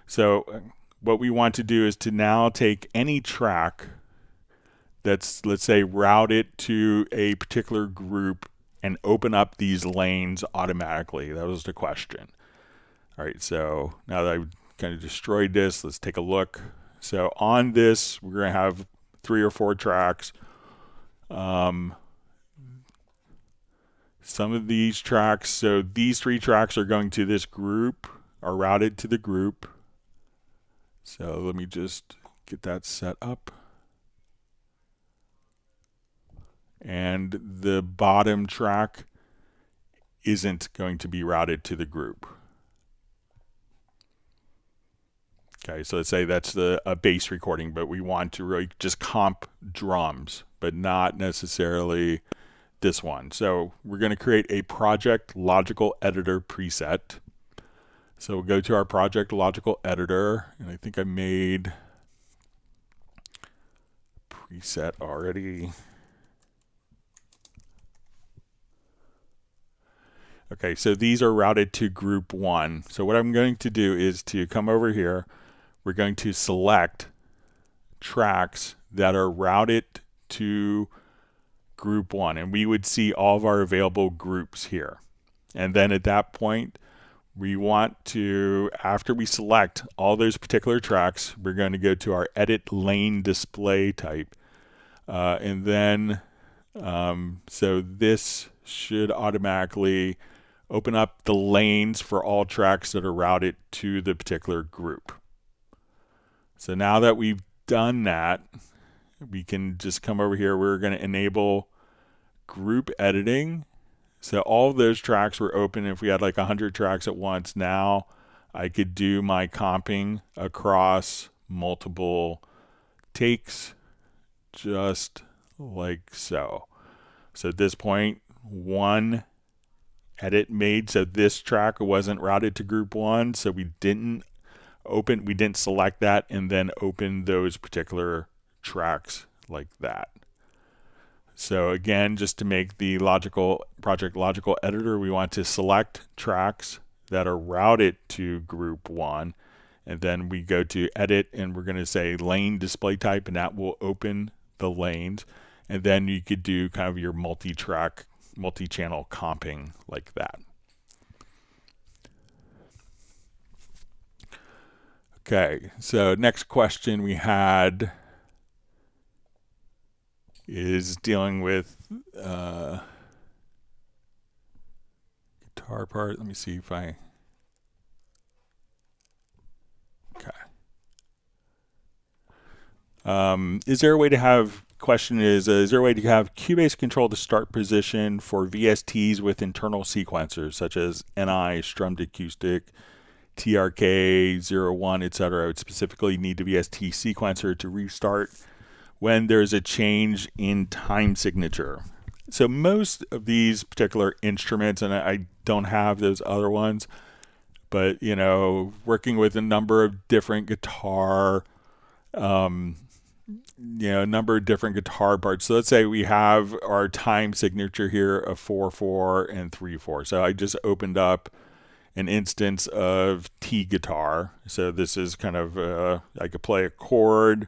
So what we want to do is to now take any track that's, let's say, routed to a particular group and open up these lanes automatically. That was the question. All right, so now that I've kind of destroyed this, let's take a look. So on this, we're going to have 3 or 4 tracks. Some of these tracks, so these 3 tracks are going to this group, are routed to the group. So let me just get that set up. And the bottom track isn't going to be routed to the group. Okay, so let's say that's a bass recording, but we want to really just comp drums, but not necessarily this one. So we're going to create a project logical editor preset. So we'll go to our project logical editor, and I think I made preset already. Okay, so these are routed to group 1. So what I'm going to do is to come over here. We're going to select tracks that are routed to group 1, and we would see all of our available groups here. And then at that point, we want to, after we select all those particular tracks, we're going to go to our edit lane display type. And then, so this should automatically open up the lanes for all tracks that are routed to the particular group. So now that we've done that, we can just come over here. We're going to enable group editing. So all of those tracks were open. If we had like 100 tracks at once, now I could do my comping across multiple takes just like so. So at this point, one edit made, so this track wasn't routed to group 1, so we didn't select that and then open those particular tracks like that. So again, just to make the project logical editor, we want to select tracks that are routed to group 1, and then we go to edit and we're going to say lane display type, and that will open the lanes. And then you could do kind of your multi-track, multi-channel comping like that. Okay, so next question we had is dealing with guitar part. Let me see if I... Okay. Is there a way to have... Question is there a way to have Cubase control the start position for VSTs with internal sequencers such as NI, strummed acoustic, TRK01, etc. It would specifically need the VST sequencer to restart when there's a change in time signature. So most of these particular instruments, and I don't have those other ones, but working with a number of different guitar, a number of different guitar parts. So let's say we have our time signature here of 4/4 and 3/4. So I just opened up an instance of T guitar. So this is kind of I could play a chord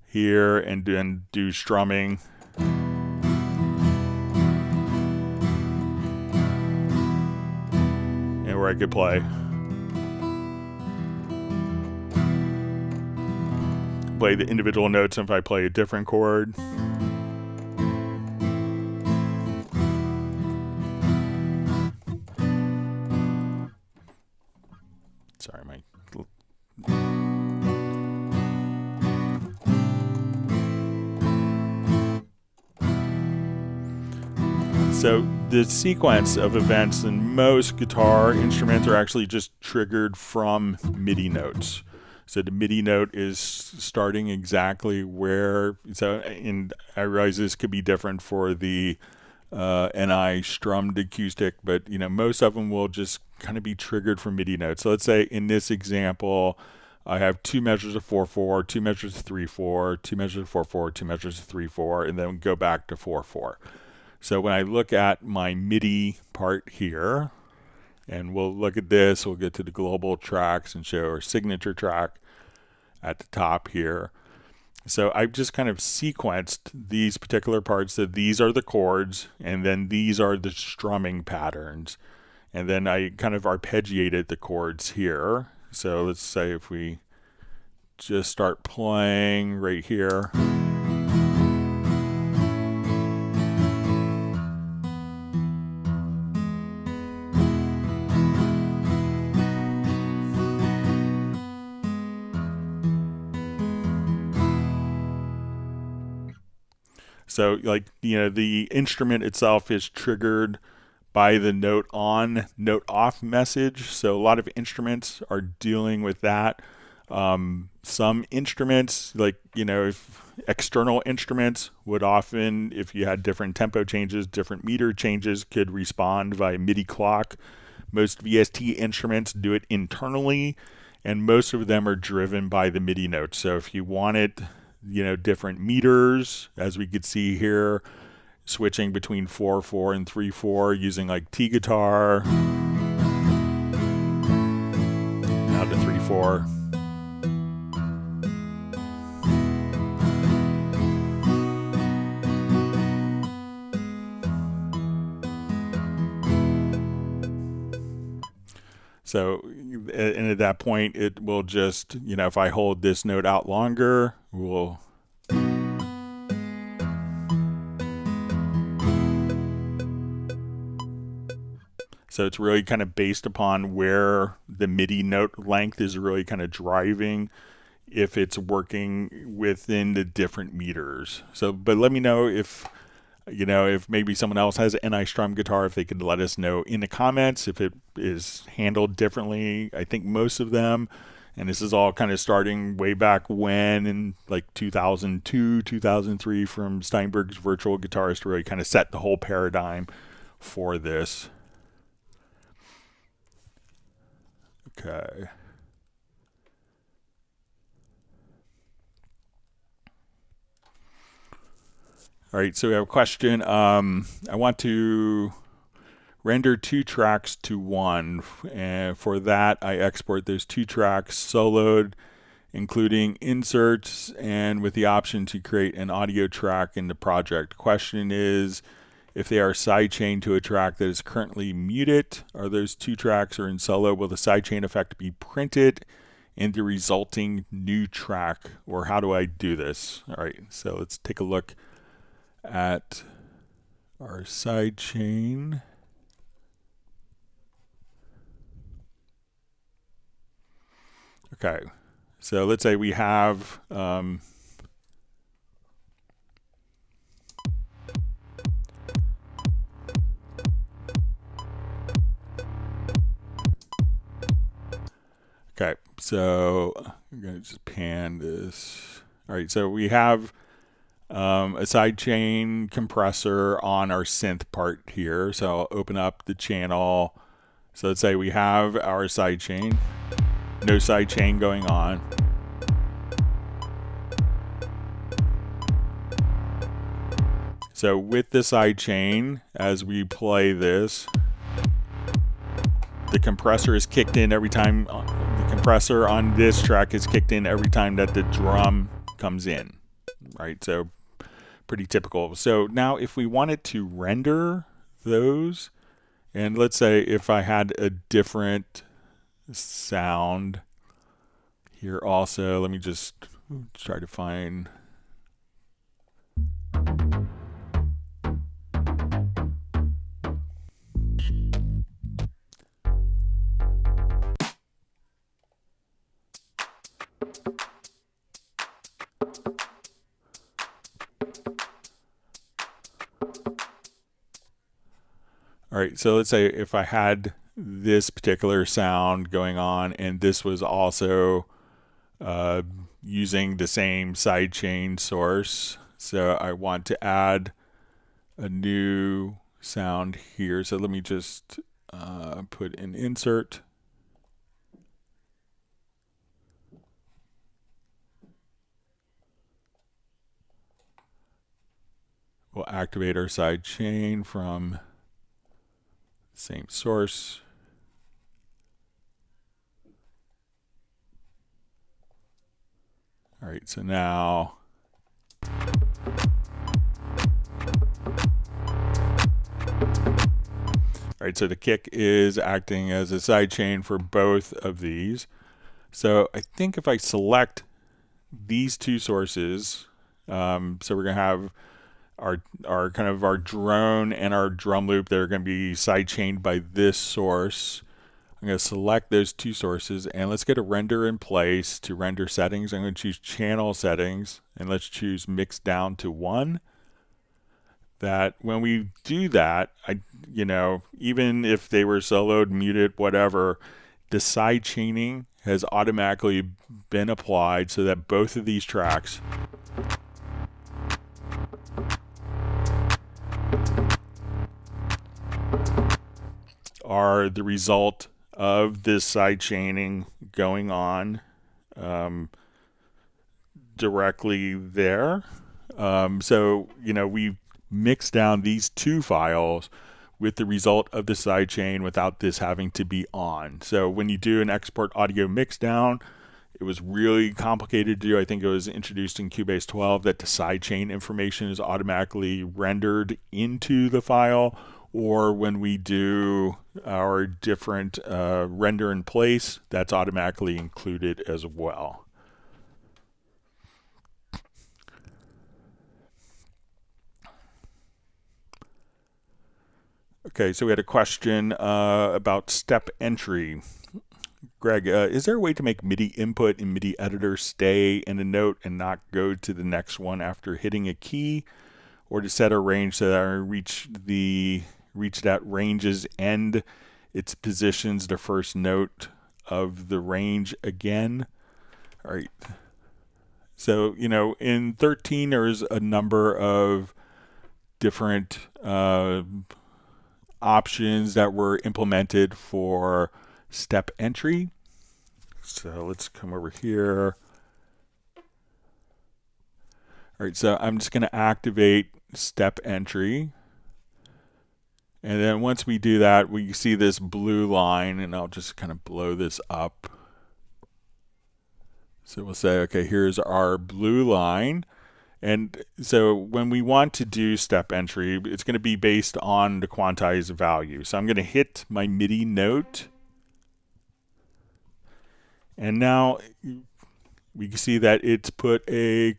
here and then do strumming. And where I could play the individual notes, and if I play a different chord. Sorry, my So the sequence of events in most guitar instruments are actually just triggered from MIDI notes. So the MIDI note is starting exactly where. And I realize this could be different for the NI strummed acoustic, but most of them will just kind of be triggered from MIDI notes. So let's say in this example, I have 2 measures of 4/4, 2 measures of 3/4, 2 measures of 4/4, 2 measures of 3/4, and then go back to 4/4. So when I look at my MIDI part here, and we'll look at this, we'll get to the global tracks and show our signature track at the top here. So I've just kind of sequenced these particular parts. So these are the chords, and then these are the strumming patterns. And then I kind of arpeggiated the chords here. So let's say if we just start playing right here. So the instrument itself is triggered by the note on, note off message. So a lot of instruments are dealing with that. Some instruments, if external instruments would often, if you had different tempo changes, different meter changes, could respond via MIDI clock. Most VST instruments do it internally, and most of them are driven by the MIDI notes. So if you wanted different meters, as we could see here, switching between 4/4 and 3/4 using like T guitar, now to 3/4. So, and at that point, it will just, if I hold this note out longer, we'll. So it's really kind of based upon where the MIDI note length is really kind of driving if it's working within the different meters. So, but let me know if maybe someone else has an NI strum guitar, if they could let us know in the comments if it is handled differently. I think most of them, and this is all kind of starting way back when in like 2002, 2003 from Steinberg's virtual guitarist to really kind of set the whole paradigm for this. Okay. All right, so we have a question. I want to render 2 tracks to 1. And for that, I export those 2 tracks soloed, including inserts, and with the option to create an audio track in the project. Question is, if they are sidechained to a track that is currently muted, are those 2 tracks or in solo, will the sidechain effect be printed in the resulting new track, or how do I do this? All right, so let's take a look at our sidechain. Okay, so let's say we have Okay, so I'm going to just pan this. All right, so we have a sidechain compressor on our synth part here. So I'll open up the channel. So let's say we have our sidechain, no sidechain going on. So with the sidechain, as we play this, the compressor is kicked in every time. The compressor on this track is kicked in every time that the drum comes in, right? So pretty typical. So now if we wanted to render those, and let's say if I had a different sound here also, let me just try to find. All right, so let's say if I had this particular sound going on and this was also using the same sidechain source. So I want to add a new sound here. So let me just put an insert. We'll activate our sidechain from same source. All right, so now all right, so the kick is acting as a sidechain for both of these. So I think if I select these two sources, so we're gonna have our kind of our drone and our drum loop that are going to be sidechained by this source. I'm going to select those two sources and let's get a render in place. To render settings, I'm going to choose channel settings and let's choose mix down to 1. That when we do that, even if they were soloed, muted, whatever, the side chaining has automatically been applied so that both of these tracks are the result of this side chaining going on directly there. So we mix down these two files with the result of the sidechain without this having to be on. So when you do an export audio mix down, it was really complicated to do. I think it was introduced in Cubase 12 that the sidechain information is automatically rendered into the file, or when we do our different render in place, that's automatically included as well. Okay, so we had a question about step entry. Greg, is there a way to make MIDI input in MIDI editor stay in a note and not go to the next one after hitting a key, or to set a range so that I reach that range's end, it positions the first note of the range again? All right. So, in 13, there's a number of different options that were implemented for step entry. So let's come over here. All right, so I'm just going to activate step entry. And then once we do that, we see this blue line, and I'll just kind of blow this up. So we'll say, okay, here's our blue line. And so when we want to do step entry, it's going to be based on the quantized value. So I'm going to hit my MIDI note. And now we can see that it's put a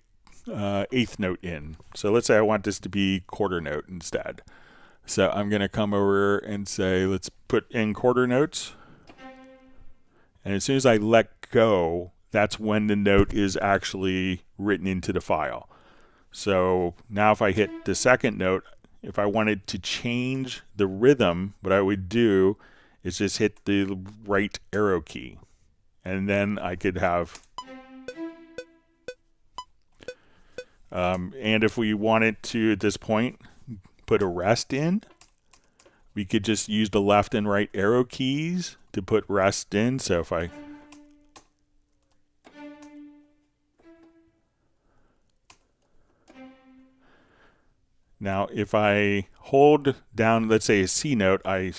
eighth note in. So let's say I want this to be quarter note instead. So I'm going to come over and say, let's put in quarter notes. And as soon as I let go, that's when the note is actually written into the file. So now if I hit the second note, if I wanted to change the rhythm, what I would do is just hit the right arrow key. and then I could have, and if we wanted to at this point put a rest in, we could just use the left and right arrow keys to put rest in. So if I now if I hold down, let's say a C note, I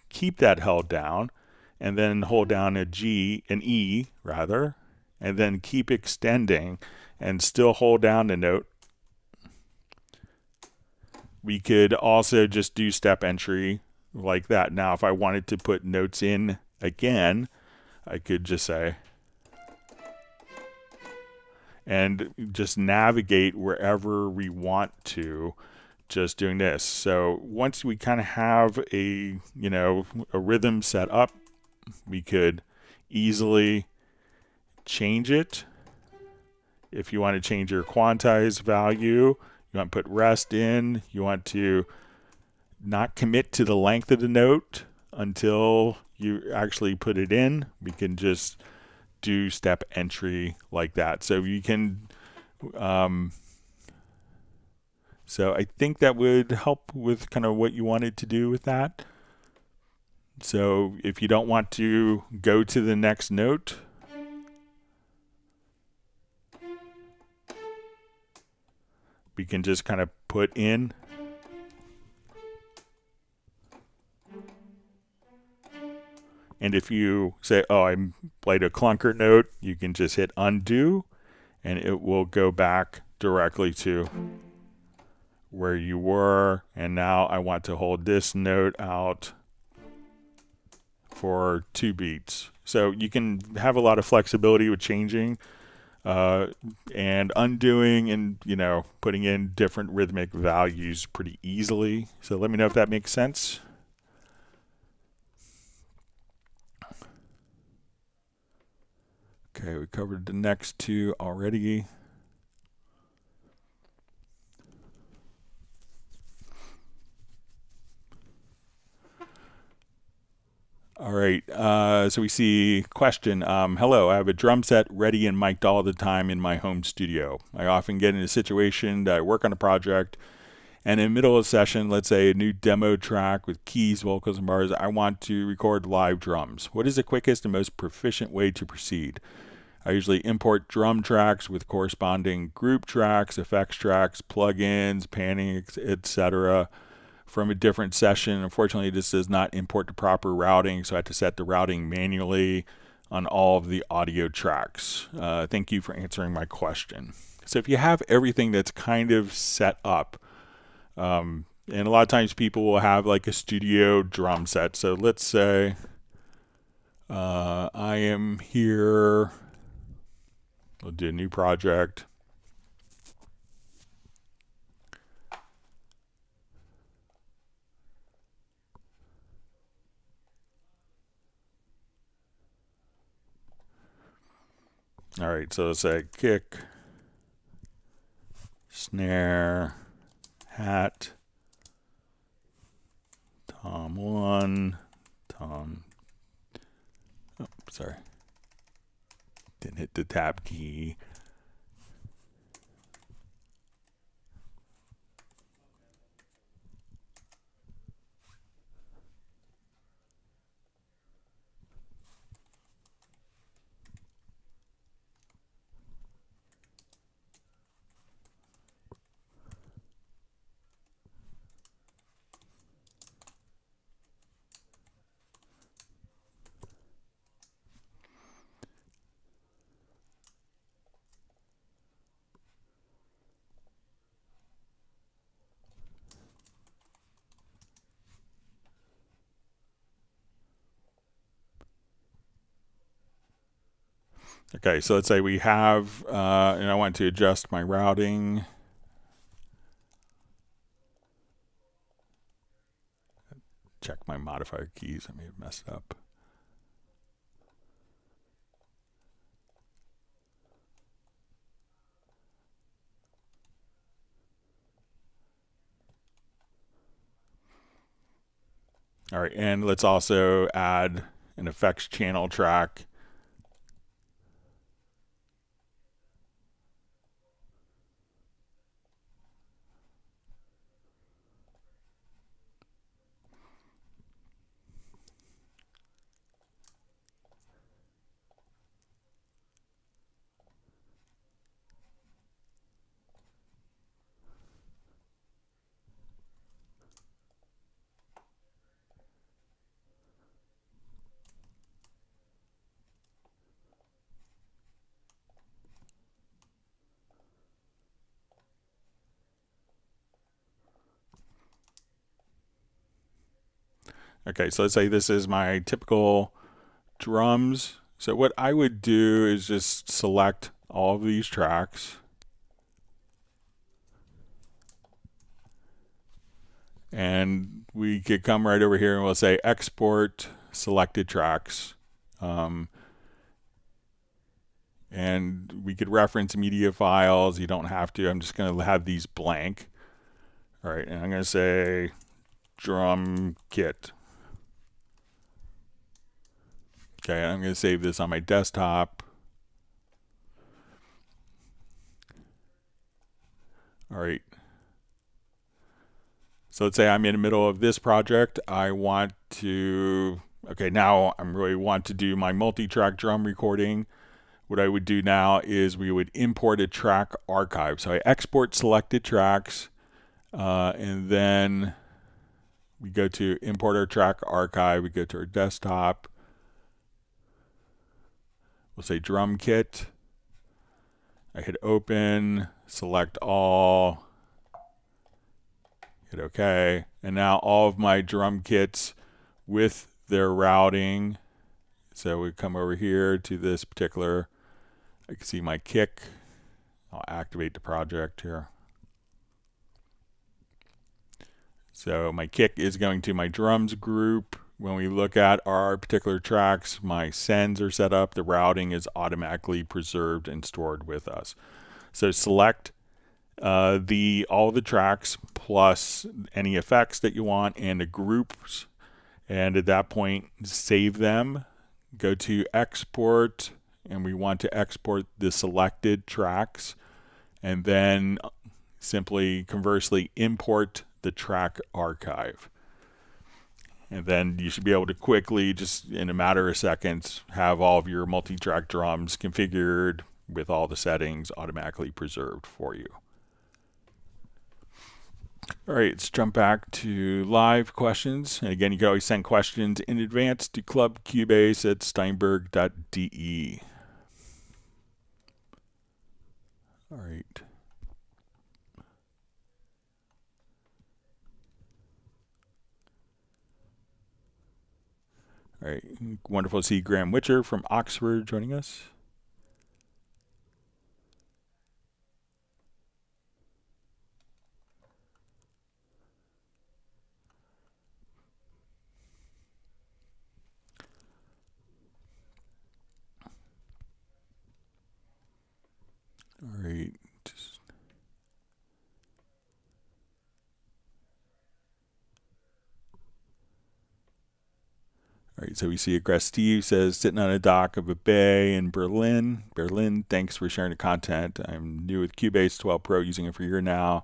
keep that held down and then hold down a G, an E rather, and then keep extending and still hold down the note. We could also just do step entry like that. Now, if I wanted to put notes in again, I could just say, and just navigate wherever we want to, just doing this. So once we kind of have a, a rhythm set up, we could easily change it. If you want to change your quantize value, you want to put rest in, you want to not commit to the length of the note until you actually put it in, we can just do step entry like that. So you can, so I think that would help with kind of what you wanted to do with that. So if you don't want to go to the next note, we can just kind of put in. And if you say, oh, I played a clunker note, you can just hit undo and it will go back directly to where you were. And now I want to hold this note out for 2 beats. So you can have a lot of flexibility with changing and undoing and, putting in different rhythmic values pretty easily. So let me know if that makes sense. Okay, we covered the next 2 already. All right, so we see question. Hello, I have a drum set ready and mic'd all the time in my home studio. I often get in a situation that I work on a project and in the middle of a session, let's say a new demo track with keys, vocals, and bars, I want to record live drums. What is the quickest and most proficient way to proceed? I usually import drum tracks with corresponding group tracks, effects tracks, plugins, panning, etc. from a different session. Unfortunately, this does not import the proper routing, so I have to set the routing manually on all of the audio tracks. Thank you for answering my question. So if you have everything that's kind of set up, and a lot of times people will have like a studio drum set. So let's say I am here, we'll do a new project. All right, so let's say kick, snare, hat, tom 1, tom, oh, sorry, didn't hit the tab key. Okay, so let's say we have, and I want to adjust my routing. Check my modifier keys, I may have messed up. All right, and let's also add an effects channel track Okay, so let's say this is my typical drums. So what I would do is just select all of these tracks. And we could come right over here and we'll say export selected tracks. And we could reference media files. You don't have to. I'm just going to have these blank. All right, and I'm going to say drum kit. Okay, I'm going to save this on my desktop. All right. So let's say I'm in the middle of this project. I want to, okay, now I really want to do my multi-track drum recording. What I would do now is we would import a track archive. So I export selected tracks, and then we go to import our track archive. We go to our desktop. We'll say drum kit. I hit open, select all, hit OK. And now all of my drum kits with their routing. So we come over here to this particular, I can see my kick. I'll activate the project here. So my kick is going to my drums group. When we look at our particular tracks, my sends are set up. The routing is automatically preserved and stored with us. So select all the tracks plus any effects that you want and the groups. And at that point, save them. Go to export, and we want to export the selected tracks. And then simply conversely import the track archive. And then you should be able to quickly, just in a matter of seconds, have all of your multi-track drums configured with all the settings automatically preserved for you. All right, let's jump back to live questions. And again, you can always send questions in advance to clubcubase@steinberg.de. All right. All right, wonderful to see Graham Witcher from Oxford joining us. All right. All right, so we see Aggress Steve says, sitting on a dock of a bay in Berlin. Berlin, thanks for sharing the content. I'm new with Cubase 12 Pro, using it for a year now,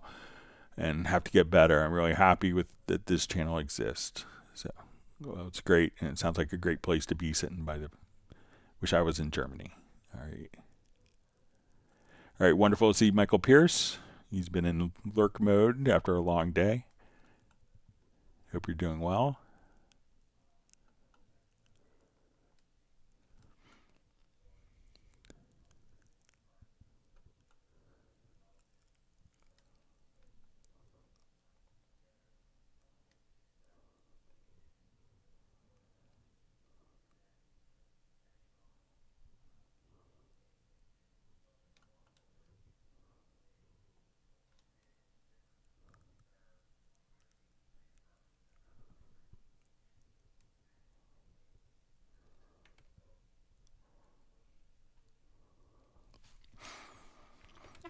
and have to get better. I'm really happy with that this channel exists. So, well, it's great, and it sounds like a great place to be sitting by the, wish I was in Germany. All right. All right, wonderful to see Michael Pierce. He's been in lurk mode after a long day. Hope you're doing well.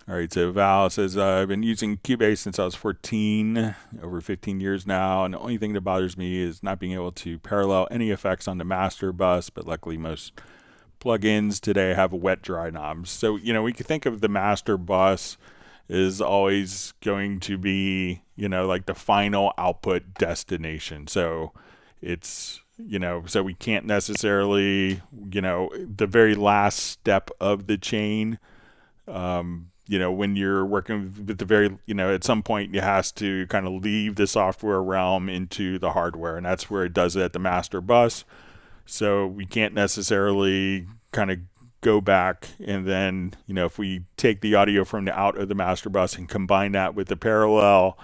All right, so Val says, I've been using Cubase since I was 14, over 15 years now, and the only thing that bothers me is not being able to parallel any effects on the master bus, but luckily most plugins today have a wet-dry knobs. So, you know, we could think of the master bus is always going to be, you know, like the final output destination. So it's, you know, so we can't necessarily, you know, the very last step of the chain, you know, when you're working with the very, you know, at some point you has to kind of leave the software realm into the hardware, and that's where it does it at the master bus. So we can't necessarily kind of go back and then, you know, if we take the audio from the out of the master bus and combine that with the parallel,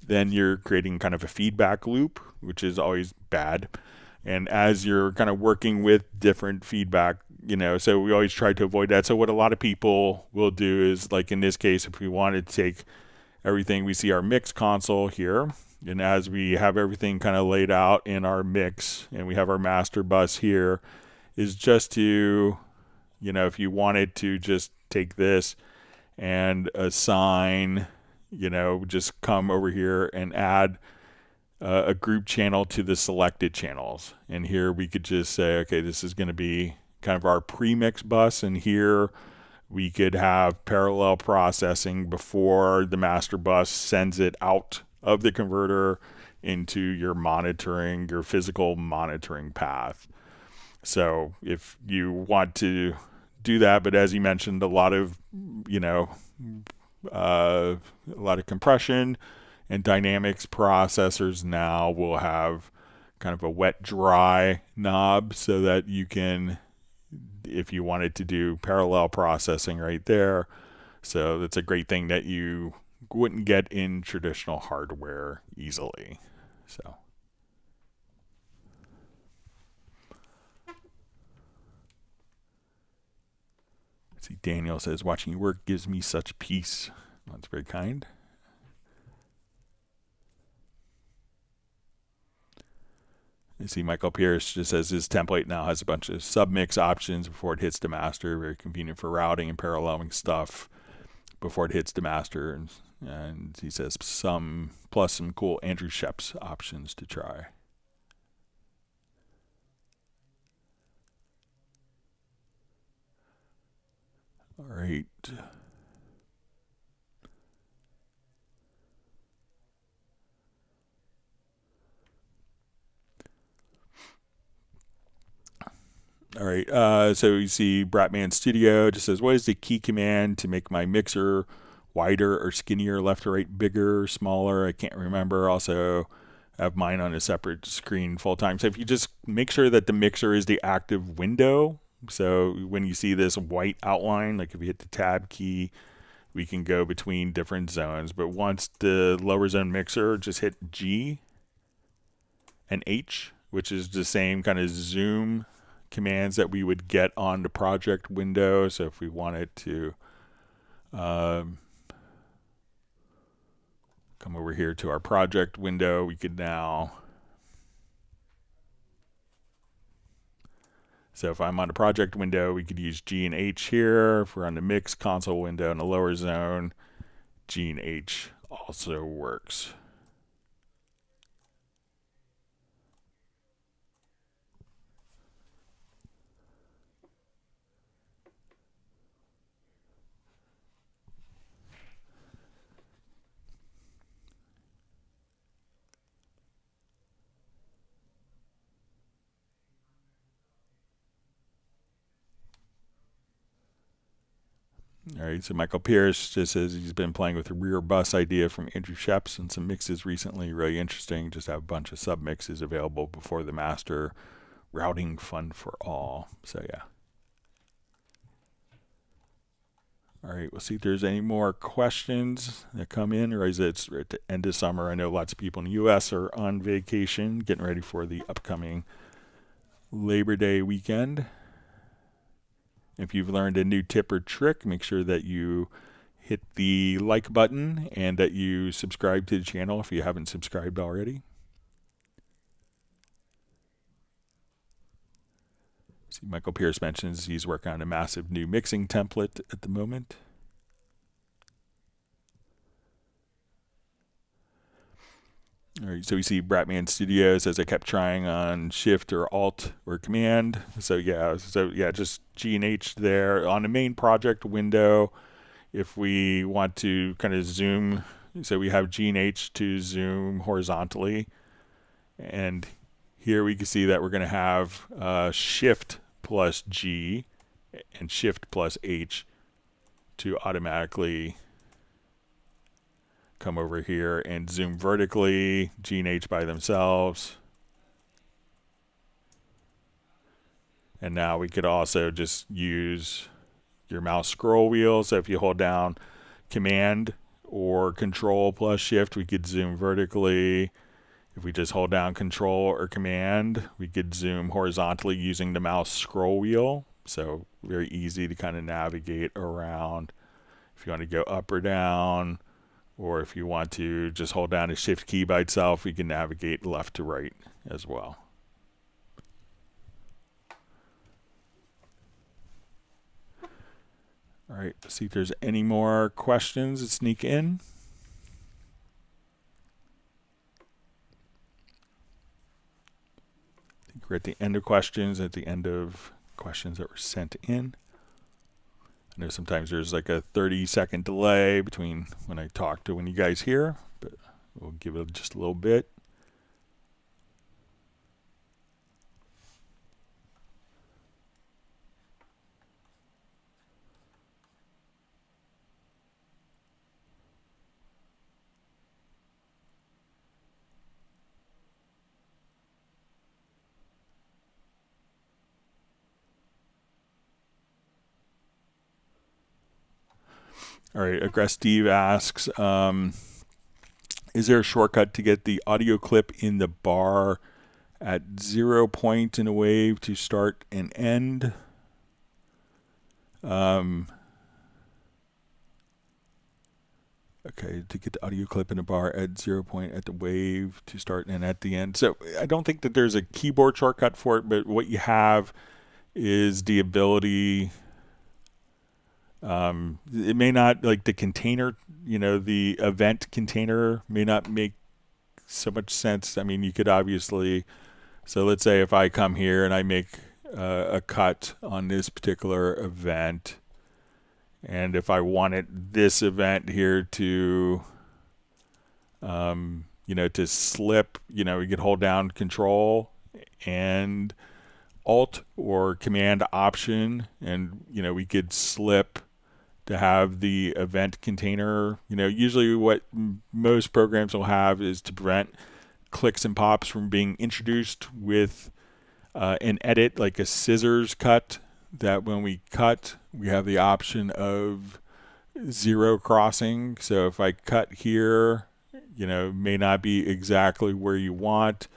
then you're creating kind of a feedback loop, which is always bad. And as you're kind of working with different feedback, so we always try to avoid that. So what a lot of people will do is, like in this case, if we wanted to take everything, we see our mix console here. And as we have everything kind of laid out in our mix and we have our master bus here, is just to, if you wanted to just take this and assign, just come over here and add a group channel to the selected channels. And here we could just say, okay, this is going to be kind of our pre-mix bus. And here we could have parallel processing before the master bus sends it out of the converter into your physical monitoring path. So if you want to do that, but as you mentioned, a lot of compression and dynamics processors now will have kind of a wet dry knob, so that you can, if you wanted to do parallel processing right there. So that's a great thing that you wouldn't get in traditional hardware easily. So let's see, Daniel says, watching your work gives me such peace. That's very kind. You see, Michael Pierce just says his template now has a bunch of submix options before it hits the master. Very convenient for routing and paralleling stuff before it hits the master. And he says some cool Andrew Sheps options to try. All right. All right, so you see Bratman Studio just says, what is the key command to make my mixer wider or skinnier, left or right, bigger, smaller? I can't remember. Also have mine on a separate screen full time. So if you just make sure that the mixer is the active window, so when you see this white outline, like if you hit the tab key, we can go between different zones. But once the lower zone mixer, just hit G and H, which is the same kind of zoom commands that we would get on the project window. So if we wanted to come over here to our project window, we could now, so if I'm on the project window, we could use G and H here. If we're on the mix console window in the lower zone, G and H also works. All right, so Michael Pierce just says he's been playing with a rear bus idea from Andrew Sheps and some mixes recently. Really interesting. Just have a bunch of sub mixes available before the master. Routing fun for all. So yeah. All right, we'll see if there's any more questions that come in, or is it at the end of summer? I know lots of people in the U.S. are on vacation, getting ready for the upcoming Labor Day weekend. If you've learned a new tip or trick, make sure that you hit the like button and that you subscribe to the channel if you haven't subscribed already. See, Michael Pierce mentions he's working on a massive new mixing template at the moment. All right, so we see Bratman Studios as I kept trying on Shift or Alt or Command. So yeah, just G and H there on the main project window. If we want to kind of zoom, so we have G and H to zoom horizontally, and here we can see that we're going to have Shift plus G and Shift plus H to automatically come over here and zoom vertically, G and H by themselves. And now we could also just use your mouse scroll wheel. So if you hold down Command or Control plus Shift, we could zoom vertically. If we just hold down Control or Command, we could zoom horizontally using the mouse scroll wheel. So very easy to kind of navigate around. If you want to go up or down, or if you want to just hold down the Shift key by itself, we can navigate left to right as well. All right, let's see if there's any more questions that sneak in. I think we're at the end of questions, at the end of questions that were sent in. I know sometimes there's like a 30-second delay between when I talk to when you guys hear, but we'll give it just a little bit. All right, Aggress Steve asks, is there a shortcut to get the audio clip in the bar at 0 point in a wave to start and end? Okay, to get the audio clip in a bar at 0 point at the wave to start and at the end. So I don't think that there's a keyboard shortcut for it, but what you have is the ability... it may not, like the container, you know, the event container may not make so much sense. I mean, you could obviously, so let's say if I come here and I make a cut on this particular event, and if I wanted this event here to, you know, to slip, you know, you could hold down Control and Alt or Command Option, and, you know, we could slip to have the event container. You know, usually what most programs will have is to prevent clicks and pops from being introduced with an edit, like a scissors cut, that when we cut, we have the option of zero crossing. So if I cut here, you know, it may not be exactly where you want.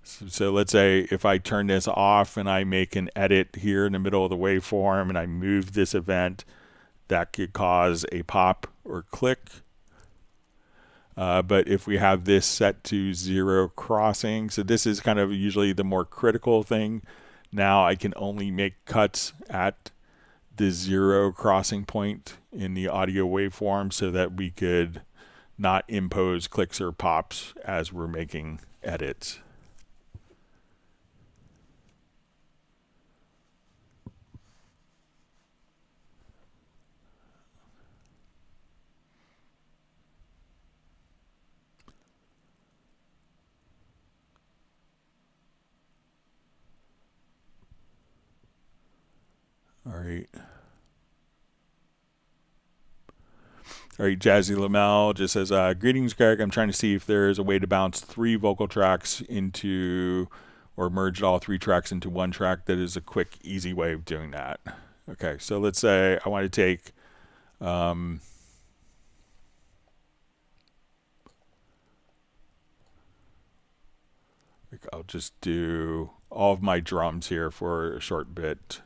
So let's say if I turn this off and I make an edit here in the middle of the waveform and I move this event, that could cause a pop or click. But if we have this set to zero crossing, so this is kind of usually the more critical thing. Now I can only make cuts at the zero crossing point in the audio waveform so that we could not impose clicks or pops as we're making edits. All right. All right, Jazzy Lamel just says, greetings, Greg. I'm trying to see if there's a way to bounce 3 vocal tracks into, or merge all 3 tracks into one track. That is a quick, easy way of doing that. Okay, so let's say I want to take, I'll just do all of my drums here for a short bit.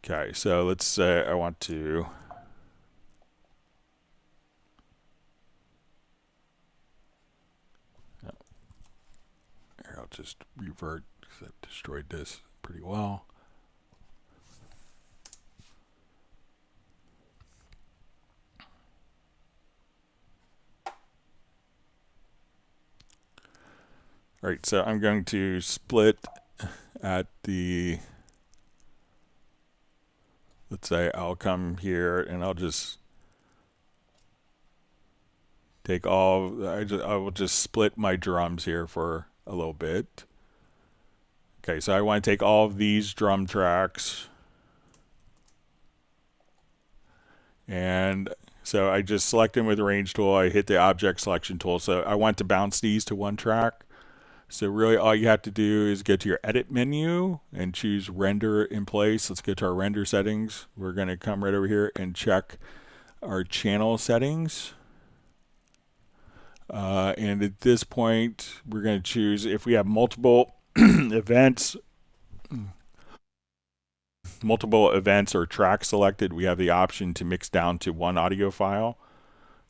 Okay, so let's say I want to here, I'll just revert because I've destroyed this pretty well. All right, so I'm going to split at the, let's say I'll come here and I'll just take all, I will just split my drums here for a little bit. Okay, so I want to take all of these drum tracks, and so I just select them with the range tool. I hit the object selection tool. So I want to bounce these to one track. So really all you have to do is go to your edit menu and choose render in place. Let's go to our render settings. We're going to come right over here and check our channel settings. And at this point, we're going to choose if we have multiple events or tracks selected, we have the option to mix down to one audio file.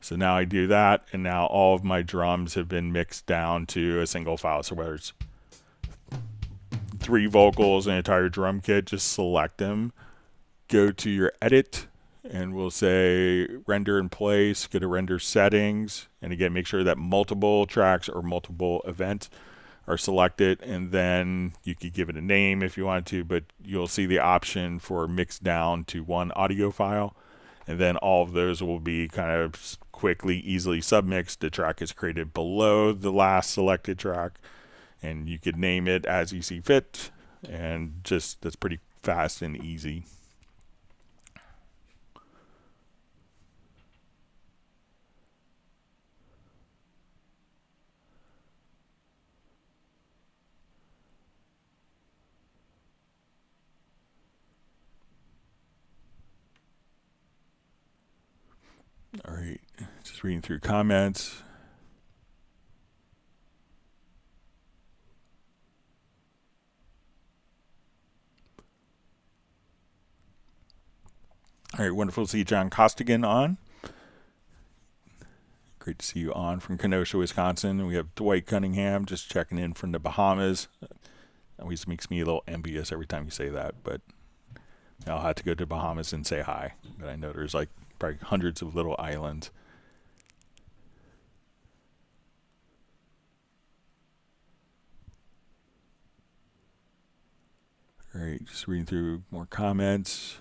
So now I do that, and now all of my drums have been mixed down to a single file. So whether it's 3 vocals and an entire drum kit, just select them, go to your edit, and we'll say render in place, go to render settings, and again, make sure that multiple tracks or multiple events are selected, and then you could give it a name if you want to, but you'll see the option for mix down to one audio file, and then all of those will be kind of quickly, easily submixed. The track is created below the last selected track, and you could name it as you see fit, and just that's pretty fast and easy. All right, just reading through comments. All right, wonderful to see John Costigan on. Great to see you on from Kenosha, Wisconsin. We have Dwight Cunningham just checking in from the Bahamas. Always makes me a little envious every time you say that, but I'll have to go to Bahamas and say hi. But I know there's like probably hundreds of little islands. All right, just reading through more comments.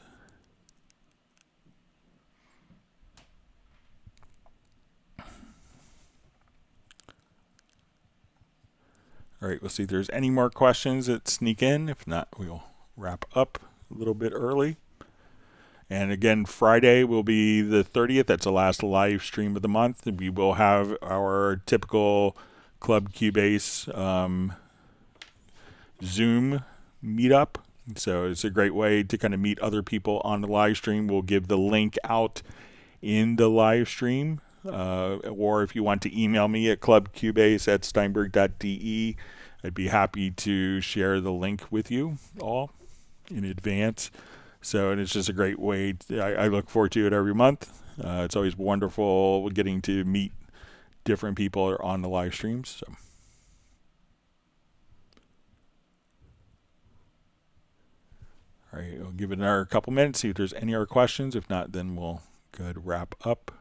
All right, we'll see if there's any more questions that sneak in. If not, we'll wrap up a little bit early. And again, Friday will be the 30th. That's the last live stream of the month. We will have our typical Club Cubase Zoom meetup. So it's a great way to kind of meet other people on the live stream. We'll give the link out in the live stream. Or if you want to email me at clubcubase@steinberg.de, I'd be happy to share the link with you all in advance. So, and it's just a great way. I look forward to it every month. It's always wonderful getting to meet different people on the live streams. So. All right, we'll give it another couple minutes, see if there's any other questions. If not, then we'll go ahead and wrap up.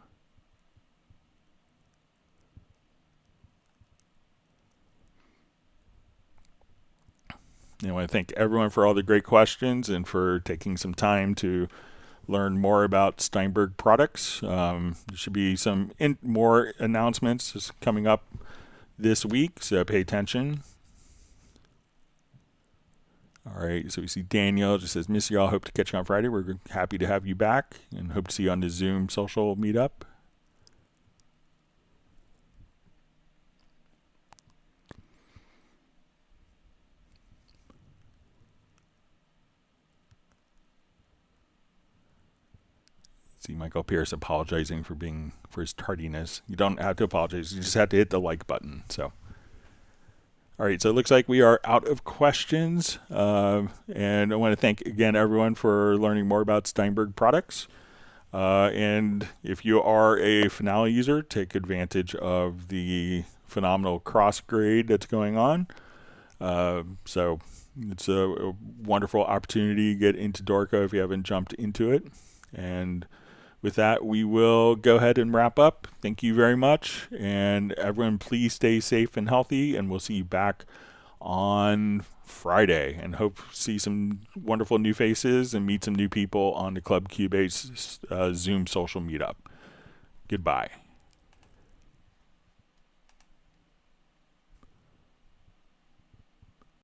I want to thank everyone for all the great questions and for taking some time to learn more about Steinberg products. There should be some more announcements coming up this week, so pay attention. All right, so we see Daniel just says, miss y'all, hope to catch you on Friday. We're happy to have you back and hope to see you on the Zoom social meetup. See Michael Pierce apologizing for his tardiness. You don't have to apologize. You just have to hit the like button. So, all right. So it looks like we are out of questions. And I want to thank again everyone for learning more about Steinberg products. And if you are a Finale user, take advantage of the phenomenal cross grade that's going on. So it's a wonderful opportunity to get into Dorco if you haven't jumped into it. And with that, we will go ahead and wrap up. Thank you very much. And everyone, please stay safe and healthy. And we'll see you back on Friday. And hope to see some wonderful new faces and meet some new people on the Club Cubase Zoom social meetup. Goodbye.